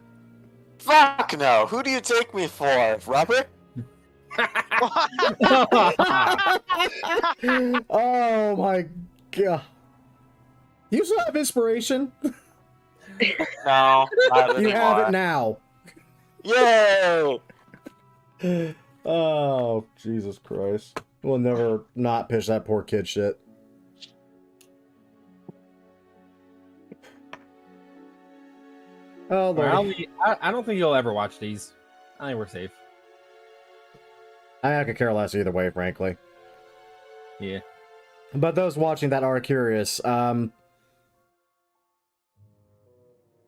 Fuck no! Who do you take me for, Robert? Oh my god. You still have inspiration? No, not You have it anymore. now. Yay! Oh, Jesus Christ. We'll never not pitch that poor kid shit. Oh, Lord. I don't think you'll ever watch these. I think we're safe. I could care less either way, frankly. Yeah. But those watching that are curious,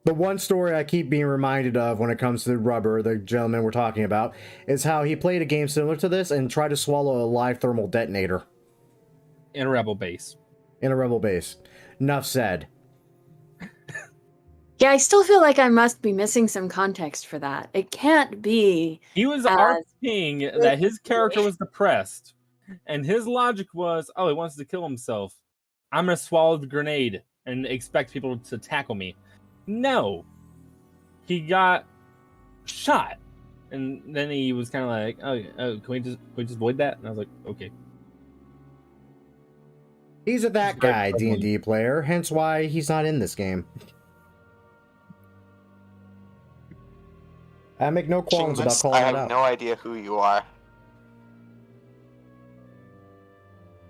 the one story I keep being reminded of when it comes to Rubber, the gentleman we're talking about, is how he played a game similar to this and tried to swallow a live thermal detonator. In a rebel base. In a rebel base. Enough said. Yeah, I still feel like I must be missing some context for that. It can't be. He was arguing that his character was depressed, and his logic was, oh, he wants to kill himself. I'm going to swallow the grenade and expect people to tackle me. No. He got shot. And then he was kind of like, oh, can we just avoid that? And I was like, okay. He's a that guy D&D player, hence why he's not in this game. I make no qualms about calling I it have out. no idea who you are.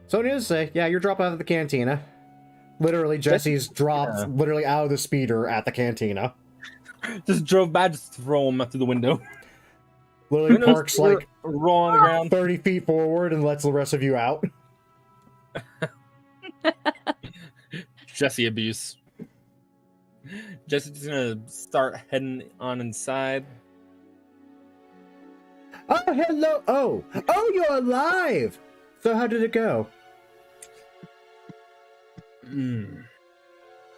So needless to say, yeah, you're dropped out of the cantina. Literally, Jesse's dropped literally out of the speeder at the cantina. Just drove by, just throw him out through the window. Literally parks like roll on the ground 30 feet forward and lets the rest of you out. Jesse abuse. Jesse's gonna start heading on inside. Oh, hello. Oh, you're alive. So how did it go?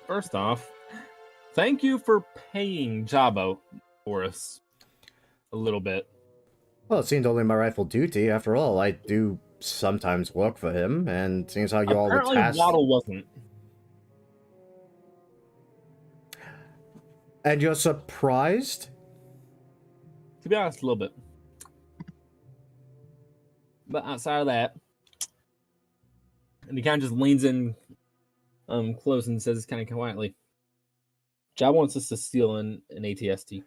First off, thank you for paying Jabba for us a little bit. Well, it seemed only my rightful duty. After all, I do sometimes work for him, and seems how you all were tasked. Waddle wasn't. And you're surprised? To be honest, a little bit. But outside of that, and he kind of just leans in close and says kind of quietly, Jabba wants us to steal an ATST.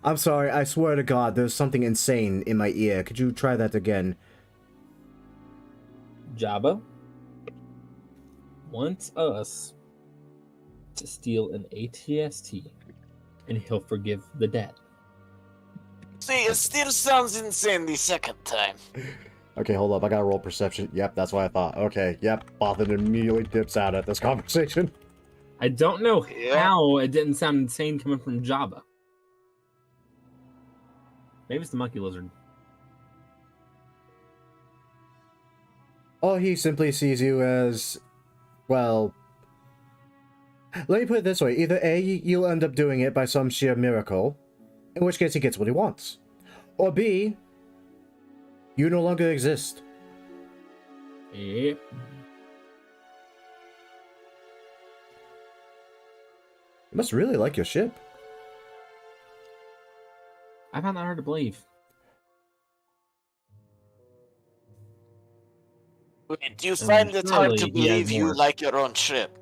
I'm sorry, I swear to God, there's something insane in my ear. Could you try that again? Jabba wants us to steal an ATST, and he'll forgive the debt. See, it still sounds insane the second time. Okay, hold up. I gotta roll perception. Yep, that's what I thought. Okay, yep. Bothan immediately dips out at this conversation. I don't know how it didn't sound insane coming from Jabba. Maybe it's the monkey lizard. Or he simply sees you as, well... Let me put it this way. Either A, you'll end up doing it by some sheer miracle, in which case he gets what he wants. Or B, you no longer exist. Yep. You must really like your ship. I found that hard to believe. Wait, do you find it hard to believe you more. like your own ship?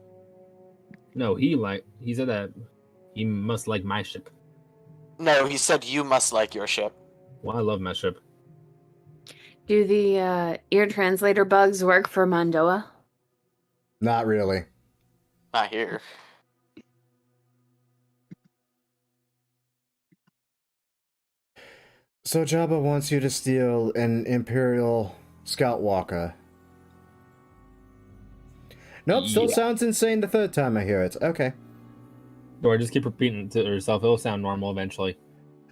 No, he said that he must like my ship. No, he said you must like your ship. Well, I love my ship. Do the ear translator bugs work for Mandoa? Not really. Not here. So Jabba wants you to steal an Imperial Scout Walker. Nope, still sounds insane the third time I hear it. Okay. Or just keep repeating it to yourself. It'll sound normal eventually.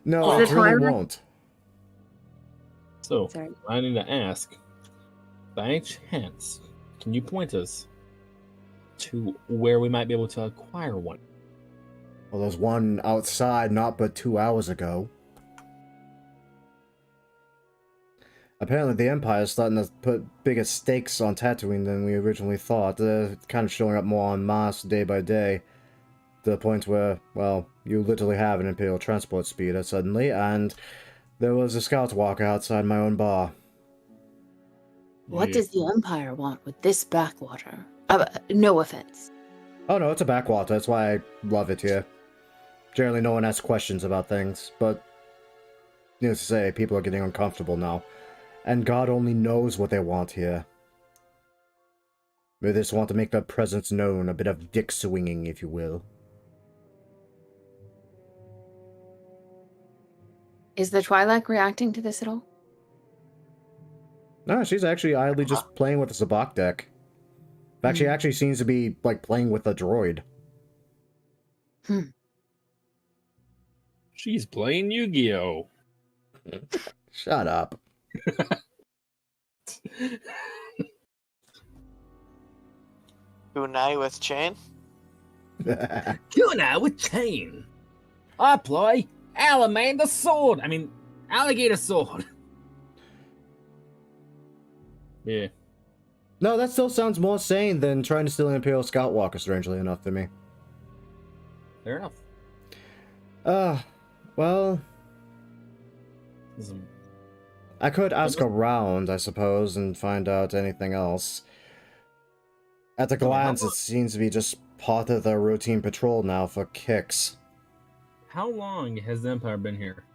No, it really won't. So, I need to ask, by any chance, can you point us to where we might be able to acquire one. Well, there's one outside not but 2 hours ago. Apparently the Empire is starting to put bigger stakes on Tatooine than we originally thought. They're kind of showing up more en masse day by day. To the point where, well, you literally have an Imperial transport speeder suddenly, and there was a scout walker outside my own bar. What does the Empire want with this backwater? No offense. Oh no, it's a backwater, that's why I love it here. Generally no one asks questions about things, but needless to say, people are getting uncomfortable now. And God only knows what they want here. They just want to make their presence known, a bit of dick swinging, if you will. Is the Twi'lek reacting to this at all? No, she's actually idly just playing with the Sabak deck. In fact, she actually seems to be, like, playing with a droid. She's playing Yu-Gi-Oh! Shut up. Kunai with chain? Kunai with chain. I play Alamander sword. I mean, alligator sword. Yeah. No, that still sounds more sane than trying to steal an Imperial Scout Walker, strangely enough, to me. Fair enough. Well... I could ask around, I suppose, and find out anything else. At a glance, it seems to be just part of their routine patrol now for kicks. How long has the Empire been here?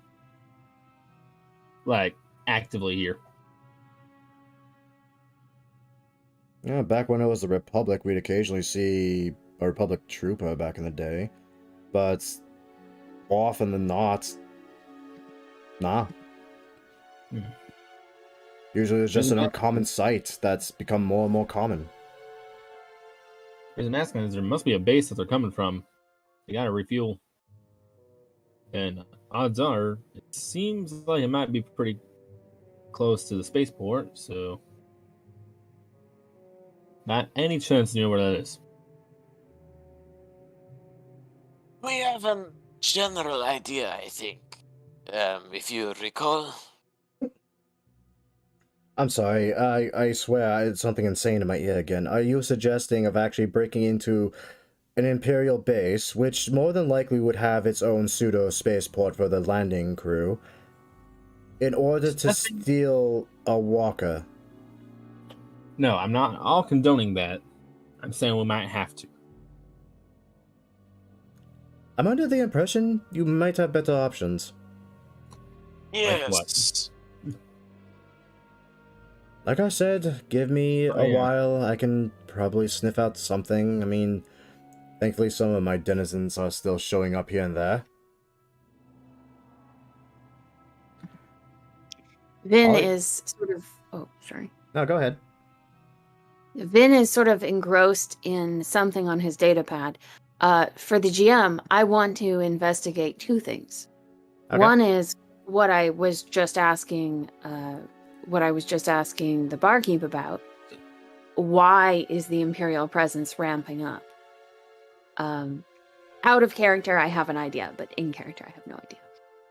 Like, actively here? Yeah, back when it was the Republic, we'd occasionally see a Republic trooper back in the day. But more often than not, nah. Usually it's just an uncommon sight that's become more and more common. The reason I'm asking is there must be a base that they're coming from. They gotta refuel. And odds are, it seems like it might be pretty close to the spaceport, so... Not any chance you know where that is. We have a general idea, I think. If you recall. I'm sorry, I swear it's something insane in my ear again. Are you suggesting of actually breaking into an Imperial base, which more than likely would have its own pseudo-spaceport for the landing crew, in order to steal a walker? No, I'm not all condoning that. I'm saying we might have to. I'm under the impression you might have better options. Yes. Like I said, give me a while, I can probably sniff out something. I mean, thankfully some of my denizens are still showing up here and there. Vin is sort of... Oh, sorry. No, go ahead. Vin is sort of engrossed in something on his data pad. For the GM, I want to investigate two things. Okay. One is what I was just asking the barkeep about. Why is the Imperial presence ramping up? Out of character, I have an idea, but in character, I have no idea.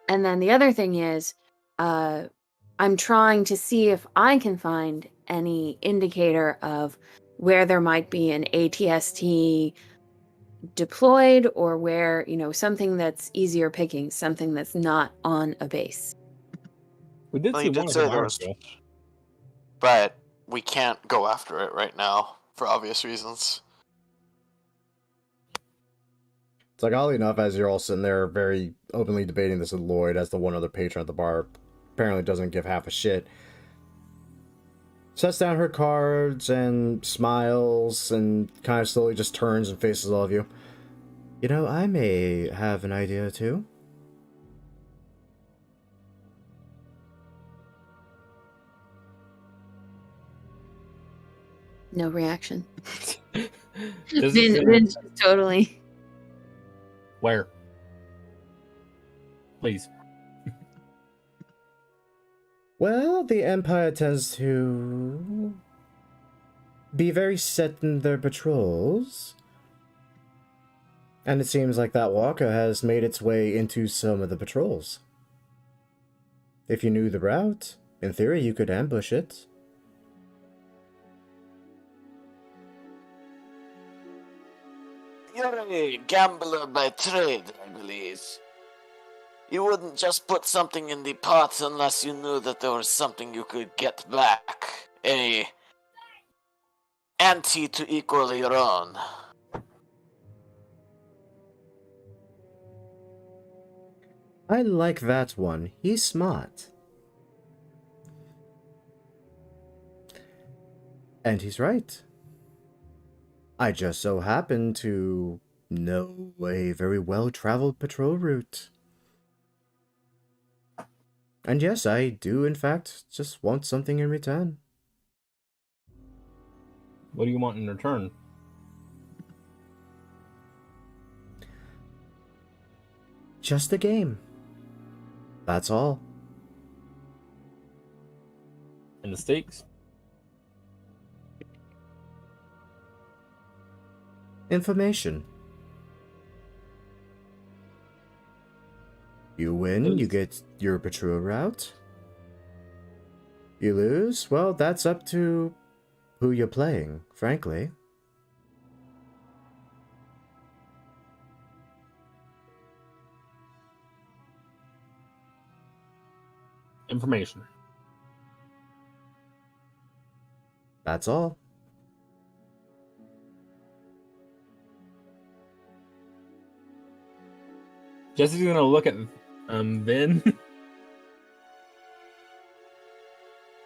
And then the other thing is, I'm trying to see if I can find any indicator of where there might be an ATST deployed, or where, something that's easier picking, something that's not on a base. We did see one of ours, but we can't go after it right now for obvious reasons. It's like, oddly enough, as you're all sitting there very openly debating this with Lloyd, as the one other patron at the bar apparently doesn't give half a shit, sets down her cards and smiles and kind of slowly just turns and faces all of you. I may have an idea too. No reaction. Vin's totally. Where? Please. Well, the Empire tends to be very set in their patrols. And it seems like that walker has made its way into some of the patrols. If you knew the route, in theory you could ambush it. You're a gambler by trade, I believe. You wouldn't just put something in the pot unless you knew that there was something you could get back. A ante to equal your own. I like that one. He's smart. And he's right. I just so happen to know a very well-traveled patrol route. And yes, I do in fact just want something in return. What do you want in return? Just a game. That's all. And the stakes? Information. You win, you get your patrol route. You lose, well, that's up to who you're playing, frankly. Information. That's all. Jesse's gonna look at Vin.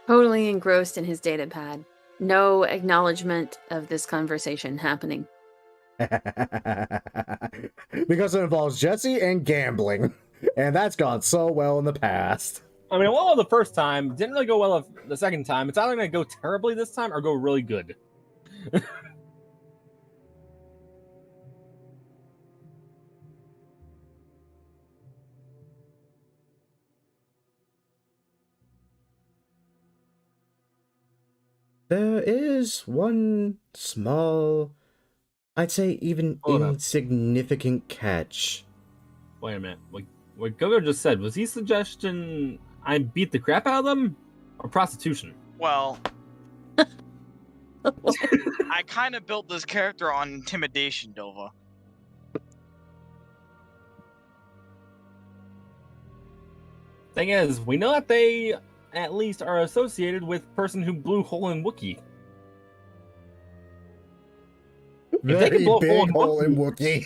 Totally engrossed in his data pad. No acknowledgement of this conversation happening. Because it involves Jesse and gambling. And that's gone so well in the past. I mean, well, the first time didn't really go well the second time. It's either gonna go terribly this time or go really good. There is one small, I'd say even Hold on. insignificant catch. Wait a minute. What Gogo just said, was he suggesting I beat the crap out of them? Or prostitution? Well, I kind of built this character on intimidation, Dova. Thing is, we know that they at least are associated with person who blew hole in Wookiee. Very big hole in Wookiee.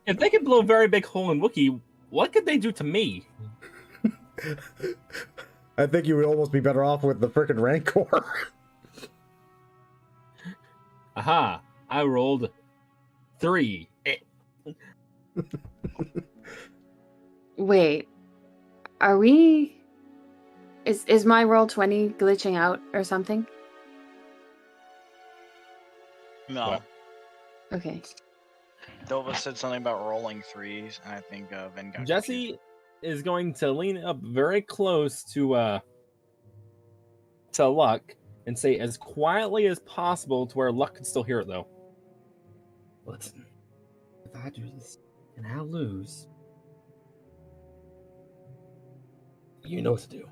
If they can blow a very big hole in Wookiee, what could they do to me? I think you would almost be better off with the frickin' Rancor. Aha! I rolled 3. Wait. Are we... Is my roll 20 glitching out or something? No. What? Okay. Dova said something about rolling 3s, and I think Vin got Jesse is going to lean up very close to Luck and say as quietly as possible to where Luck can still hear it, though. Listen, if I do this and I lose, you know what to do.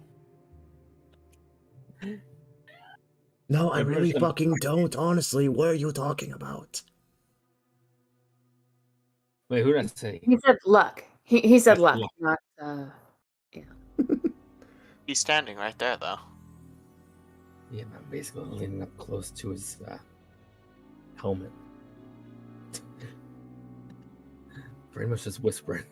No, I really fucking don't, honestly. What are you talking about? Wait, who did I say? He said luck. He said luck, Luck. not He's standing right there, though. Yeah, I'm basically leaning up close to his helmet. Pretty much just whispering.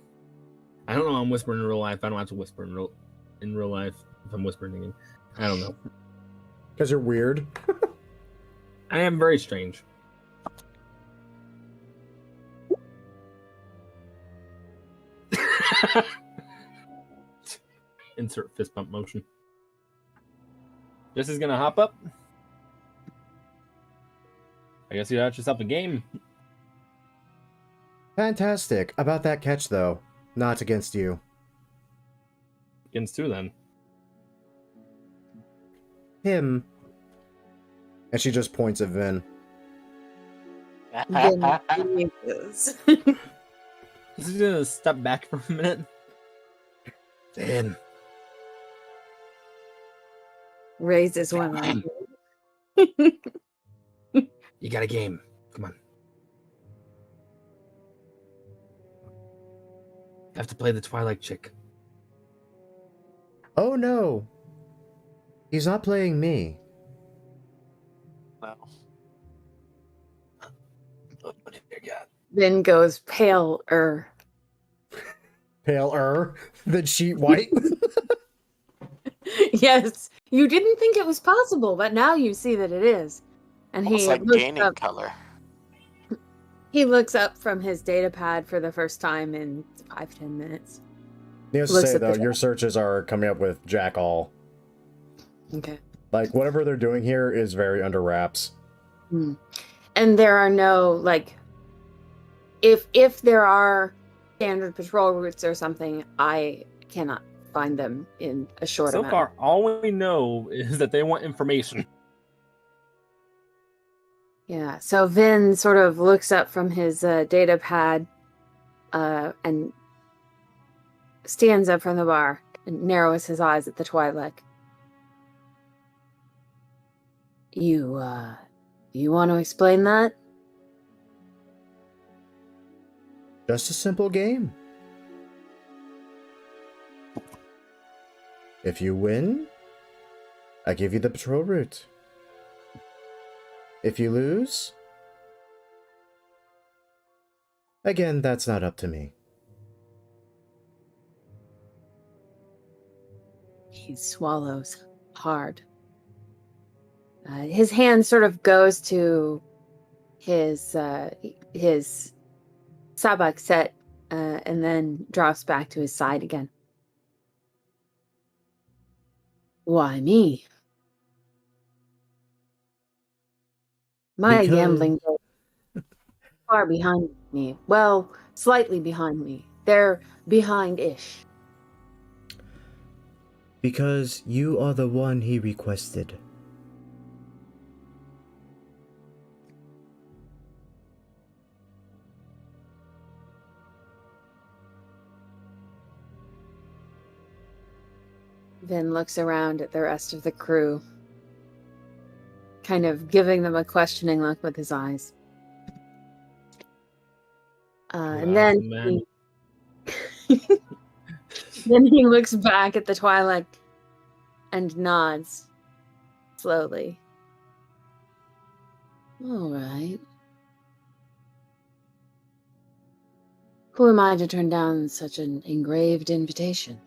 I don't know I'm whispering in real life. I don't have to whisper in real life if I'm whispering again. I don't know. Because you're weird. I am very strange. Insert fist bump motion. Jesse's gonna hop up. I guess you got yourself a game. Fantastic. About that catch, though. Not against you. Against 2 then. Him. And she just points at Vin. Then Jesus. He's gonna step back for a minute. Vin. Raises one leg. You got a game. Come on. Have to play the Twilight chick. Oh no! He's not playing me. No. What do you got? Then goes paler. Paler than sheet white. Yes, you didn't think it was possible, but now you see that it is. And Almost he like looks gaining up. color. He looks up from his data pad for the first time in 5-10 minutes. Needless to Looks say, at the though, chat. your searches are coming up with Jack All. Okay. Like, whatever they're doing here is very under wraps. Hmm. And there are no, like, if there are standard patrol routes or something, I cannot find them in a short So amount. far, all we know is that they want information. Yeah, so Vin sort of looks up from his data pad and stands up from the bar and narrows his eyes at the Twi'lek. You want to explain that? Just a simple game. If you win, I give you the patrol route. If you lose, again, that's not up to me. He swallows hard. His hand sort of goes to his sabak set and then drops back to his side again. Why me? My Because- gambling goes far behind me. Well, slightly behind me. They're behind-ish. Because you are the one he requested. Vin looks around at the rest of the crew, kind of giving them a questioning look with his eyes. And then Man. then he looks back at the Twi'lek and nods slowly. All right. Who am I to turn down such an engraved invitation?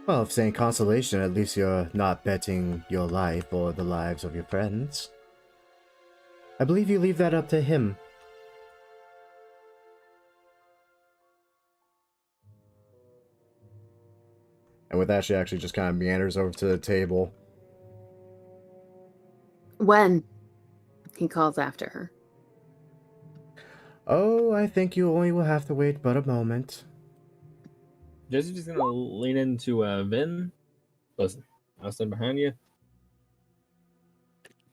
Well, if saying consolation, at least you're not betting your life or the lives of your friends. I believe you leave that up to him. And with that, she actually just kind of meanders over to the table. When? He calls after her. Oh, I think you only will have to wait but a moment. Jesse's just gonna lean into Vin. Listen, I'll stand behind you.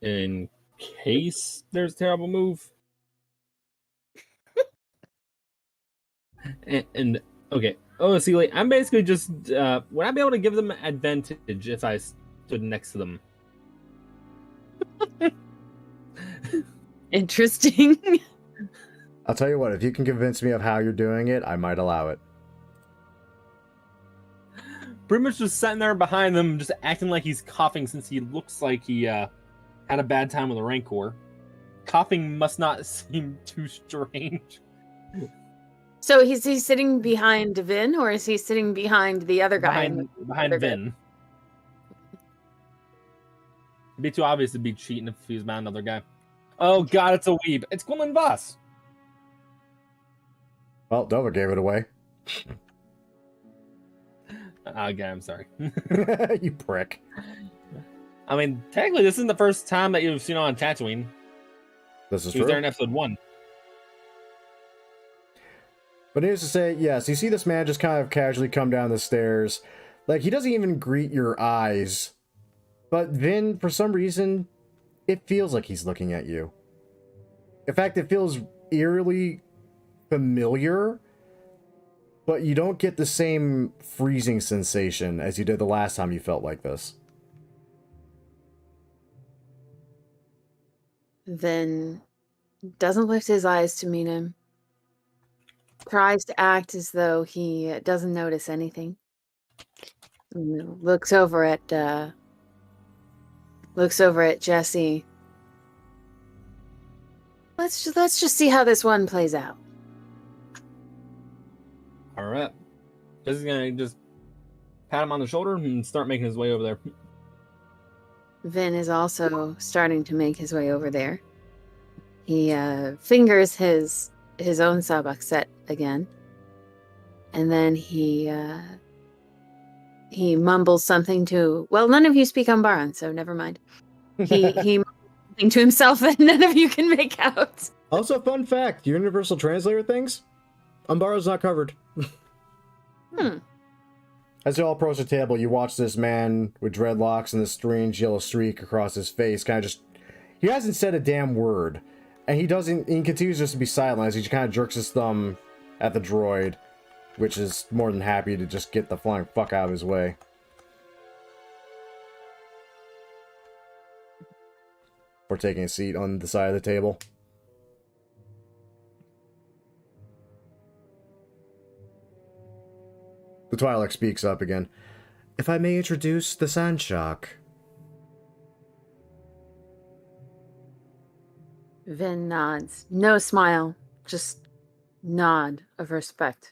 In case there's a terrible move. and okay. Oh, see, like, I'm basically just would I be able to give them advantage if I stood next to them? Interesting. I'll tell you what, if you can convince me of how you're doing it, I might allow it. Pretty much just sitting there behind them, just acting like he's coughing since he looks like he had a bad time with a Rancor. Coughing must not seem too strange. So is he sitting behind Vin, or is he sitting behind the other guy? Behind Vin. It'd be too obvious to be cheating if he was behind another guy. Oh god, it's a weeb. It's Gwendolyn Voss. Well, Dover gave it away. Okay, I'm sorry. You prick. I mean, technically, this isn't the first time that you've seen her on Tatooine. This is She was true. there in episode 1. But needless to say, yes, you see this man just kind of casually come down the stairs. Like, he doesn't even greet your eyes. But Vin, for some reason, it feels like he's looking at you. In fact, it feels eerily familiar, but you don't get the same freezing sensation as you did the last time you felt like this. Vin doesn't lift his eyes to meet him. Tries to act as though he doesn't notice anything. Looks over at Jesse. Let's just see how this one plays out. All right. Jesse's gonna just pat him on the shoulder and start making his way over there. Vin is also starting to make his way over there. He fingers his own sabak set again, and then he mumbles something to. Well, none of you speak Umbaran, so never mind. He mumbles something to himself that none of you can make out. Also, fun fact: universal translator things, Umbaran's not covered. As you all approach the table, you watch this man with dreadlocks and this strange yellow streak across his face kind of just... He hasn't said a damn word. And he continues just to be silent as he kind of jerks his thumb at the droid, which is more than happy to just get the flying fuck out of his way. For taking a seat on the side of the table. The Twi'lek speaks up again. If I may introduce the Sandshock. Vin nods. No smile, just nod of respect.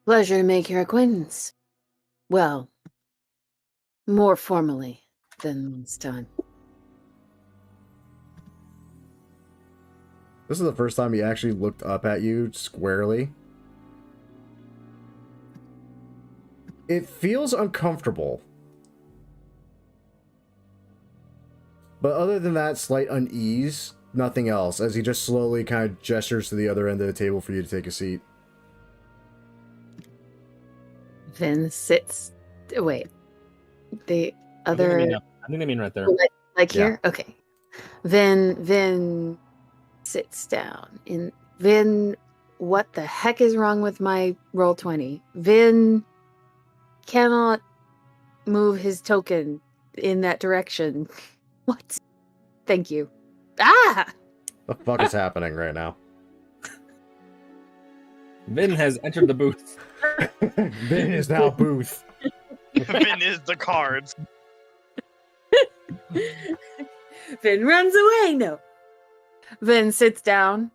Pleasure to make your acquaintance. Well, more formally than last time. This is the first time he actually looked up at you squarely. It feels uncomfortable. But other than that slight unease, nothing else, as he just slowly kind of gestures to the other end of the table for you to take a seat. Vin sits... Wait. The other... I think they mean right there. Like here? Yeah. Okay. Vin sits down. Vin, what the heck is wrong with my Roll20? Vin cannot move his token in that direction. What? Thank you. Ah! The fuck is happening right now? Vin has entered the booth. Vin is now booth. Vin is the cards. Vin runs away. No. Vin sits down,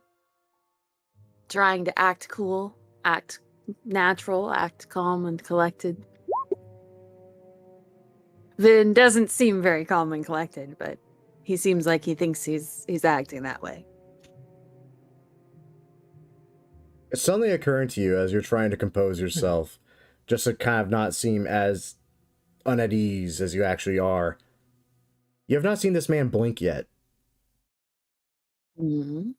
trying to act cool, act natural, act calm and collected. Vin doesn't seem very calm and collected, but he seems like he thinks he's acting that way. It's suddenly occurring to you as you're trying to compose yourself, just to kind of not seem as at ease as you actually are. You have not seen this man blink yet. Mm-hmm.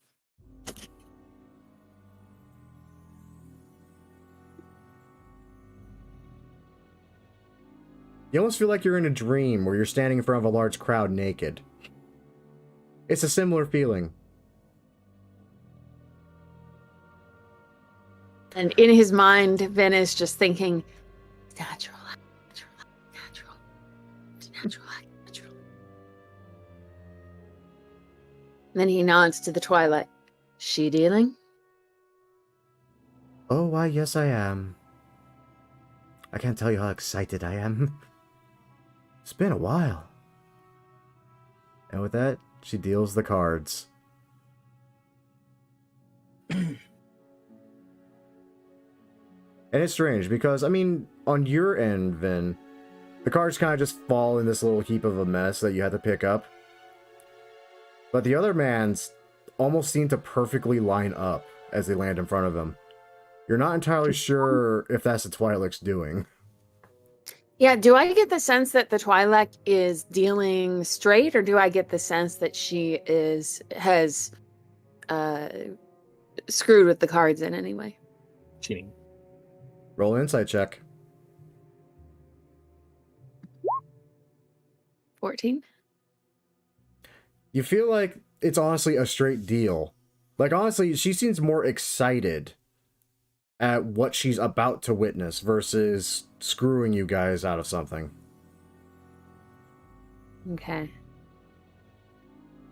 You almost feel like you're in a dream where you're standing in front of a large crowd naked. It's a similar feeling. And in his mind, Vin is just thinking, natural. Then he nods to the Twilight. She dealing? Oh, why, yes I am. I can't tell you how excited I am. It's been a while. And with that, she deals the cards. And it's strange because, I mean, on your end, Vin, the cards kind of just fall in this little heap of a mess that you had to pick up. But the other man's almost seem to perfectly line up as they land in front of him. You're not entirely sure if that's the Twi'lek's doing. Yeah, do I get the sense that the Twi'lek is dealing straight, or do I get the sense that she has screwed with the cards in any way? Cheating. Roll an insight check. 14. You feel like it's honestly a straight deal. Like, honestly, she seems more excited at what she's about to witness versus screwing you guys out of something. Okay.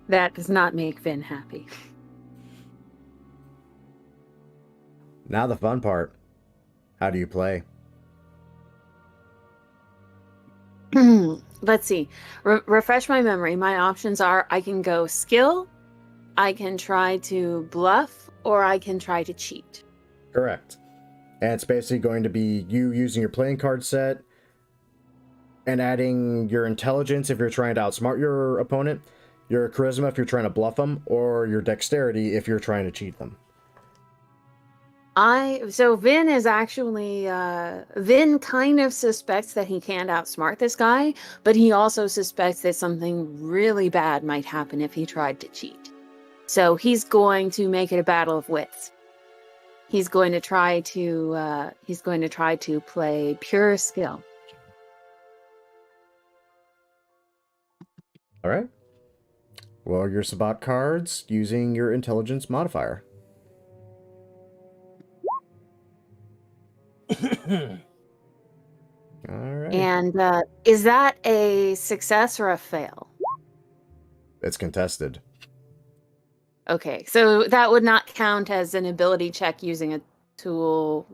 That does not make Vin happy. Now the fun part. How do you play? Let's see. Refresh my memory. My options are I can go skill, I can try to bluff, or I can try to cheat. Correct. And it's basically going to be you using your playing card set and adding your intelligence if you're trying to outsmart your opponent, your charisma if you're trying to bluff them, or your dexterity if you're trying to cheat them. So Vin is actually Vin kind of suspects that he can't outsmart this guy, but he also suspects that something really bad might happen if he tried to cheat. So he's going to make it a battle of wits. He's going to try to play pure skill. All right. Well, your Sabat cards using your intelligence modifier. All right. And is that a success or a fail? It's contested. Okay, so that would not count as an ability check using a tool.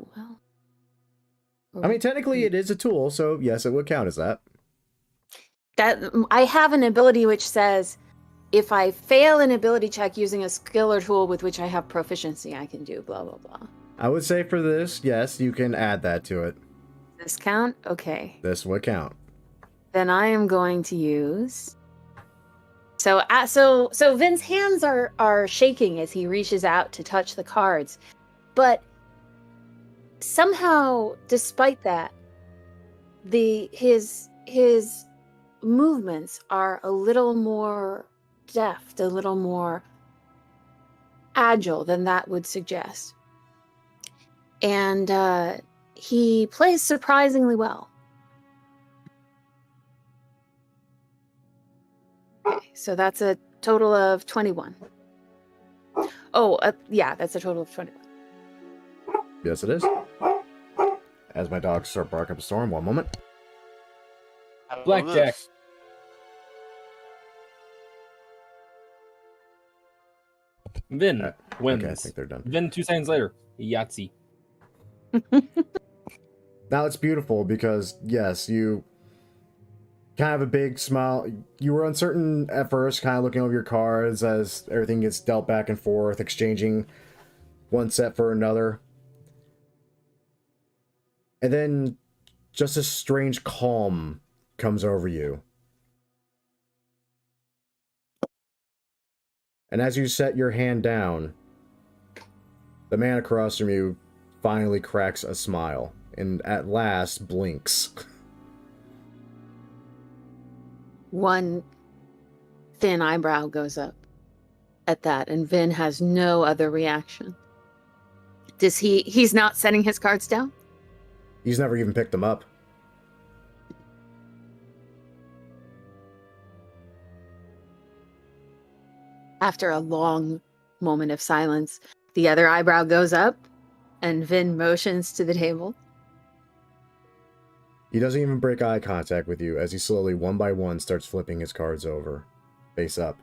Well, I mean, technically it is a tool, so yes, it would count as that. that I have an ability which says if I fail an ability check using a skill or tool with which I have proficiency, I can do blah, blah, blah. I would say for this, yes, you can add that to it. This count? Okay. This would count. Then I am going to use... So Vin's hands are shaking as he reaches out to touch the cards. But somehow, despite that, his movements are a little more deft, a little more agile than that would suggest. And he plays surprisingly well. Okay, so that's a total of 21. Oh, yeah, that's a total of 21. Yes, it is. As my dogs start barking up a storm, one moment. Blackjack. Vin wins. Okay, I think they're done. Vin 2 seconds later. Yahtzee. Now it's beautiful because, yes, you kind of have a big smile. You were uncertain at first, kind of looking over your cards as everything gets dealt back and forth, exchanging one set for another. And then just a strange calm comes over you. And as you set your hand down, the man across from you finally cracks a smile and at last blinks. One thin eyebrow goes up at that, and Vin has no other reaction. He's not setting his cards down? He's never even picked them up. After a long moment of silence, the other eyebrow goes up, and Vin motions to the table. He doesn't even break eye contact with you as he slowly, one by one, starts flipping his cards over, face up.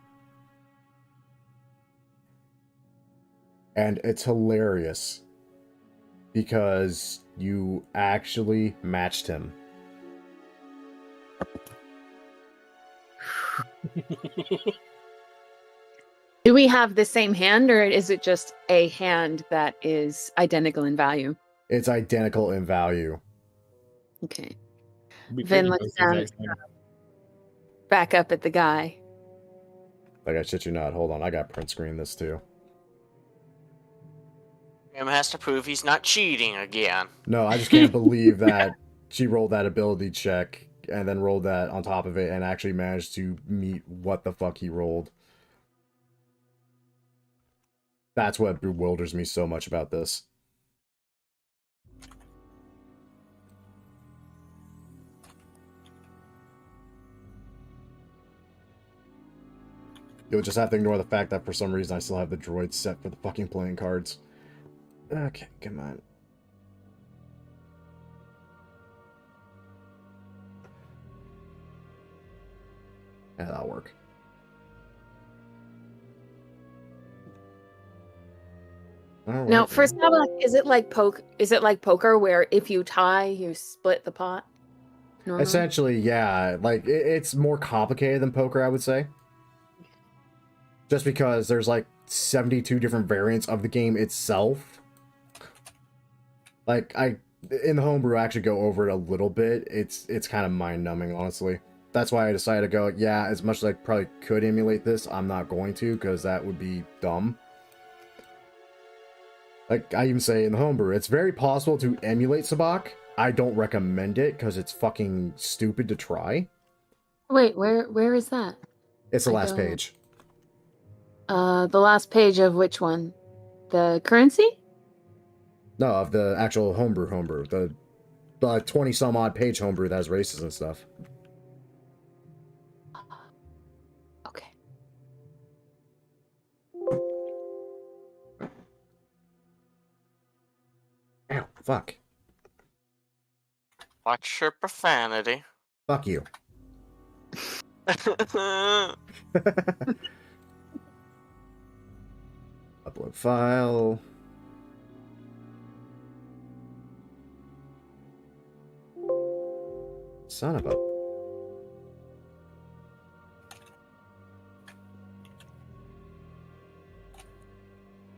And it's hilarious because you actually matched him. Do we have the same hand, or is it just a hand that is identical in value? It's identical in value. Okay. Vin looks down, back up at the guy. Like, I shit you not. Hold on, I got print screen this too. Graham has to prove he's not cheating again. No, I just can't believe that she rolled that ability check and then rolled that on top of it and actually managed to meet what the fuck he rolled. That's what bewilders me so much about this. You'll just have to ignore the fact that for some reason I still have the droid set for the fucking playing cards. Okay, come on. Yeah, that'll work. All Now, right, for Sabak, is it like poker where if you tie, you split the pot? Normally? essentially, yeah. Like, it's more complicated than poker, I would say. Just because there's like 72 different variants of the game itself. Like, in the homebrew, I actually go over it a little bit. It's kind of mind-numbing, honestly. That's why I decided to go, yeah, as much as I probably could emulate this, I'm not going to, because that would be dumb. Like, I even say in the homebrew, it's very possible to emulate Sabak. I don't recommend it, because it's fucking stupid to try. Wait, where is that? It's the I last don't- page. The last page of which one? The currency? No, of the actual homebrew. The 20-some-odd page homebrew that has races and stuff. Okay. Ow, fuck. Watch your profanity. Fuck you. Upload file. Son of a...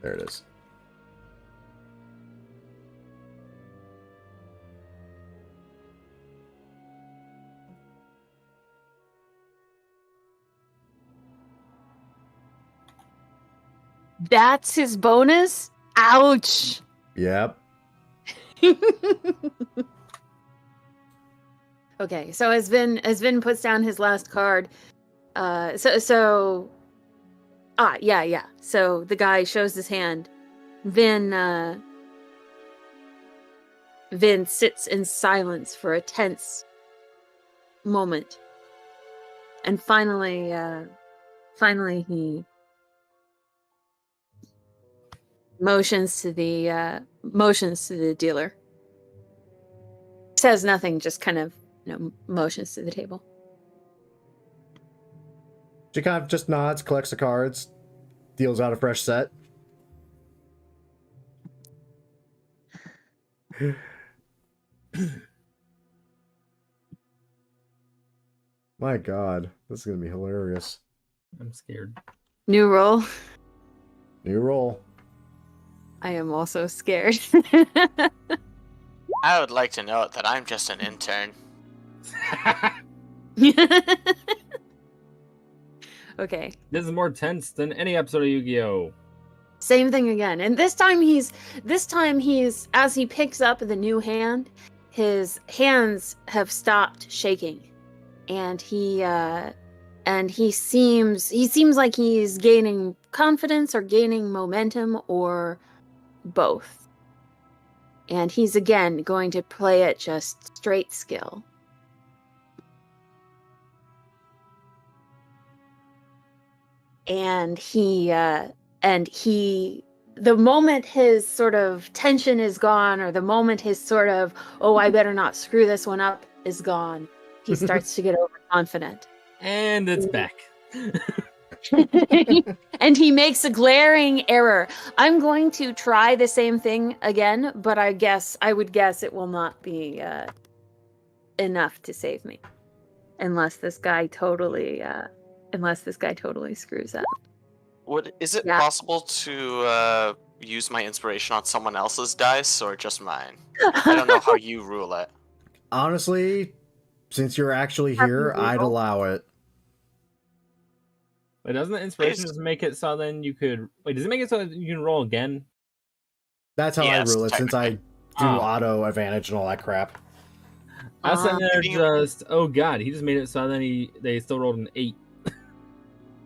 There it is. That's his bonus? Ouch! Yep. Okay, so as Vin puts down his last card, yeah. So the guy shows his hand. Vin sits in silence for a tense moment, and finally he motions to the dealer. Says nothing, just kind of motions to the table. She kind of just nods, collects the cards, deals out a fresh set. My god, this is gonna be hilarious. I'm scared. New roll. New roll. I am also scared. I would like to note that I'm just an intern. Okay. This is more tense than any episode of Yu-Gi-Oh! Same thing again. And this time he's as he picks up the new hand, his hands have stopped shaking. And he seems like he's gaining confidence or gaining momentum or both. And he's again going to play it just straight skill. And the moment his sort of tension is gone, or the moment his sort of, oh, I better not screw this one up is gone, he starts to get overconfident. And it's back. And he makes a glaring error. I'm going to try the same thing again, but I would guess it will not be enough to save me, unless this guy totally screws up. Is it possible to use my inspiration on someone else's dice or just mine? I don't know how you rule it. Honestly, since you're actually here, I'd allow it. Wait, doesn't the inspiration just make it so then you could... Wait, does it make it so that you can roll again? That's how Yes, I rule it, since I do Oh. auto advantage and all that crap. I was sitting there just... Oh god, he just made it so then they still rolled an 8.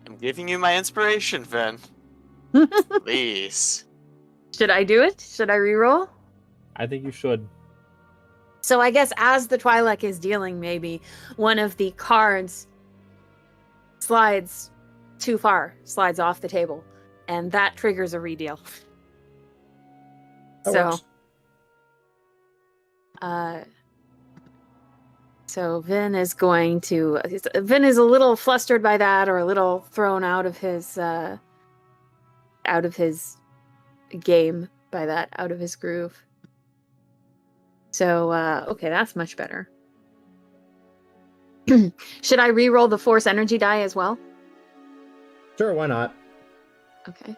I'm giving you my inspiration, Vin. Please. Should I do it? Should I reroll? I think you should. So I guess as the Twi'lek is dealing, maybe one of the cards slides too far, slides off the table, and that triggers a redeal. That So, works. so Vin is going to. Vin is a little flustered by that, or a little thrown out of his game by that, out of his groove. So, okay, that's much better. Should I re-roll the force energy die as well? Sure, why not? Okay.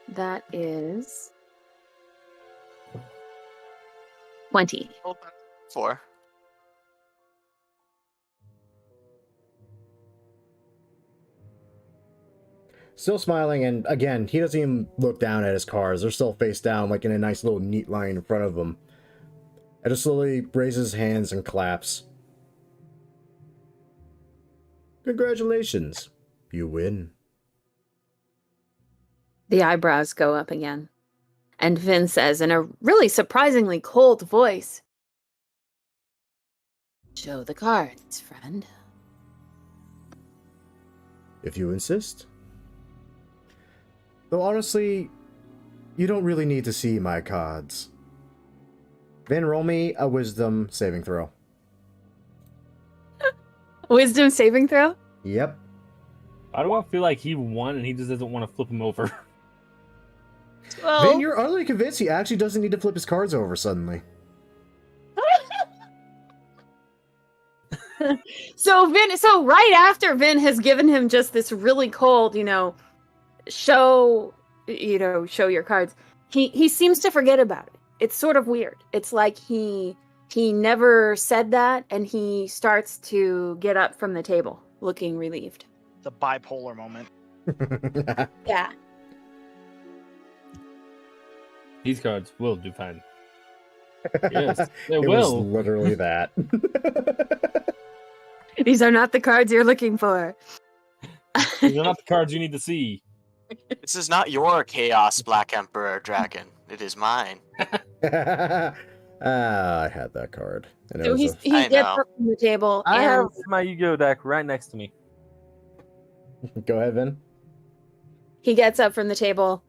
That is 20. 4. Still smiling, and again, he doesn't even look down at his cards. They're still face down, like in a nice little neat line in front of him. And just slowly raises his hands and claps. Congratulations. You win. The eyebrows go up again. And Vin says in a really surprisingly cold voice, "Show the cards, friend." If you insist. Though honestly, you don't really need to see my cards. Vin, roll me a wisdom saving throw. Wisdom saving throw? Yep. I don't feel like he won and he just doesn't want to flip him over. Well, Vin, you're utterly convinced he actually doesn't need to flip his cards over suddenly. so right after Vin has given him just this really cold, show your cards, he seems to forget about it. It's sort of weird. It's like he never said that, and he starts to get up from the table looking relieved. The bipolar moment. Yeah. These cards will do fine. Yes, they It will. was literally that. These are not the cards you're looking for. These are not the cards you need to see. This is not your Chaos Black Emperor dragon. It is mine. I had that card. And it So was he I gets know. up from the table I and have my Yu-Gi-Oh deck right next to me. Go ahead, Vin. he gets up from the table,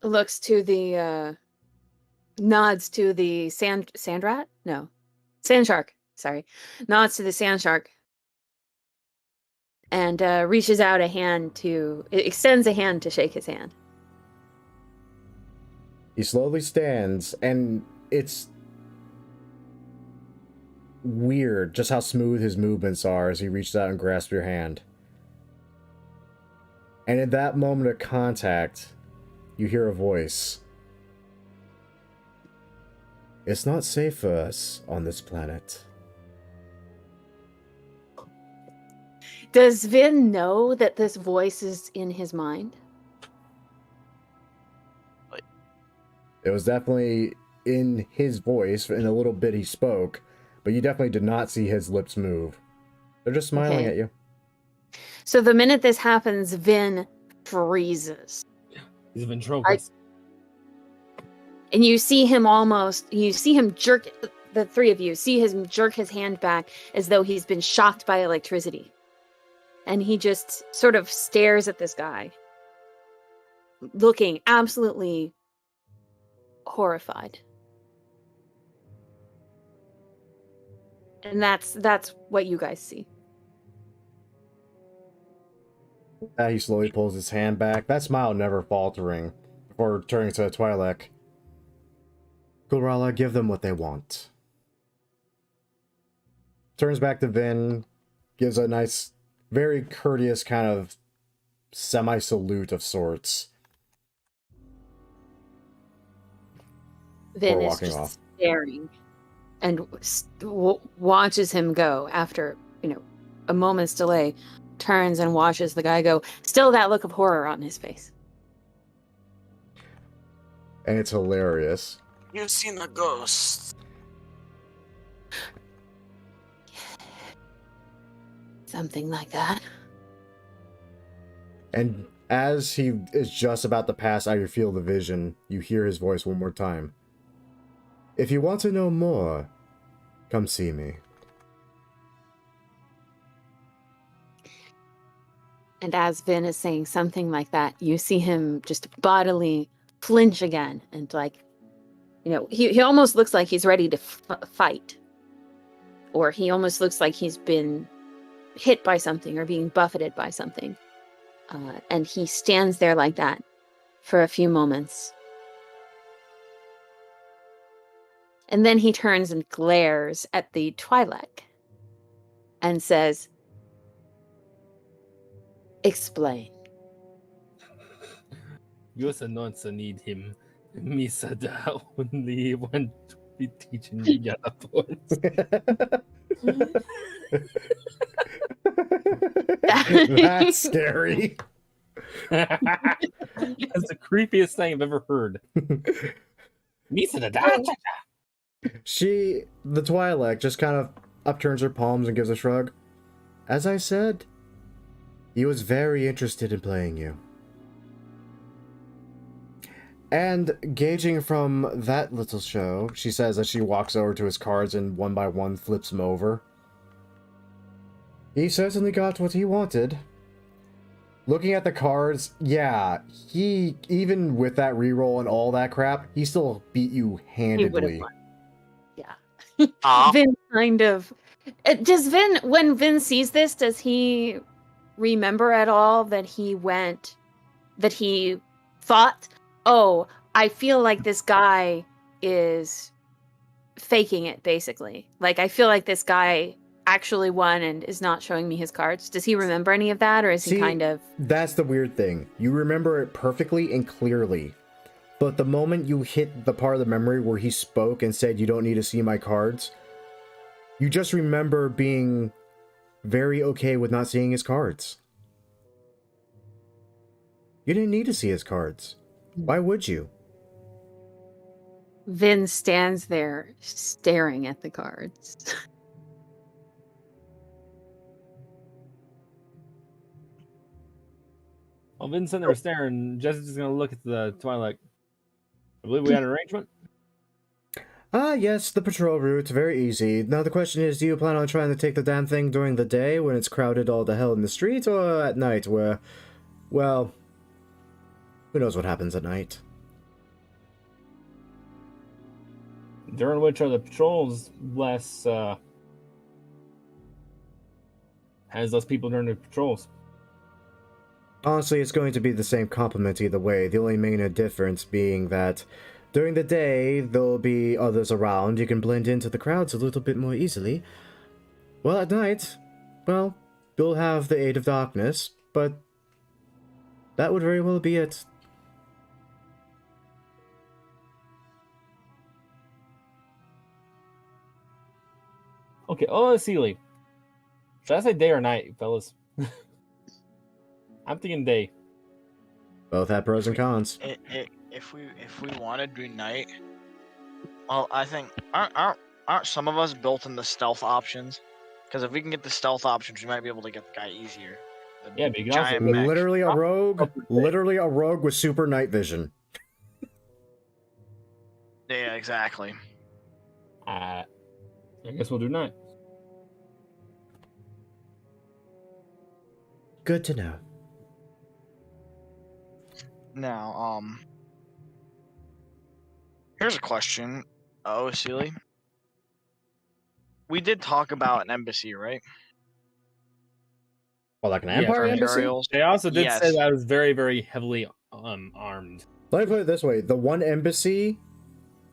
looks to the nods to the sand rat? No. Sand shark. Sorry. Nods to the sand shark. And reaches out a hand extends a hand to shake his hand. He slowly stands, and it's weird just how smooth his movements are as he reaches out and grasps your hand. And in that moment of contact, you hear a voice. It's not safe for us on this planet. Does Vin know that this voice is in his mind? It was definitely in his voice, in a little bit he spoke, but you definitely did not see his lips move. They're just smiling Okay. at you. So the minute this happens, Vin freezes. He's a ventriloquist. And you see him jerk, the three of you see him jerk his hand back as though he's been shocked by electricity. And he just sort of stares at this guy, looking absolutely horrified. And that's what you guys see. He slowly pulls his hand back, that smile never faltering, before turning to Twi'lek. Gulrala, give them what they want. Turns back to Vin, gives a nice, very courteous kind of semi-salute of sorts. Vin Or is walking just off. staring and watches him go after, a moment's delay, turns and watches the guy go, still that look of horror on his face. And it's hilarious. You've seen a ghost. Something like that. And as he is just about to pass out your field of vision, you hear his voice one more time. If you want to know more, come see me. And as Vin is saying something like that, you see him just bodily flinch again. And like, he almost looks like he's ready to fight. Or he almost looks like he's been hit by something or being buffeted by something. And he stands there like that for a few moments. And then he turns and glares at the Twi'lek and says, "Explain." You not need him. Misada only want to be teaching you Yatapons. That's scary. That's the creepiest thing I've ever heard. Misada. The Twi'lek, just kind of upturns her palms and gives a shrug. As I said, he was very interested in playing you. And gauging from that little show, she says as she walks over to his cards and one by one flips them over. He certainly got what he wanted. Looking at the cards, yeah, he, even with that reroll and all that crap, he still beat you handedly. Yeah. Vin kind of... Does Vin, when Vin sees this, does he remember at all that he thought, oh, I feel like this guy is faking it, basically. Like, I feel like this guy actually won and is not showing me his cards. Does he remember any of that, or is he kind of... That's the weird thing. You remember it perfectly and clearly. But the moment you hit the part of the memory where he spoke and said, "You don't need to see my cards," you just remember being very okay with not seeing his cards. You didn't need to see his cards. Why would you? Vin stands there staring at the cards. While Vin's sitting there staring, Jesse's just going to look at the Twi'lek. I believe we had an arrangement. Yes, the patrol route, very easy. Now the question is, do you plan on trying to take the damn thing during the day when it's crowded all to hell in the street, or at night where, well, who knows what happens at night? During which are the patrols less, has less people during the patrols? Honestly, it's going to be the same complement either way, the only main difference being that during the day, there'll be others around, you can blend into the crowds a little bit more easily. Well, at night, well, you'll have the aid of darkness, but that would very well be it. Okay, Sealy. Should I say day or night, fellas? I'm thinking day. Both have pros and cons. If we want to do night, well, I think aren't some of us built in the stealth options? Because if we can get the stealth options, we might be able to get the guy easier. Yeah, but you can also literally a rogue with super night vision. Yeah, exactly. I guess we'll do night. Good to know. Now, here's a question, Sealy. We did talk about an embassy, right? Well, like an Empire embassy? Imperials. They also did say that I was very, very heavily armed. Let me put it this way. The one embassy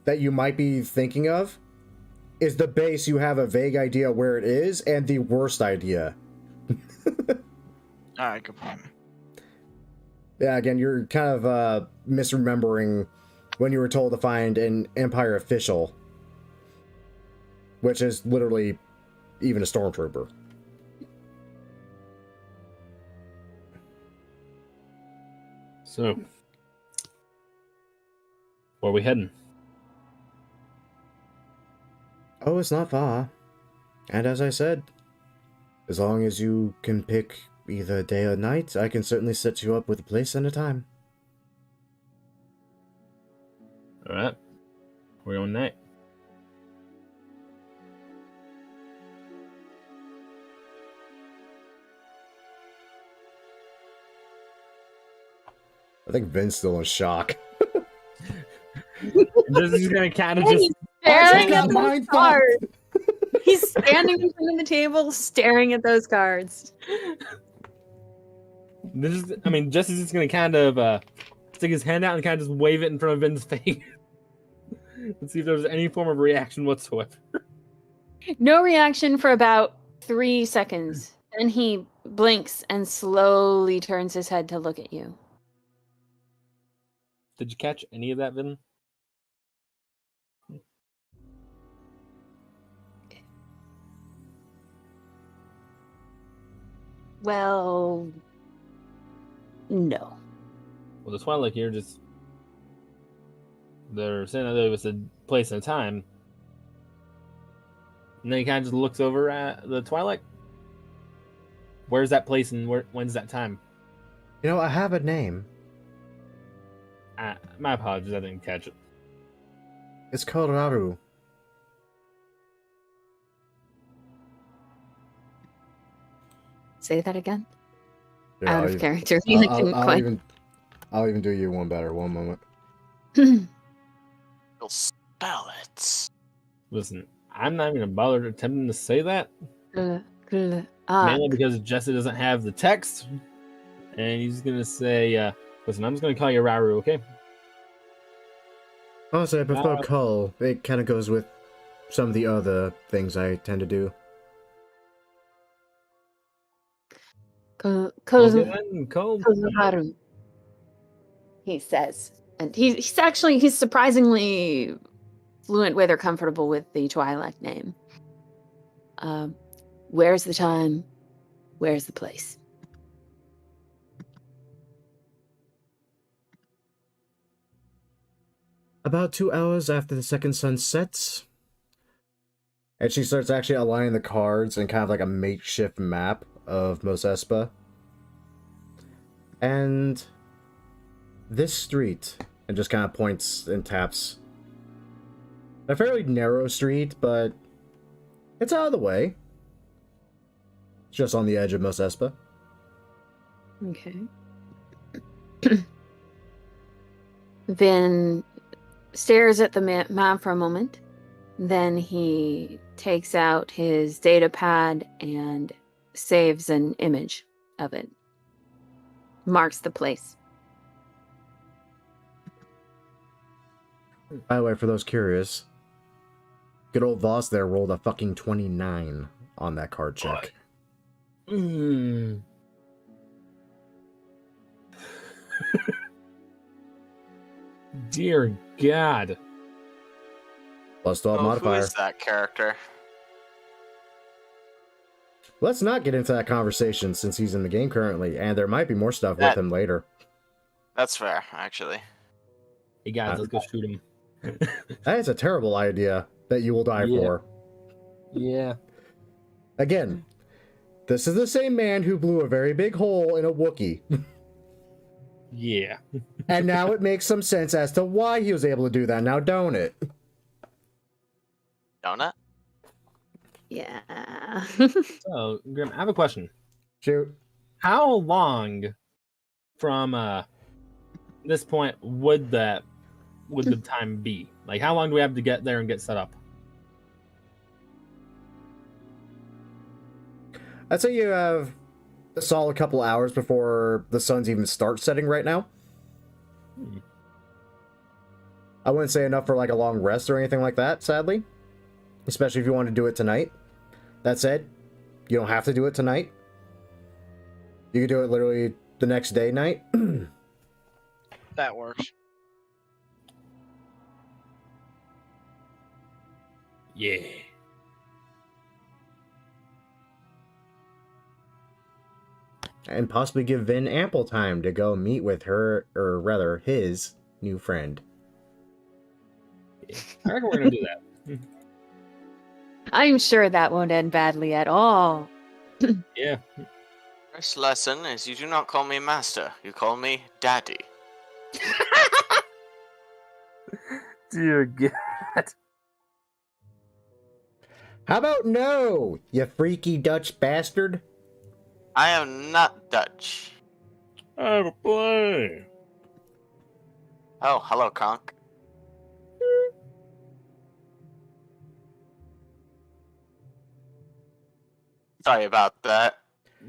that you might be thinking of is the base you have a vague idea where it is, and the worst idea. Alright, good point. Yeah, again, you're kind of misremembering when you were told to find an Empire official, which is literally even a stormtrooper. So, where are we heading? Oh, it's not far. And as I said, as long as you can pick either day or night, I can certainly set you up with a place and a time. Alright. We're going night. I think Vin's still in shock. This is gonna kind of And just he's staring got at those mind fucked. cards. He's standing in front of the table, staring at those cards. Jesse's just gonna kind of stick his hand out and kind of just wave it in front of Vin's face. Let's see if there's any form of reaction whatsoever. No reaction for about 3 seconds. Then he blinks and slowly turns his head to look at you. Did you catch any of that, Vin? Well, no. Well, the Twilight here they're saying that there was a place and a time. And then he kind of just looks over at the Twilight. Where's that place and when's that time? You know, I have a name. My apologies, I didn't catch it. It's called Raru. Say that again. Yeah, Out of character. I'll even do you one better. One moment. You'll spell it. Listen, I'm not even gonna bother attempting to say that. Mainly Ah, because Jesse doesn't have the text. And he's gonna say, listen, I'm just gonna call you Raru, okay? Honestly, I prefer Uh, Cull. It kind of goes with some of the other things I tend to do. Haru. He says, and he's surprisingly fluent with or comfortable with the Twilight name. Where's the time? Where's the place? About 2 hours after the second sun sets. And she starts actually aligning the cards in kind of like a makeshift map of Mos Espa. And this street, and just kind of points and taps. A fairly narrow street, but it's out of the way. It's just on the edge of Mos Espa. Okay. Vin stares at the map for a moment. Then he takes out his data pad and saves an image of it. Marks the place. By the way, for those curious, good old Voss there rolled a fucking 29 on that card check. Dear God. Plus 12 Who modifier. is that character? Let's not get into that conversation since he's in the game currently, and there might be more stuff with him later. That's fair, actually. Hey guys, let's go shoot him. That is a terrible idea that you will die for. Yeah. Again, this is the same man who blew a very big hole in a Wookiee. Yeah. And now it makes some sense as to why he was able to do that, now don't it? Donut? Yeah. So, Grim, I have a question. Shoot. How long from this point would the time be? Like, how long do we have to get there and get set up? I'd say you have a solid couple hours before the sun's even starts setting right now. I wouldn't say enough for like a long rest or anything like that, sadly. Especially if you want to do it tonight. That said, you don't have to do it tonight. You could do it literally the next day night. That works. Yeah. And possibly give Vin ample time to go meet with her, or rather, his new friend. I reckon we're gonna do that. I'm sure that won't end badly at all. Yeah. First lesson is you do not call me master. You call me daddy. Dear God. How about no, you freaky Dutch bastard? I am not Dutch. I have a play. Oh, hello, Conk. Sorry about that.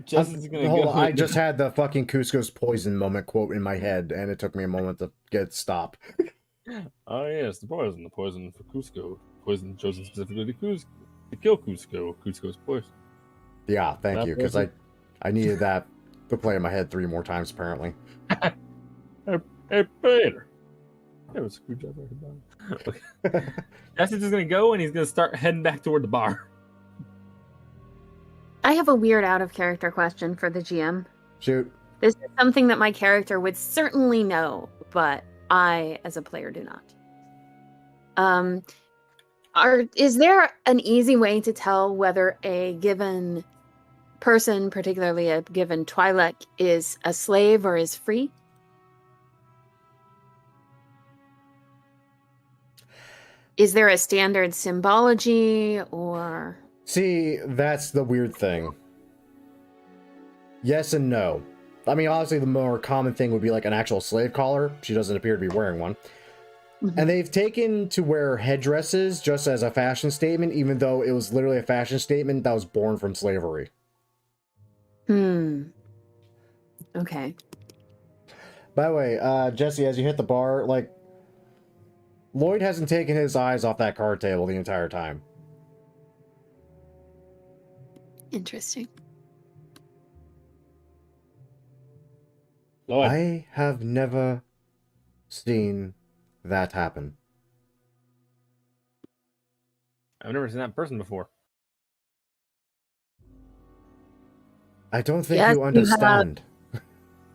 Jesse's gonna Hold go. on, I just had the fucking Cusco's poison moment quote in my head, and it took me a moment to get it stop. Oh yes, the poison for Cusco. Poison chosen specifically to kill Cusco. Cusco's poison. Yeah, thank That you, because poison? I needed that to play in my head 3 more times, apparently. Hey, Peter. That was a good job. Okay. Jesse's just gonna go, and he's gonna start heading back toward the bar. I have a weird out of character question for the GM. Shoot. This is something that my character would certainly know, but I, as a player, do not. Is there an easy way to tell whether a given person, particularly a given Twi'lek, is a slave or is free? Is there a standard symbology or... See, that's the weird thing. Yes and no. I mean, obviously the more common thing would be like an actual slave collar. She doesn't appear to be wearing one. Mhm. And they've taken to wear headdresses just as a fashion statement, even though it was literally a fashion statement that was born from slavery. Okay. By the way, Jesse, as you hit the bar, like, Lloyd hasn't taken his eyes off that card table the entire time. Interesting. Lloyd, I have never seen that happen. I've never seen that person before. I don't think Yes, you you have. understand.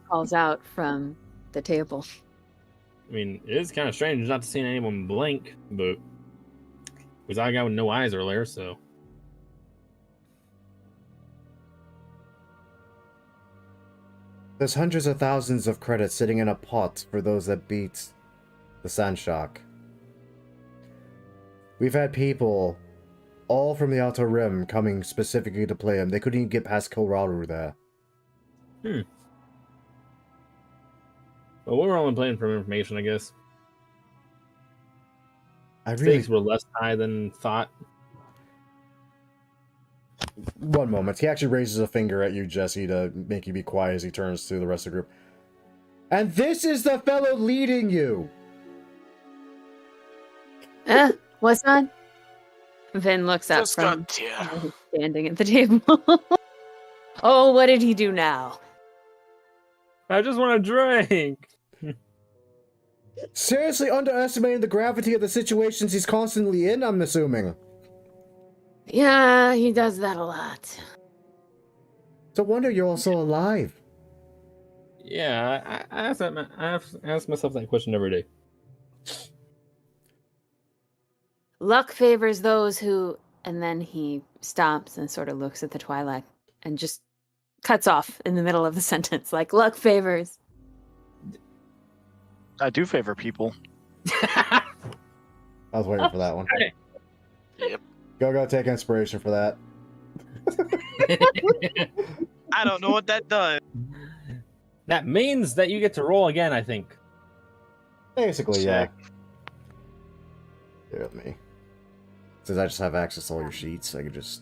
Calls out from the table. I mean, it is kind of strange not to see anyone blink, but because I got with no eyes earlier, so There's hundreds of thousands of credits sitting in a pot for those that beat the Sandshock. We've had people all from the Outer Rim coming specifically to play him. They couldn't even get past Kilraru there. Well, we were only playing for information, I guess. I really... Stakes were less high than thought. One moment. He actually raises a finger at you, Jesse, to make you be quiet as he turns to the rest of the group. And this is the fellow leading you! What's that? Vin looks up Just from got here. where he's standing at the table. Oh, what did he do now? I just want to drink. Seriously underestimating the gravity of the situations he's constantly in, I'm assuming. Yeah, he does that a lot. No wonder you're also alive. Yeah, I ask myself that question every day. Luck favors those who... And then he stops and sort of looks at the Twi'lek and just cuts off in the middle of the sentence, like, luck favors. I do favor people. I was waiting for that one. Yep. Go take inspiration for that. I don't know what that does. That means that you get to roll again, I think. Basically, yeah. Sick. Bear with me. Since I just have access to all your sheets, I could just...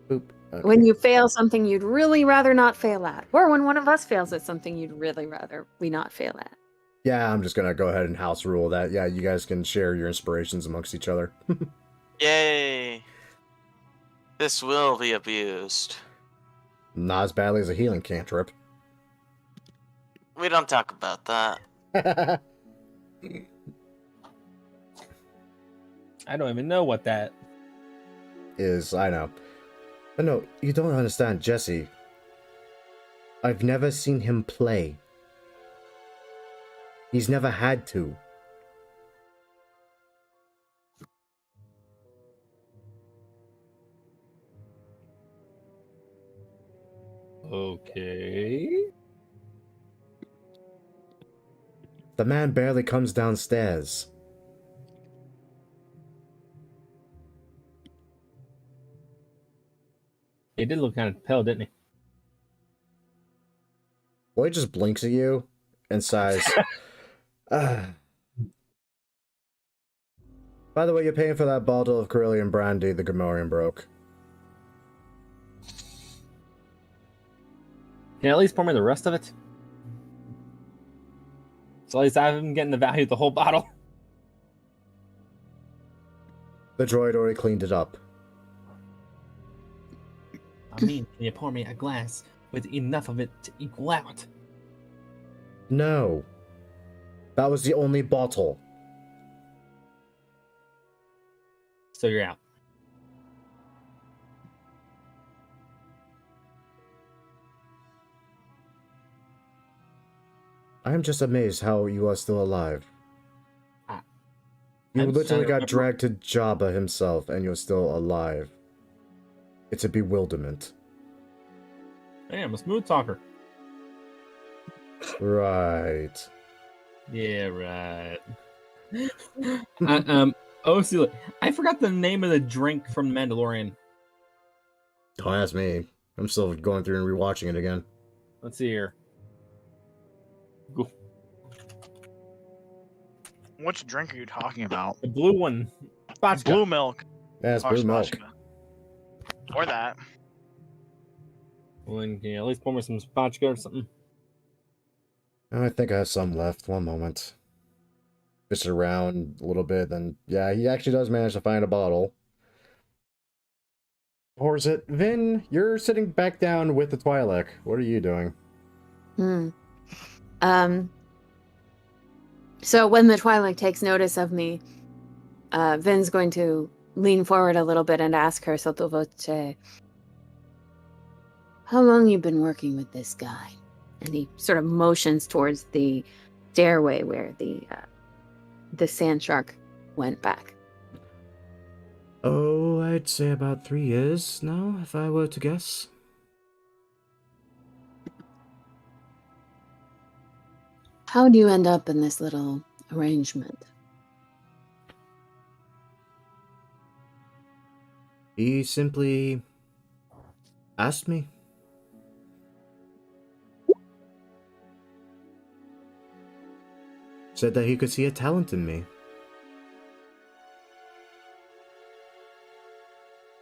Boop. Okay. When you fail something you'd really rather not fail at. Or when one of us fails at something you'd really rather we not fail at. Yeah, I'm just gonna go ahead and house rule that. Yeah, you guys can share your inspirations amongst each other. Yay. This will be abused. Not as badly as a healing cantrip. We don't talk about that. I don't even know what that Is, I know. But no, you don't understand, Jesse. I've never seen him play. He's never had to. Okay. The man barely comes downstairs. He did look kind of pale, didn't he? Lloyd just blinks at you and sighs. By the way, you're paying for that bottle of Carillion brandy the Gamorrean broke. Can you at least pour me the rest of it? So at least I'm getting the value of the whole bottle. The droid already cleaned it up. I mean, can you pour me a glass with enough of it to equal out? No. That was the only bottle. So you're out. I am just amazed how you are still alive. You I'm literally sorry, got but- dragged to Jabba himself and you're still alive. It's a bewilderment. Hey, I'm a smooth talker. Right. Yeah, right. Oh, see, I forgot the name of the drink from Mandalorian. Don't ask me. I'm still going through and rewatching it again. Let's see here. Go. Which drink are you talking about? The blue one. Spotchka. Blue milk. Yeah, it's Or blue milk. spatchka. Or that. Well, then, can you at least pour me some spotchka or something? I think I have some left. One moment. Fish it around a little bit, then yeah, he actually does manage to find a bottle. Pours it. Vin, you're sitting back down with the Twi'lek. What are you doing? So when the Twi'lek takes notice of me, Vin's going to lean forward a little bit and ask her sotto voce, how long you been working with this guy? And he sort of motions towards the stairway where the sand shark went back. Oh, I'd say about 3 years now, if I were to guess. How do you end up in this little arrangement? He simply asked me. Said that he could see a talent in me.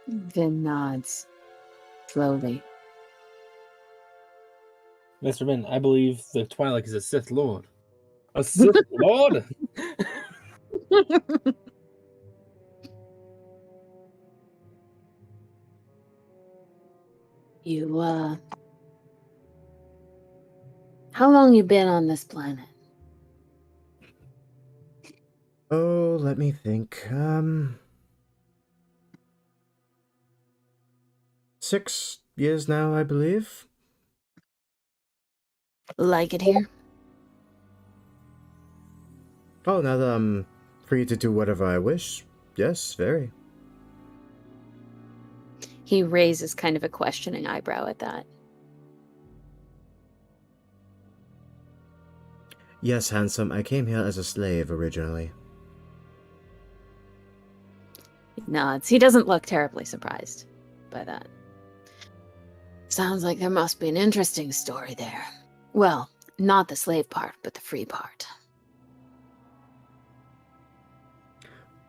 Vin nods slowly. Mr. Vin, I believe the Twi'lek is a Sith Lord. A Sith Lord? You, how long you been on this planet? Oh, let me think. 6 years now, I believe. Like it here? Oh, now that I'm free to do whatever I wish. Yes, very. He raises kind of a questioning eyebrow at that. Yes, handsome, I came here as a slave originally. He nods. He doesn't look terribly surprised by that. Sounds like there must be an interesting story there. Well, not the slave part, but the free part.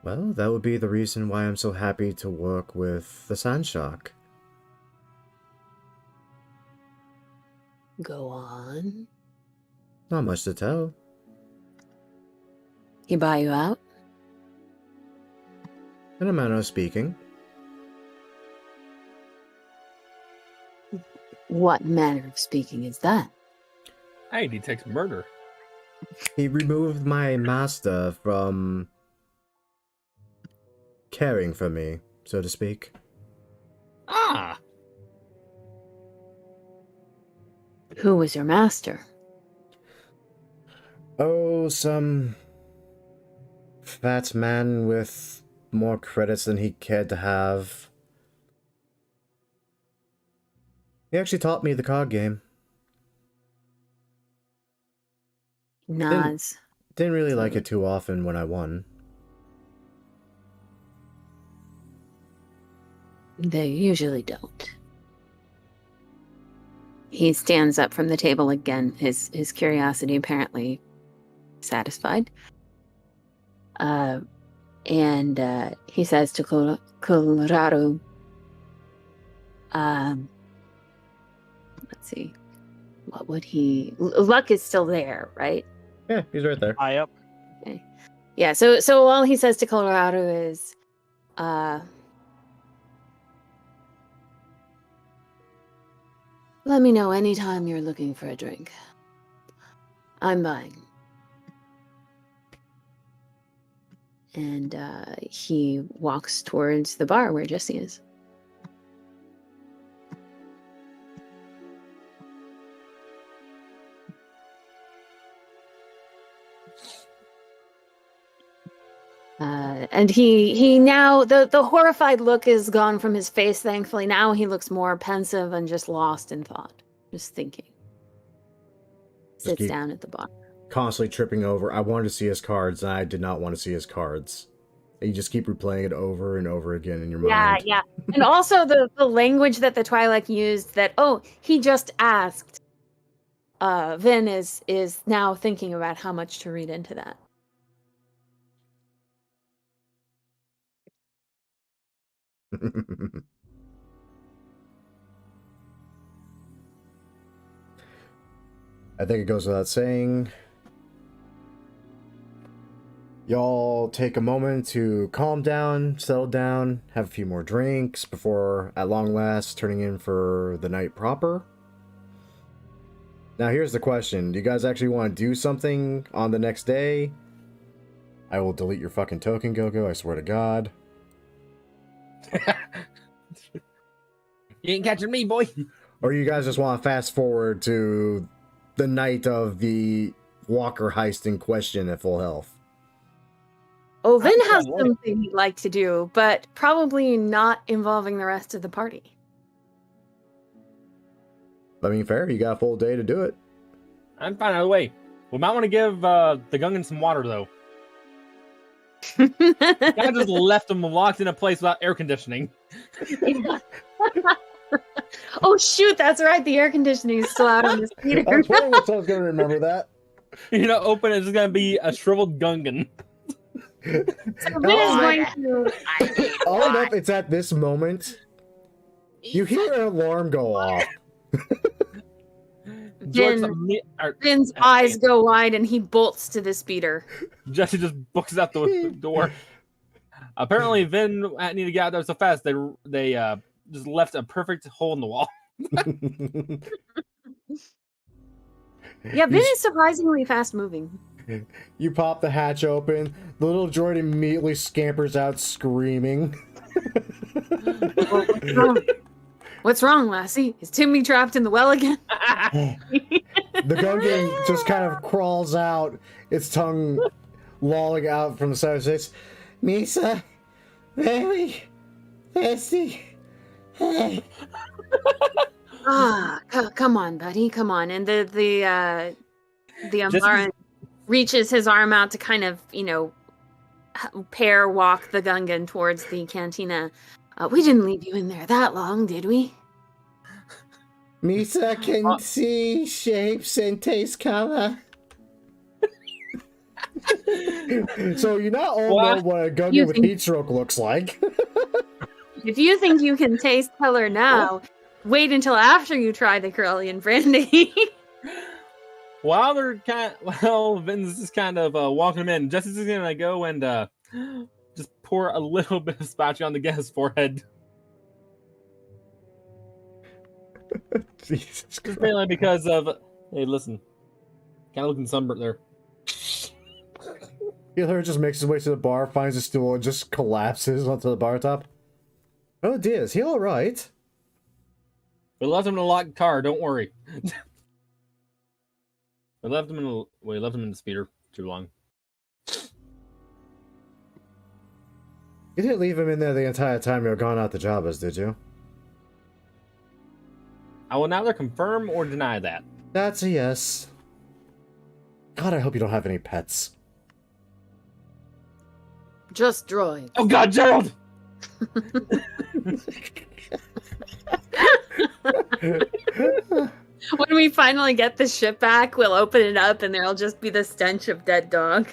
Well, that would be the reason why I'm so happy to work with the Sand Shark. Go on. Not much to tell. He buy you out? In a manner of speaking. What manner of speaking is that? Hey, detects murder. He removed my master from caring for me, so to speak. Ah! Who was your master? Oh, some fat man with more credits than he cared to have. He actually taught me the card game. Nods. Didn't really like it too often when I won. They usually don't. He stands up from the table again, his curiosity apparently satisfied. And he says to Colorado, let's see, what would he... Luck is still there, right? Yeah, he's right there. Yep. Okay. Yeah, so all he says to Colorado is, let me know anytime you're looking for a drink. I'm buying. And he walks towards the bar where Jesse is. And he now, the horrified look is gone from his face, thankfully. Now he looks more pensive and just lost in thought, just thinking. Sits down at the bar. Constantly tripping over. I wanted to see his cards, and I did not want to see his cards. And you just keep replaying it over and over again in your mind. Yeah. And also the language that the Twi'lek used that, he just asked. Vin is now thinking about how much to read into that. I think it goes without saying. Y'all take a moment to calm down, settle down, have a few more drinks before, at long last, turning in for the night proper. Now here's the question. Do you guys actually want to do something on the next day? I will delete your fucking token, Gogo, I swear to God. You ain't catching me, boy. Or you guys just want to fast forward to the night of the Walker heist in question at full health? Oh, Vin has something he'd like to do, but probably not involving the rest of the party. I mean, fair. You got a full day to do it. I'm fine either way. We might want to give the Gungan some water, though. I just left him locked in a place without air conditioning. Oh, shoot, that's right. The air conditioning is still out on the speeder. I was wondering if I was going to remember that. Open it's just going to be a shriveled Gungan. So Vin is going to... All enough, it's at this moment. You hear an alarm go off. Vin's eyes go wide and he bolts to the speeder. Jesse just books out the door. Apparently, Vin needed to get out there so fast they just left a perfect hole in the wall. Yeah, Vin is surprisingly fast moving. You pop the hatch open. The little droid immediately scampers out screaming. What's wrong, Lassie? Is Timmy trapped in the well again? The Gungan just kind of crawls out, its tongue lolling out from the side of his face. Misa, very thirsty. Come on, buddy, come on. And the Umbaran reaches his arm out to kind of, pair walk the Gungan towards the cantina. We didn't leave you in there that long, did we? Misa can see shapes and taste color. So you not all know what a Gungan with heat stroke looks like. If you think you can taste color now, wait until after you try the Corellian brandy. While Vin's just kind of walking him in, Jesse's just gonna go and just pour a little bit of spatula on the guy's forehead. Jesus Christ. Just mainly because of, hey, listen, kind of looking sunburnt there. Healer just makes his way to the bar, finds a stool, and just collapses onto the bar top. Oh dear, is he alright? We left him in a locked car, don't worry. We left him in the speeder too long. You didn't leave him in there the entire time you were gone out to Jabba's, did you? I will neither confirm or deny that. That's a yes. God, I hope you don't have any pets. Just droid. Oh God, Gerald! When we we finally get the ship back, we'll open it up and there'll just be the stench of dead dog.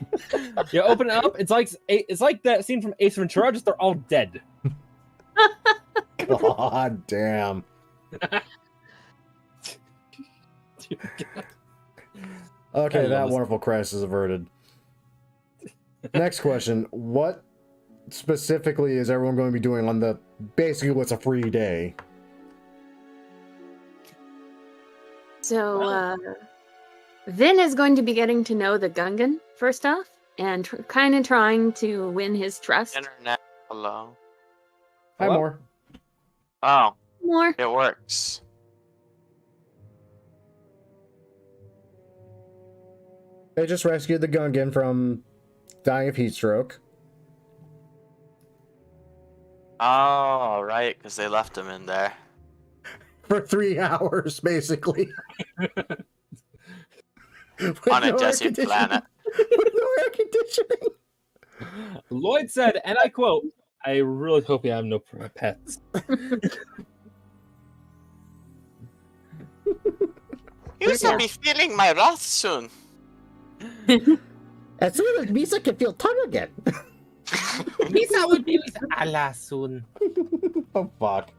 You open it up, it's like that scene from Ace Ventura, just they're all dead. God damn. Okay, that wonderful crisis is averted. Next question. What specifically is everyone going to be doing on basically what's a free day? So, Vin is going to be getting to know the Gungan, first off, and kind of trying to win his trust. Internet. Hello. Hi, Hello? more. Oh, More. it works. They just rescued the Gungan from dying of heat stroke. Oh, right, because they left him in there. For 3 hours, basically. On a desert planet. With no air conditioning. Lloyd said, and I quote, "I really hope you have no pets." You should be feeling my wrath soon. As soon as Misa can feel tongue again. Misa will be with Allah soon. Oh, fuck.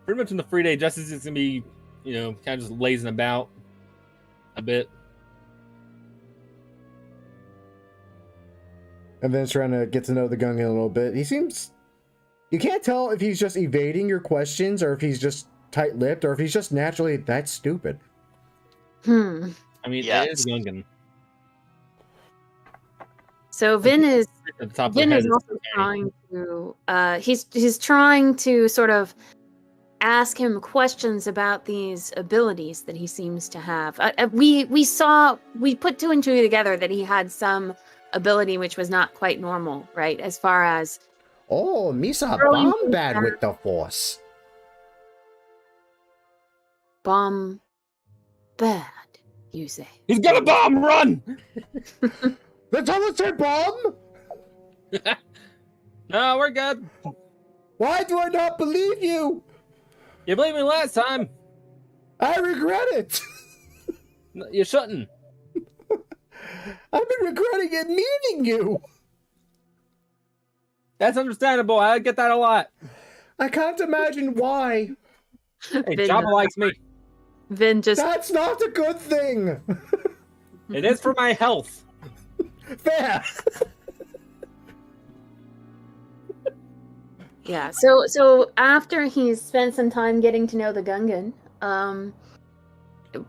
Pretty much in the free day, Justice is going to be, kind of just lazing about a bit. And then trying to get to know the Gungan a little bit. He seems... You can't tell if he's just evading your questions or if he's just tight-lipped or if he's just naturally that stupid. I mean, it is Gungan. So Vin is Vin is also trying to he's trying to sort of ask him questions about these abilities that he seems to have. We put 2 and 2 together that he had some ability which was not quite normal, right? As far as Misa bomb bad with the Force. Bomb bad, you say? He's got a bomb! Run! Did someone say bomb? No, we're good. Why do I not believe you? You believed me last time. I regret it. No, you shouldn't. I've been regretting it meeting you. That's understandable. I get that a lot. I can't imagine why. Hey, Jabba likes me. Vin just... That's not a good thing. It is for my health. Fair. Yeah, so after he's spent some time getting to know the Gungan,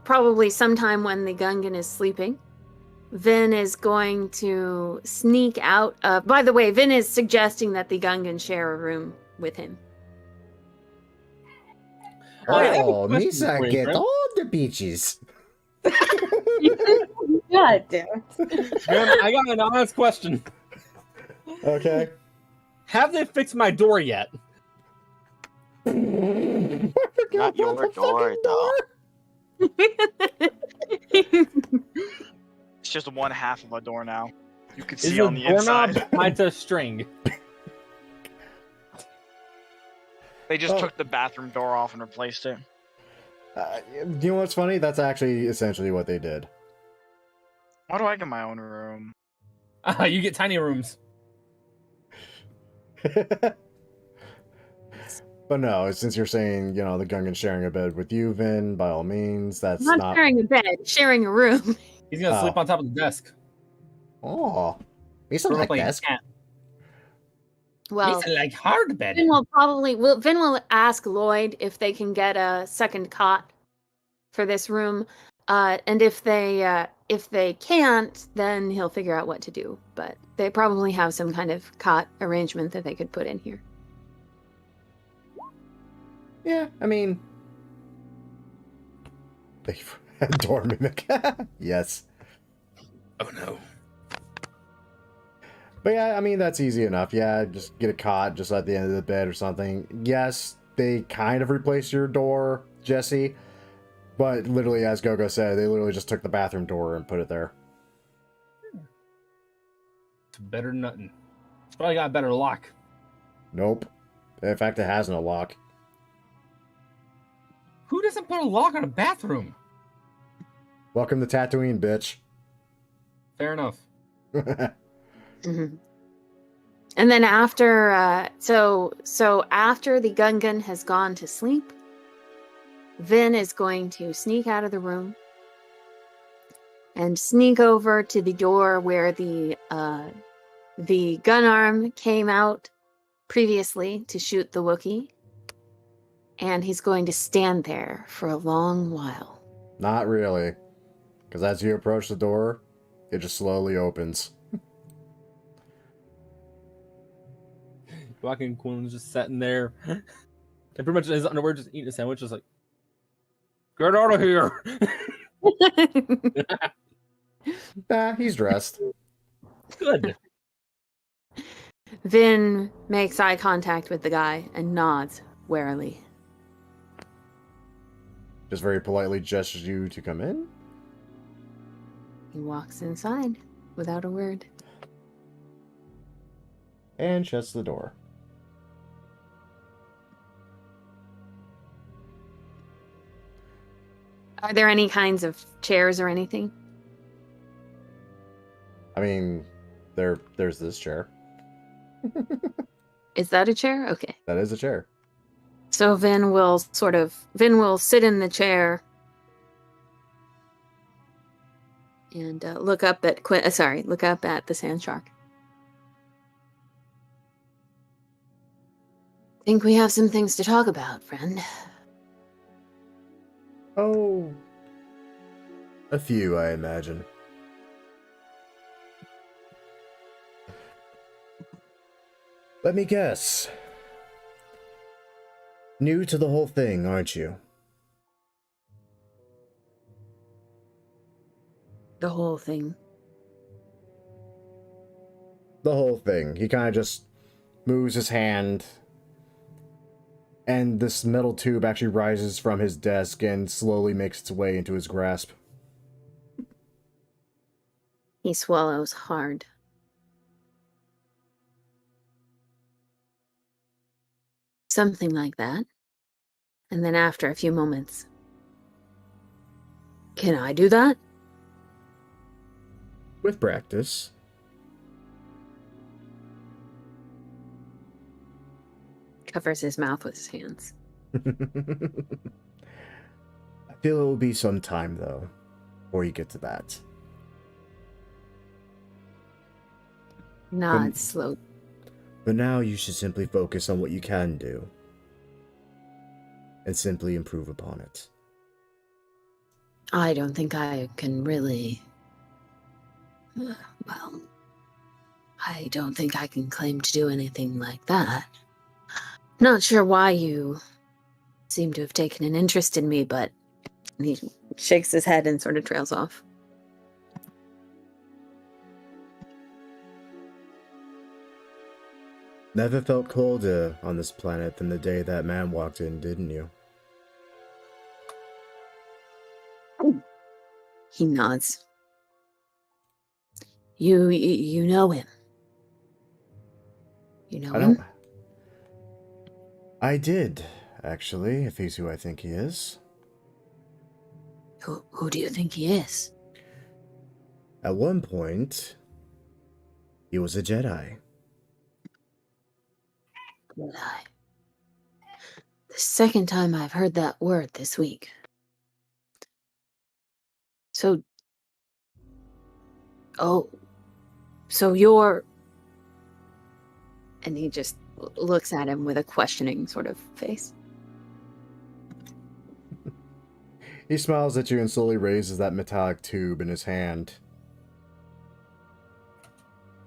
probably sometime when the Gungan is sleeping, Vin is going to sneak out of... By the way, Vin is suggesting that the Gungan share a room with him. Misa get all the beaches. God damn it. I got an honest question. Okay. Have they fixed my door yet? Not your door, though. It's just one half of a door now. You can Is see the on the doorknob inside. tied to a string? They just took the bathroom door off and replaced it. You know what's funny? That's actually essentially what they did. Why do I get my own room? You get tiny rooms. But no, since you're saying, the Gungan sharing a bed with you, Vin, by all means, that's Not sharing a bed, sharing a room. He's gonna sleep on top of the desk. Oh. Misa like desk. Well, Misa like hard bed. Vin will ask Lloyd if they can get a second cot for this room, and if they can't, then he'll figure out what to do. But they probably have some kind of cot arrangement that they could put in here. Yeah, I mean... Door mimic. Yes. Oh no. But yeah, I mean, that's easy enough. Yeah, just get a cot just at the end of the bed or something. Yes, they kind of replaced your door, Jesse. But literally, as Gogo said, they literally just took the bathroom door and put it there. It's better than nothing. It's probably got a better lock. Nope. In fact, it has no lock. Who doesn't put a lock on a bathroom? Welcome to Tatooine, bitch. Fair enough. Mhm. And then after, so after the Gungan has gone to sleep, Vin is going to sneak out of the room and sneak over to the door where the gun arm came out previously to shoot the Wookiee. And he's going to stand there for a long while. Not really. Because as you approach the door, it just slowly opens. Walking Quinn's just sitting there. And pretty much in his underwear, just eating a sandwich, just like, get out of here! Nah, he's dressed. Good. Vin makes eye contact with the guy and nods warily. Just very politely gestures you to come in. He walks inside without a word. And shuts the door. Are there any kinds of chairs or anything? I mean, there's this chair. Is that a chair? Okay. That is a chair. So Vin will sit in the chair and look up at the sand shark. Think we have some things to talk about, friend. Oh, a few, I imagine. Let me guess. New to the whole thing, aren't you? The whole thing. The whole thing. He kind of just moves his hand, and this metal tube actually rises from his desk and slowly makes its way into his grasp. He swallows hard. Something like that. And then after a few moments, can I do that? With practice. Covers his mouth with his hands. I feel it will be some time, though, before you get to that. Nods slow. But now you should simply focus on what you can do. And simply improve upon it. I don't think I can really... Well, I don't think I can claim to do anything like that. Not sure why you seem to have taken an interest in me, but he shakes his head and sort of trails off. Never felt colder on this planet than the day that man walked in, didn't you? He nods. You know him. You know him? I did, actually, if he's who I think he is. Who do you think he is? At one point, he was a Jedi. Jedi. The second time I've heard that word this week. So you're... And he just looks at him with a questioning sort of face. He smiles at you and slowly raises that metallic tube in his hand.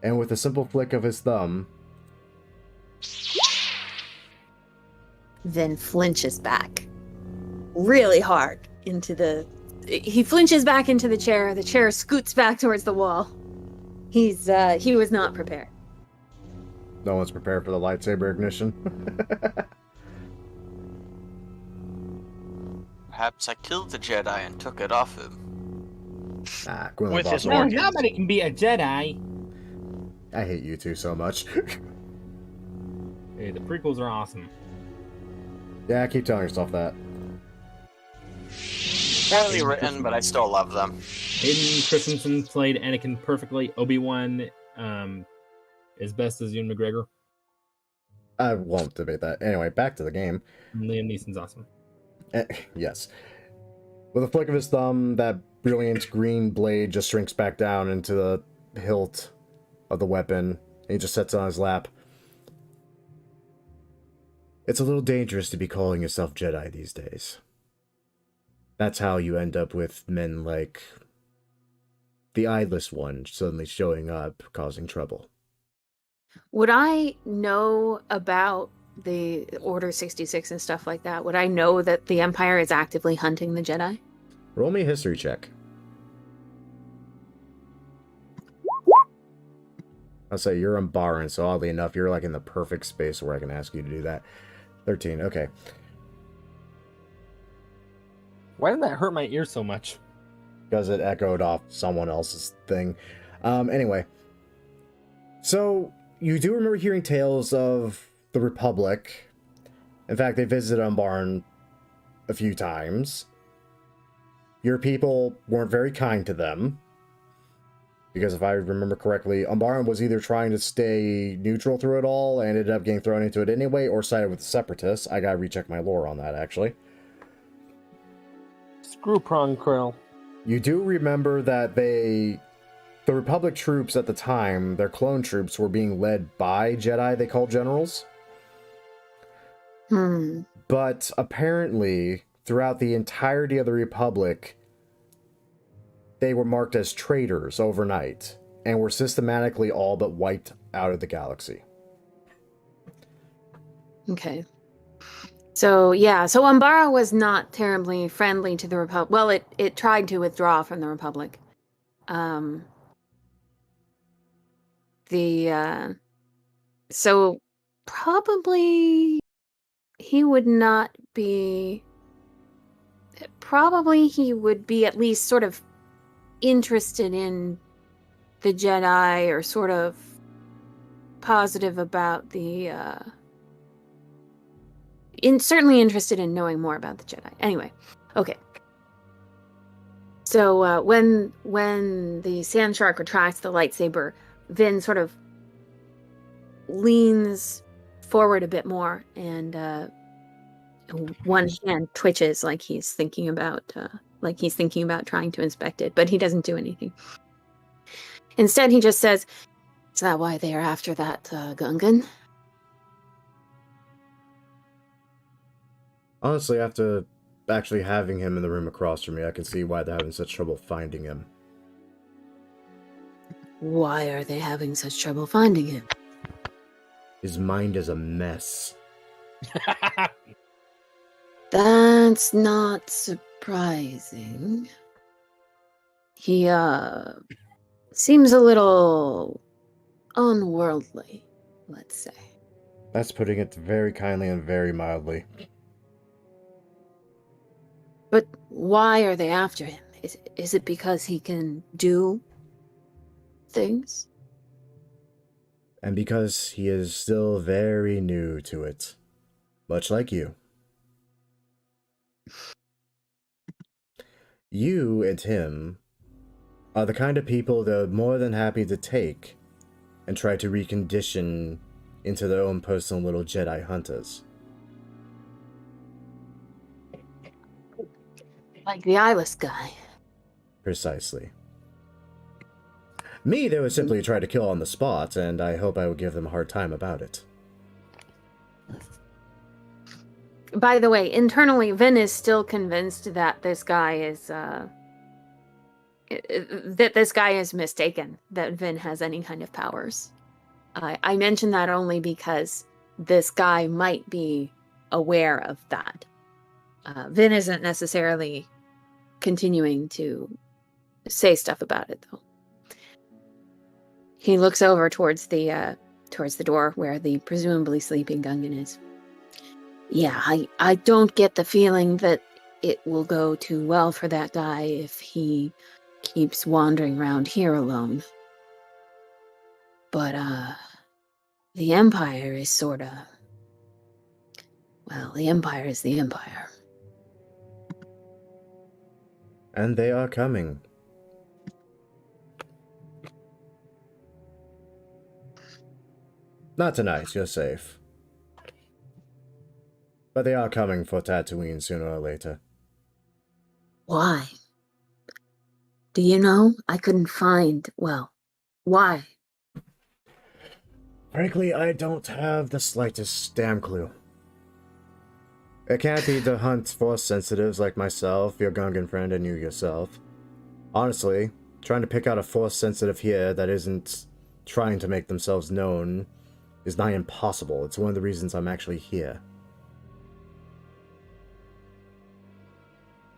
And with a simple flick of his thumb, then flinches back really hard into the... He flinches back into the chair scoots back towards the wall. He was not prepared. no one's prepared for the lightsaber ignition. Perhaps I killed the Jedi and took it off him. Nah, Gwyneth With his Paltrow. organs. Nobody can be a Jedi. I hate you two so much. Hey, the prequels are awesome. Yeah, keep telling yourself that. Poorly written, but I still love them. Hayden Christensen played Anakin perfectly. Obi-Wan, as best as Ewan McGregor. I won't debate that. Anyway, back to the game. And Liam Neeson's awesome. Yes. With a flick of his thumb, that brilliant green blade just shrinks back down into the hilt of the weapon, and he just sets it on his lap. It's a little dangerous to be calling yourself Jedi these days. That's how you end up with men like the eyeless one suddenly showing up, causing trouble. Would I know about the Order 66 and stuff like that? Would I know that the Empire is actively hunting the Jedi? Roll me a history check. I'll say you're Umbaran, so oddly enough, you're like in the perfect space where I can ask you to do that. 13, okay. Why did that hurt my ear so much? Because it echoed off someone else's thing. Anyway. So, you do remember hearing tales of the Republic. In fact, they visited Umbaran a few times. Your people weren't very kind to them. Because if I remember correctly, Umbaran was either trying to stay neutral through it all and ended up getting thrown into it anyway, or sided with the Separatists. I gotta recheck my lore on that, actually. Screw Prong Krill. You do remember that the Republic troops at the time, their clone troops, were being led by Jedi they called generals. But apparently, throughout the entirety of the Republic, they were marked as traitors overnight, and were systematically all but wiped out of the galaxy. Okay. So, yeah, so Umbaran was not terribly friendly to the Republic. Well, it tried to withdraw from the Republic. So probably he would not be... Probably he would be at least sort of interested in the Jedi, or sort of positive about the... certainly interested in knowing more about the Jedi. Anyway, okay. So when the sand shark retracts the lightsaber, Vin sort of leans forward a bit more, and one hand twitches like he's thinking about trying to inspect it, but he doesn't do anything. Instead, he just says, "Is that why they are after that Gungan?" Honestly, after actually having him in the room across from me, I can see why they're having such trouble finding him. Why are they having such trouble finding him? His mind is a mess. That's not surprising. He, seems a little unworldly, let's say. That's putting it very kindly and very mildly. But why are they after him? Is it because he can do things? And because he is still very new to it. Much like you. You and him are the kind of people they're more than happy to take and try to recondition into their own personal little Jedi hunters. Like the eyeless guy. Precisely. Me, they would simply try to kill on the spot, and I hope I would give them a hard time about it. By the way, internally, Vin is still convinced that this guy is, mistaken, that Vin has any kind of powers. I mention that only because this guy might be aware of that. Vin isn't necessarily continuing to say stuff about it, though. He looks over towards the door where the presumably sleeping Gungan is. Yeah, I don't get the feeling that it will go too well for that guy if he keeps wandering around here alone. But, the Empire is sorta... Well, the Empire is the Empire. And they are coming. Not tonight, you're safe. But they are coming for Tatooine sooner or later. Why? Do you know? I couldn't find, well, why? Frankly, I don't have the slightest damn clue. It can't be to hunt force sensitives like myself, your Gungan friend, and you yourself. Honestly, trying to pick out a force sensitive here that isn't trying to make themselves known is nigh impossible. It's one of the reasons I'm actually here.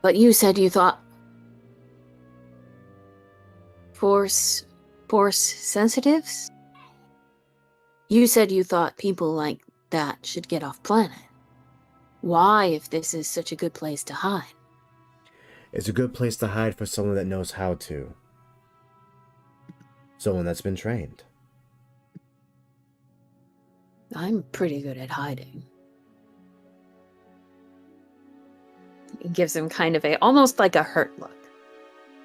But you said you thought force sensitives? You said you thought people like that should get off planet. Why, if this is such a good place to hide? It's a good place to hide for someone that knows how to. Someone that's been trained. I'm pretty good at hiding. It gives him kind of almost like a hurt look.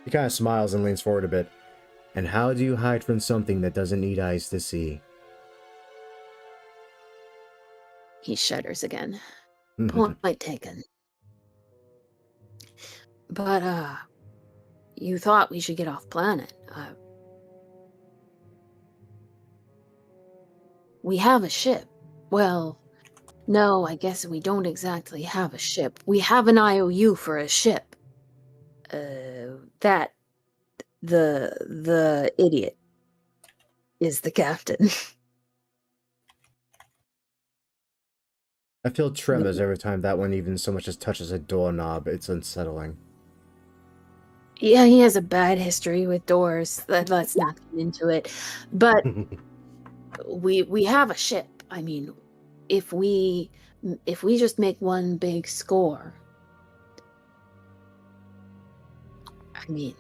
He kind of smiles and leans forward a bit. And how do you hide from something that doesn't need eyes to see? He shudders again. Point taken. But, you thought we should get off planet. We have a ship. Well, no, I guess we don't exactly have a ship. We have an IOU for a ship. That the idiot is the captain. I feel tremors every time that one even so much as touches a doorknob. It's unsettling. Yeah, he has a bad history with doors. Let's not get into it. But we have a ship. I mean, if we just make one big score, I mean,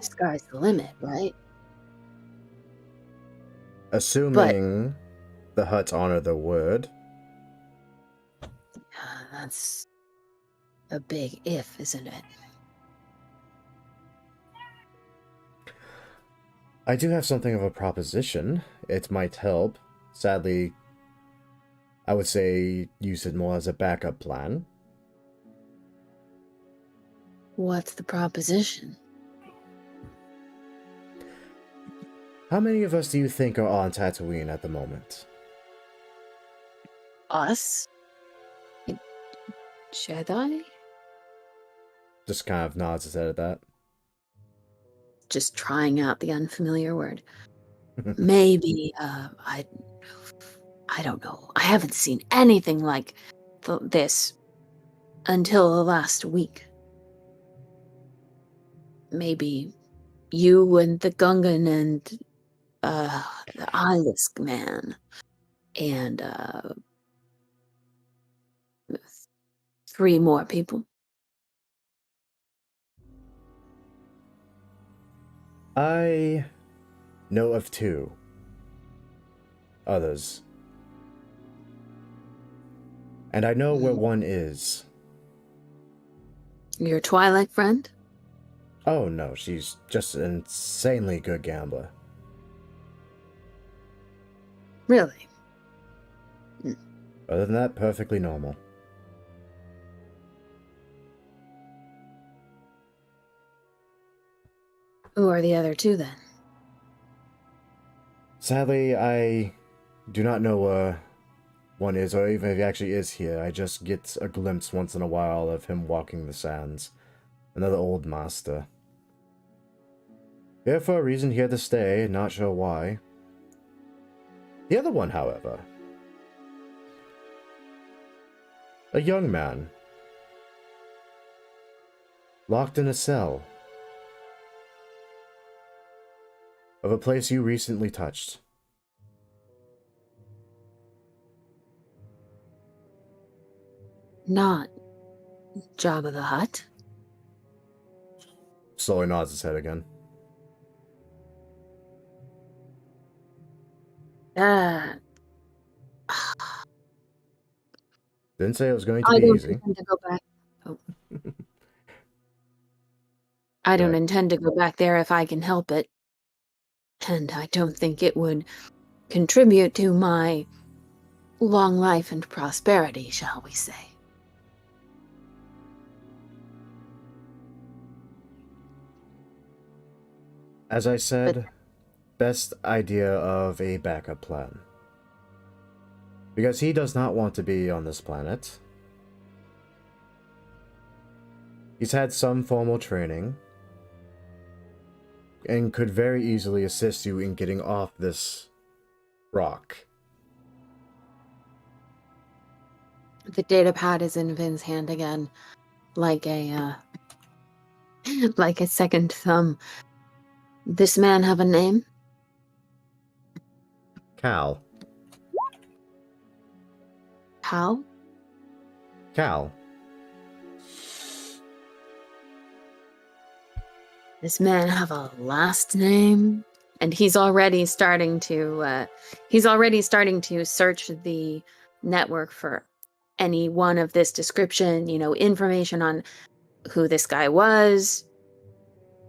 sky's the limit, right? Assuming the Hutts honor their word. That's a big if, isn't it? I do have something of a proposition. It might help. Sadly, I would say use it more as a backup plan. What's the proposition? How many of us do you think are on Tatooine at the moment? Us? Jedi? Just kind of nods his head at that. Just trying out the unfamiliar word. Maybe, I don't know. I haven't seen anything like this until the last week. Maybe you and the Gungan and the Eyelisk man and 3 more people. I know of 2 others. And I know where one is. Your Twilight friend? Oh no, she's just an insanely good gambler. Really? Other than that, perfectly normal. Who are the other 2 then? Sadly, I do not know where one is, or even if he actually is here. I just get a glimpse once in a while of him walking the sands. Another old master. Here for a reason, here to stay, not sure why. The other one, however. A young man. Locked in a cell. Of a place you recently touched. Not Jabba the Hutt? Slowly nods his head again. Didn't say it was going to I be don't easy. intend to go back. Oh. I don't Yeah. intend to go back there if I can help it. And I don't think it would contribute to my long life and prosperity, shall we say. As I said, best idea of a backup plan. Because he does not want to be on this planet. He's had some formal training and could very easily assist you in getting off this rock. The data pad is in Vin's hand again, like a like a second thumb. This man have a name? Cal. How? Cal. This man have a last name? And he's already starting to search the network for any one of this description, information on who this guy was,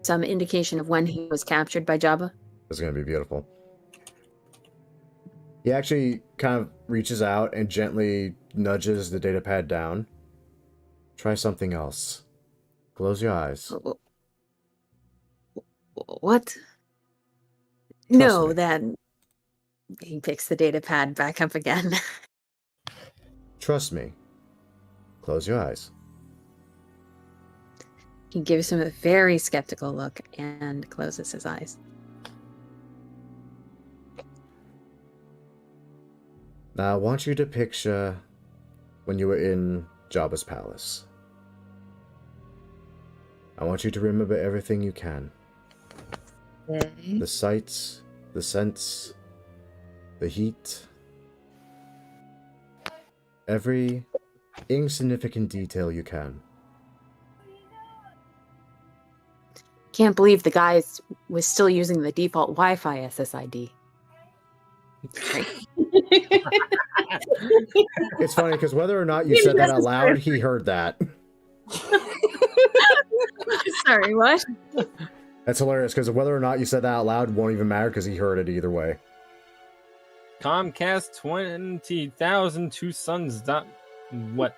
some indication of when he was captured by Jabba. It's gonna be beautiful. He actually kind of reaches out and gently nudges the data pad down. Try something else. Close your eyes. What? No, then he picks the data pad back up again. Trust me. Close your eyes. He gives him a very skeptical look and closes his eyes. Now I want you to picture when you were in Jabba's palace. I want you to remember everything you can. Okay. The sights, the scents, the heat. Every insignificant detail you can. Can't believe the guy was still using the default Wi-Fi SSID. Great. It's funny because whether or not you said that out loud, he heard that. Sorry, what? That's hilarious because whether or not you said that out loud won't even matter because he heard it either way. Comcast 20,000 two sons. What?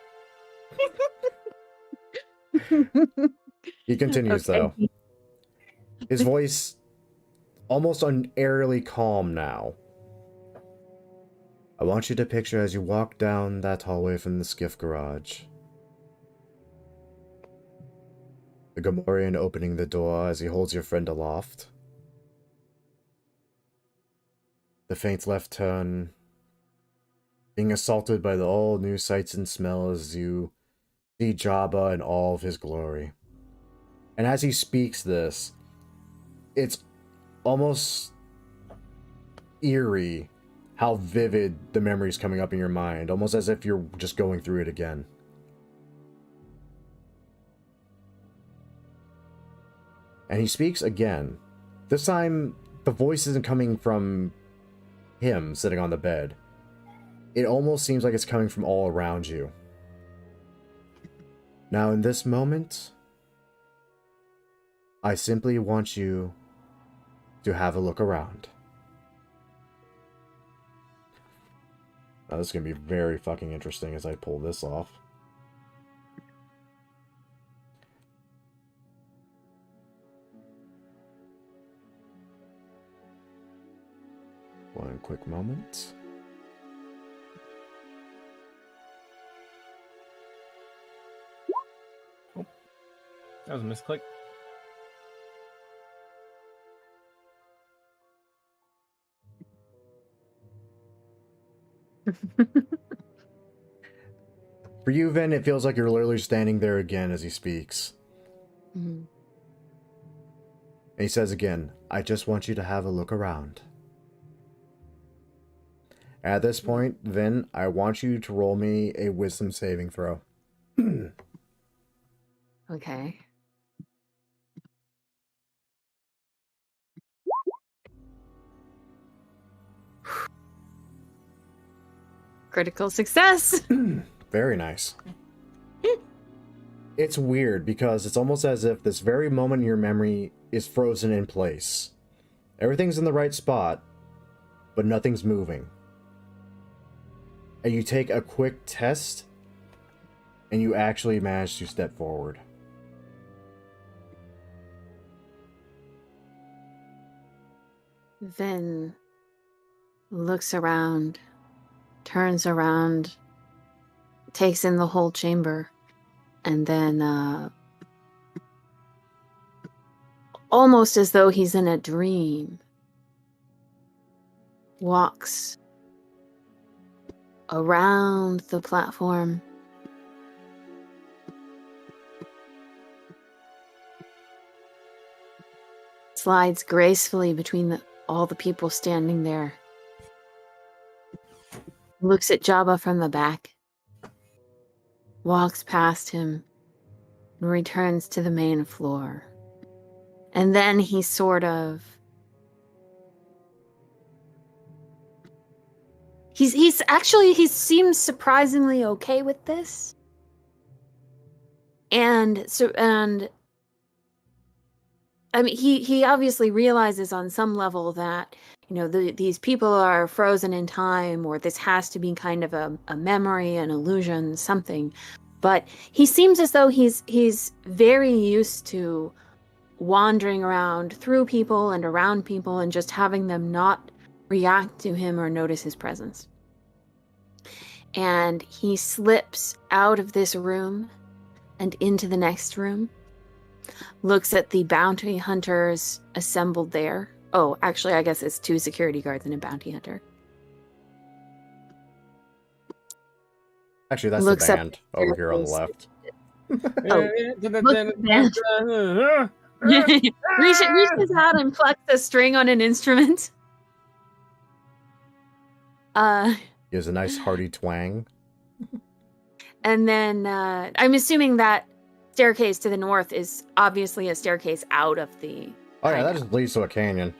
He continues though. His voice almost unerringly calm now. I want you to picture as you walk down that hallway from the skiff garage. The Gamorrean opening the door as he holds your friend aloft. The faint left turn. Being assaulted by the all new sights and smells as you see Jabba in all of his glory. And as he speaks this, it's almost eerie how vivid the memory's coming up in your mind, almost as if you're just going through it again. And he speaks again. This time, the voice isn't coming from him sitting on the bed. It almost seems like it's coming from all around you. Now, in this moment, I simply want you to have a look around. Now, this is going to be very fucking interesting as I pull this off. One quick moment. Oh, that was a misclick. For you, Vin, it feels like you're literally standing there again as he speaks. Mm-hmm. And he says again, I just want you to have a look around. At this point, Vin, I want you to roll me a wisdom saving throw. Okay. Critical success. Very nice. It's weird because it's almost as if this very moment in your memory is frozen in place. Everything's in the right spot, but nothing's moving. And you take a quick test, and you actually manage to step forward. Vin looks around, turns around, takes in the whole chamber, and then, almost as though he's in a dream, walks around the platform, slides gracefully between all the people standing there, looks at Jabba from the back, walks past him, and returns to the main floor. And then he sort of... He seems surprisingly okay with this. And I mean, he obviously realizes on some level that, these people are frozen in time, or this has to be kind of a memory, an illusion, something. But he seems as though he's very used to wandering around through people and around people and just having them not react to him or notice his presence. And he slips out of this room and into the next room, looks at the bounty hunters assembled there. Oh, actually, I guess it's 2 security guards and a bounty hunter. Actually, that's Looks the up band over here on the left. Reaches out and plucks a string on an instrument. He has a nice hearty twang. And then I'm assuming that staircase to the north is obviously a staircase out of the... Oh yeah, that just leads to a canyon.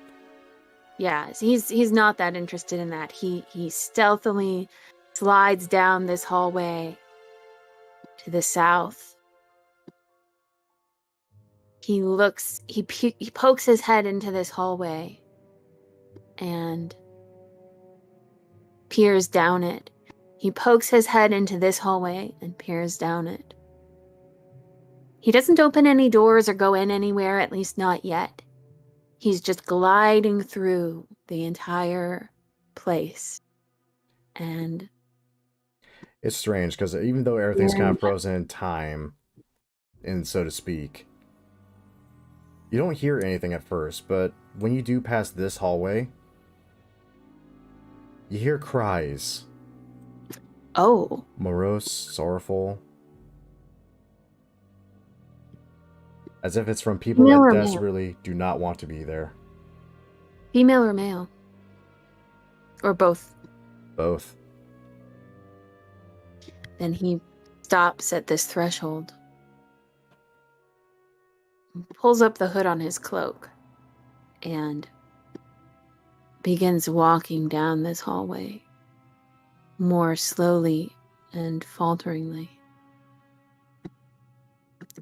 Yeah, so he's not that interested in that. He stealthily slides down this hallway to the south. He pokes his head into this hallway and peers down it. He pokes his head into this hallway and peers down it. He doesn't open any doors or go in anywhere, at least not yet. He's just gliding through the entire place. And it's strange because even though everything's kind of frozen in time, and so to speak, you don't hear anything at first, but when you do pass this hallway, you hear cries. Oh. Morose, sorrowful. As if it's from people that desperately do not want to be there. Female or male? Or both? Both. Then he stops at this threshold. Pulls up the hood on his cloak. And begins walking down this hallway. More slowly and falteringly.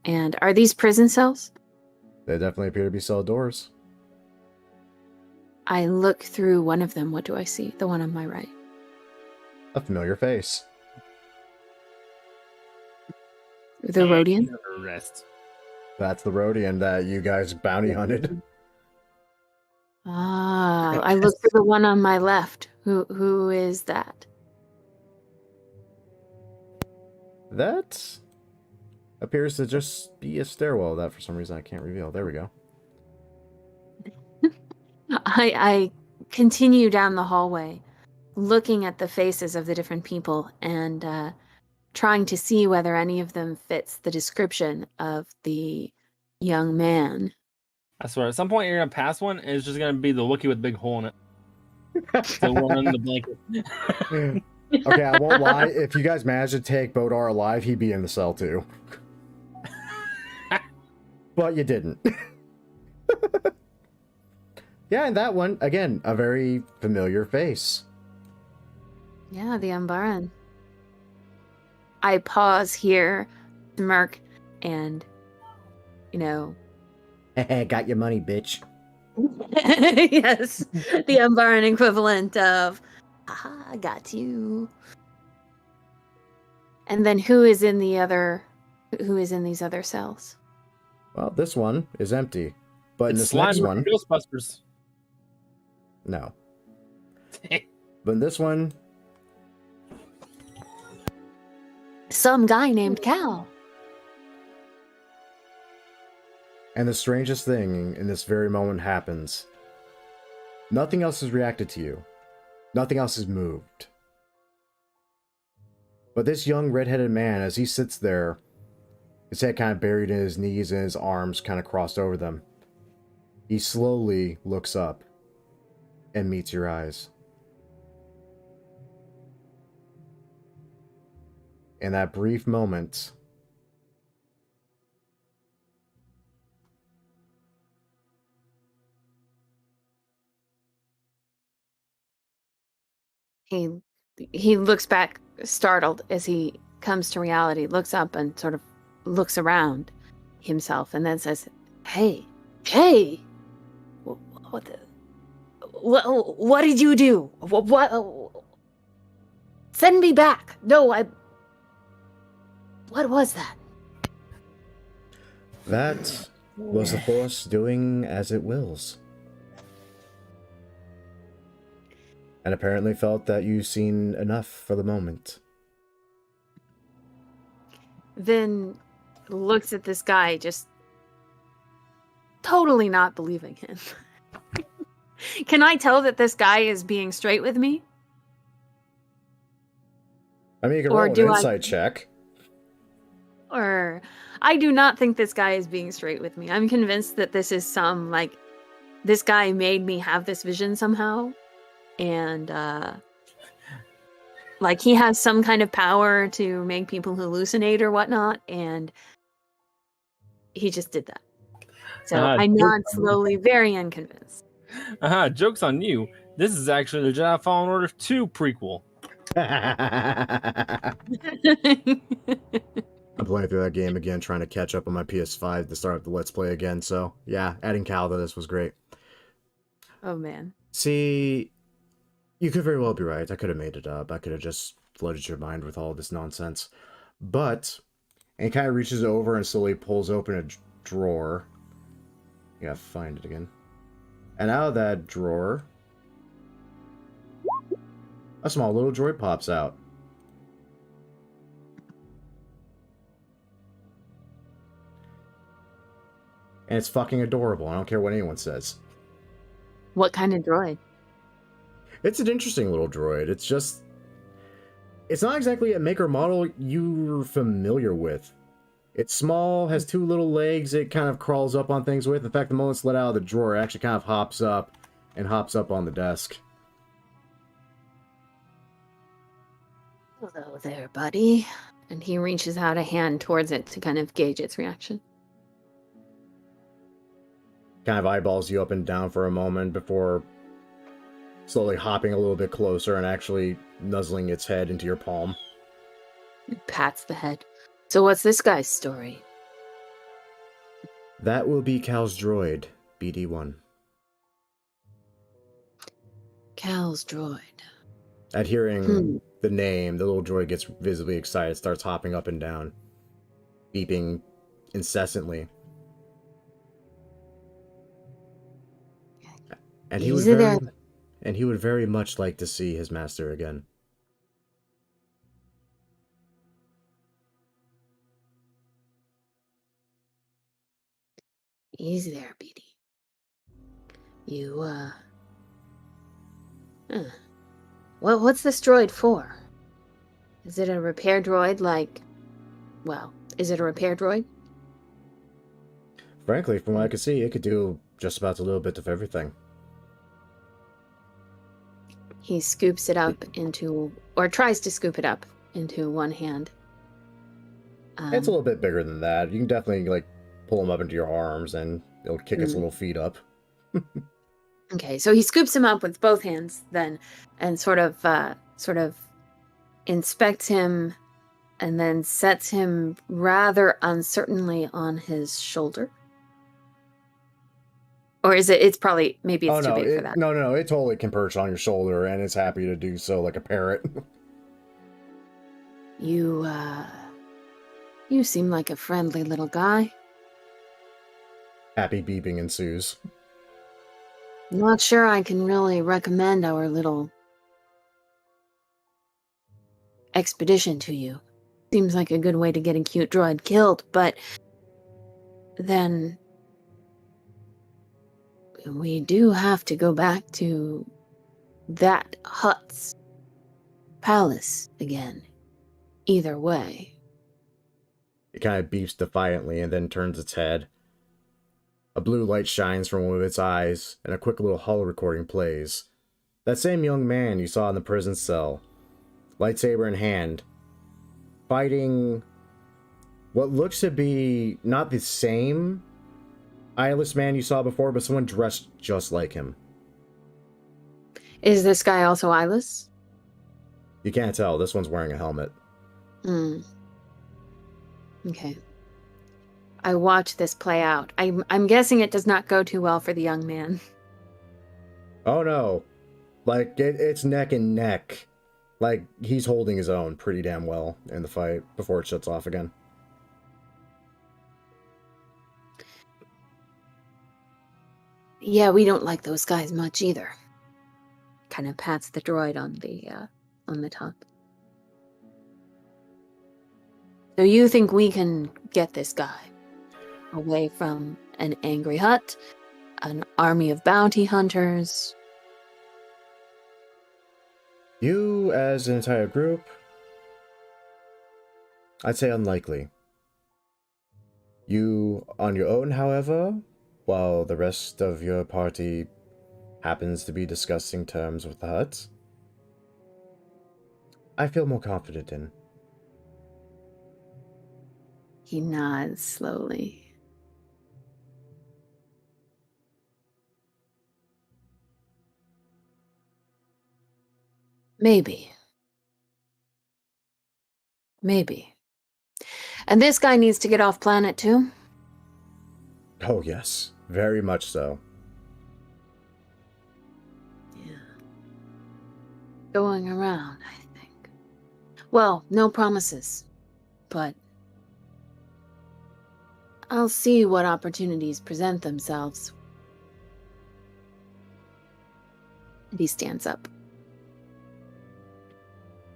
And are these prison cells? They definitely appear to be cell doors. I look through one of them. What do I see? The one on my right. A familiar face. The Rodian? That's the Rodian that you guys bounty hunted. Ah, I look for the one on my left. Who is that? That appears to just be a stairwell that for some reason I can't reveal. There we go. I continue down the hallway, looking at the faces of the different people and trying to see whether any of them fits the description of the young man. I swear, at some point you're gonna pass one, and it's just gonna be the Wookiee with a big hole in it. The one in the blanket. Okay, I won't lie. If you guys managed to take Bodar alive, he'd be in the cell too. But you didn't. Yeah, and that one, again, a very familiar face. Yeah, the Umbaran. I pause here, smirk, and, you know, Got your money, bitch. yes, the Umbaran equivalent of, haha, I got you. And then who is in these other cells? Well, this one is empty. But in It's this slime next from one, Ghostbusters. no. But in this one, Some guy named Cal. and the strangest thing in this very moment happens. Nothing else has reacted to you. Nothing else has moved. But this young red-headed man, as he sits there, his head kind of buried in his knees and his arms kind of crossed over them, he slowly looks up and meets your eyes. In that brief moment, He looks back, startled, as he comes to reality, looks up and sort of looks around himself, and then says, Hey! What did you do? What? Send me back! No, what was that? that was the Force doing as it wills. And apparently felt that you've seen enough for the moment. Then looks at this guy, just totally not believing him. Can I tell that this guy is being straight with me? I mean, you can Or roll an do I- insight check. Or I do not think this guy is being straight with me. I'm convinced that this is some, like, this guy made me have this vision somehow. And, like, he has some kind of power to make people hallucinate or whatnot, and he just did that. So I nod slowly, very unconvinced. Joke's on you. This is actually the Jedi Fallen Order 2 prequel. I'm playing through that game again, trying to catch up on my PS5 to start the Let's Play again. So, yeah, adding Cal to this was great. Oh, man. See, you could very well be right. I could have made it up. I could have just flooded your mind with all this nonsense. But, and he kind of reaches over and slowly pulls open a drawer. You gotta find it again. And out of that drawer, a small little droid pops out. And it's fucking adorable. I don't care what anyone says. What kind of droid? It's an interesting little droid. It's just... It's not exactly a maker model you're familiar with. It's small, has two little legs it kind of crawls up on things with. In fact, the moment it's let out of the drawer, it actually kind of hops up on the desk. Hello there, buddy. And he reaches out a hand towards it to kind of gauge its reaction. Kind of eyeballs you up and down for a moment before slowly hopping a little bit closer and actually nuzzling its head into your palm. It pats the head. So what's this guy's story? That will be Cal's droid, BD1. Cal's droid. At hearing the name, the little droid gets visibly excited, starts hopping up and down, beeping incessantly. And he would very much like to see his master again. Easy there, BD. You, what's this droid for? Is it a repair droid is it a repair droid? Frankly, from what I could see, it could do just about a little bit of everything. He scoops it up or tries to scoop it up into one hand. It's a little bit bigger than that. You can definitely, pull him up into your arms and it'll kick its little feet up. Okay, so he scoops him up with both hands then and sort of inspects him and then sets him rather uncertainly on his shoulder. Or is it? It's probably, maybe it's too big for that. No, it totally can perch on your shoulder, and it's happy to do so like a parrot. You seem like a friendly little guy. Happy beeping ensues. Not sure I can really recommend our little expedition to you. Seems like a good way to get a cute droid killed, but then we do have to go back to that Hutt's palace again. Either way. It kind of beeps defiantly and then turns its head. A blue light shines from one of its eyes, and a quick little holo recording plays. That same young man you saw in the prison cell, lightsaber in hand, fighting what looks to be not the same eyeless man you saw before, but someone dressed just like him. Is this guy also eyeless? You can't tell. This one's wearing a helmet. Okay. I watch this play out. I'm guessing it does not go too well for the young man. Oh no. Like, it's neck and neck. Like, he's holding his own pretty damn well in the fight before it shuts off again. Yeah, we don't like those guys much either. Kind of pats the droid on the top. So you think we can get this guy away from an angry Hutt, an army of bounty hunters? You, as an entire group, I'd say unlikely. You, on your own, however, while the rest of your party happens to be discussing terms with the Hutt, I feel more confident in. He nods slowly. Maybe. And this guy needs to get off planet too? Oh yes, very much so. Yeah. Going around, I think. Well, no promises, but I'll see what opportunities present themselves. And he stands up.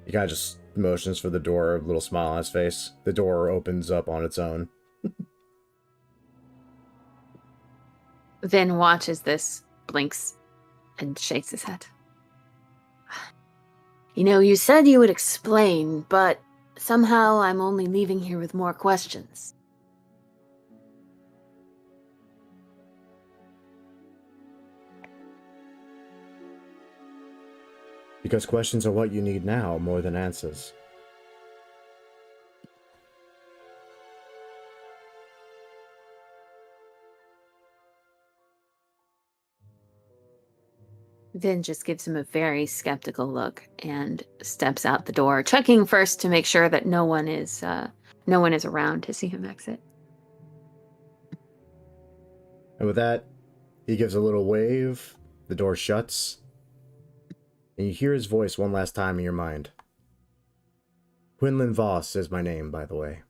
He kind of just motions for the door, a little smile on his face. The door opens up on its own. Vin watches this, blinks, and shakes his head. You know, you said you would explain, but somehow I'm only leaving here with more questions. Because questions are what you need now more than answers. Vin just gives him a very skeptical look and steps out the door, checking first to make sure that no one is around to see him exit. And with that, he gives a little wave, the door shuts, and you hear his voice one last time in your mind. Quinlan Voss is my name, by the way.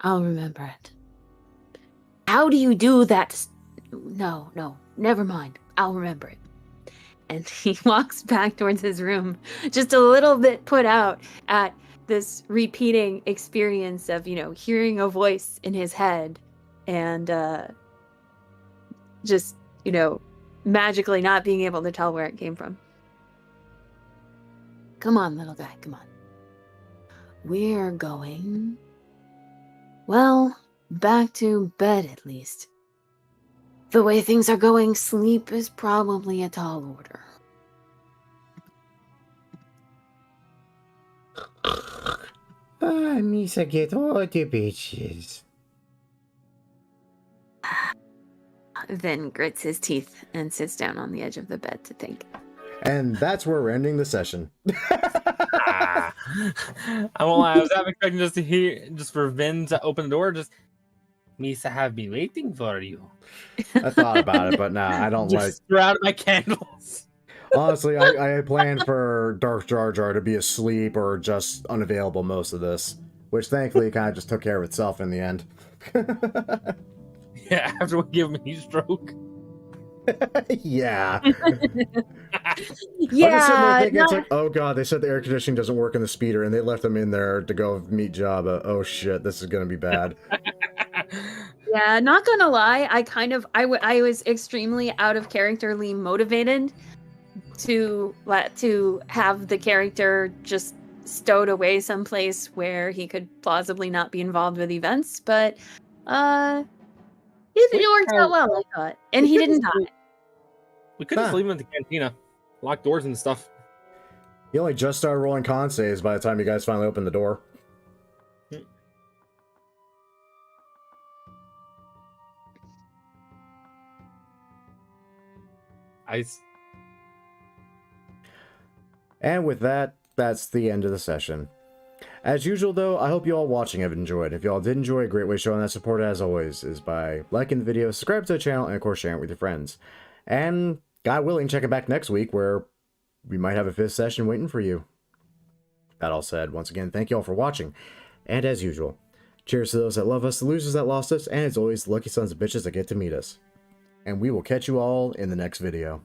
I'll remember it. How do you do that? No, never mind. I'll remember it. And he walks back towards his room, just a little bit put out at this repeating experience of, hearing a voice in his head and just, magically not being able to tell where it came from. Come on, little guy, come on. We're going, well, back to bed at least. The way things are going, sleep is probably a tall order. Misa, get all the bitches. Then grits his teeth and sits down on the edge of the bed to think. And that's where we're ending the session. I won't lie, I was half expecting just for Vin to open the door. Just Misa have been waiting for you. I thought about it, but nah, I don't like. Just surrounded by candles. Honestly, I had planned for Dark Jar Jar to be asleep or just unavailable most of this, which thankfully kind of just took care of itself in the end. Yeah, after we give him a heat stroke. Yeah. Yeah, I'm just sitting there thinking, it's like, oh god, they said the air conditioning doesn't work in the speeder, and they left them in there to go meet Jabba. Oh shit, this is gonna be bad. Yeah, not gonna lie, I was extremely out of characterly motivated to have the character just stowed away someplace where he could plausibly not be involved with events, but it worked out well, I thought, and he didn't die. We could just leave him in the cantina, lock doors and stuff. He only just started rolling con saves by the time you guys finally opened the door. And with that, that's the end of the session. As usual, though, I hope you all watching have enjoyed. If you all did enjoy, a great way of showing that support, as always, is by liking the video, subscribe to the channel, and of course sharing it with your friends. And, God willing, check it back next week, where we might have a 5th session waiting for you. That all said, once again, thank you all for watching. And as usual, cheers to those that love us, the losers that lost us, and as always, the lucky sons of bitches that get to meet us. And we will catch you all in the next video.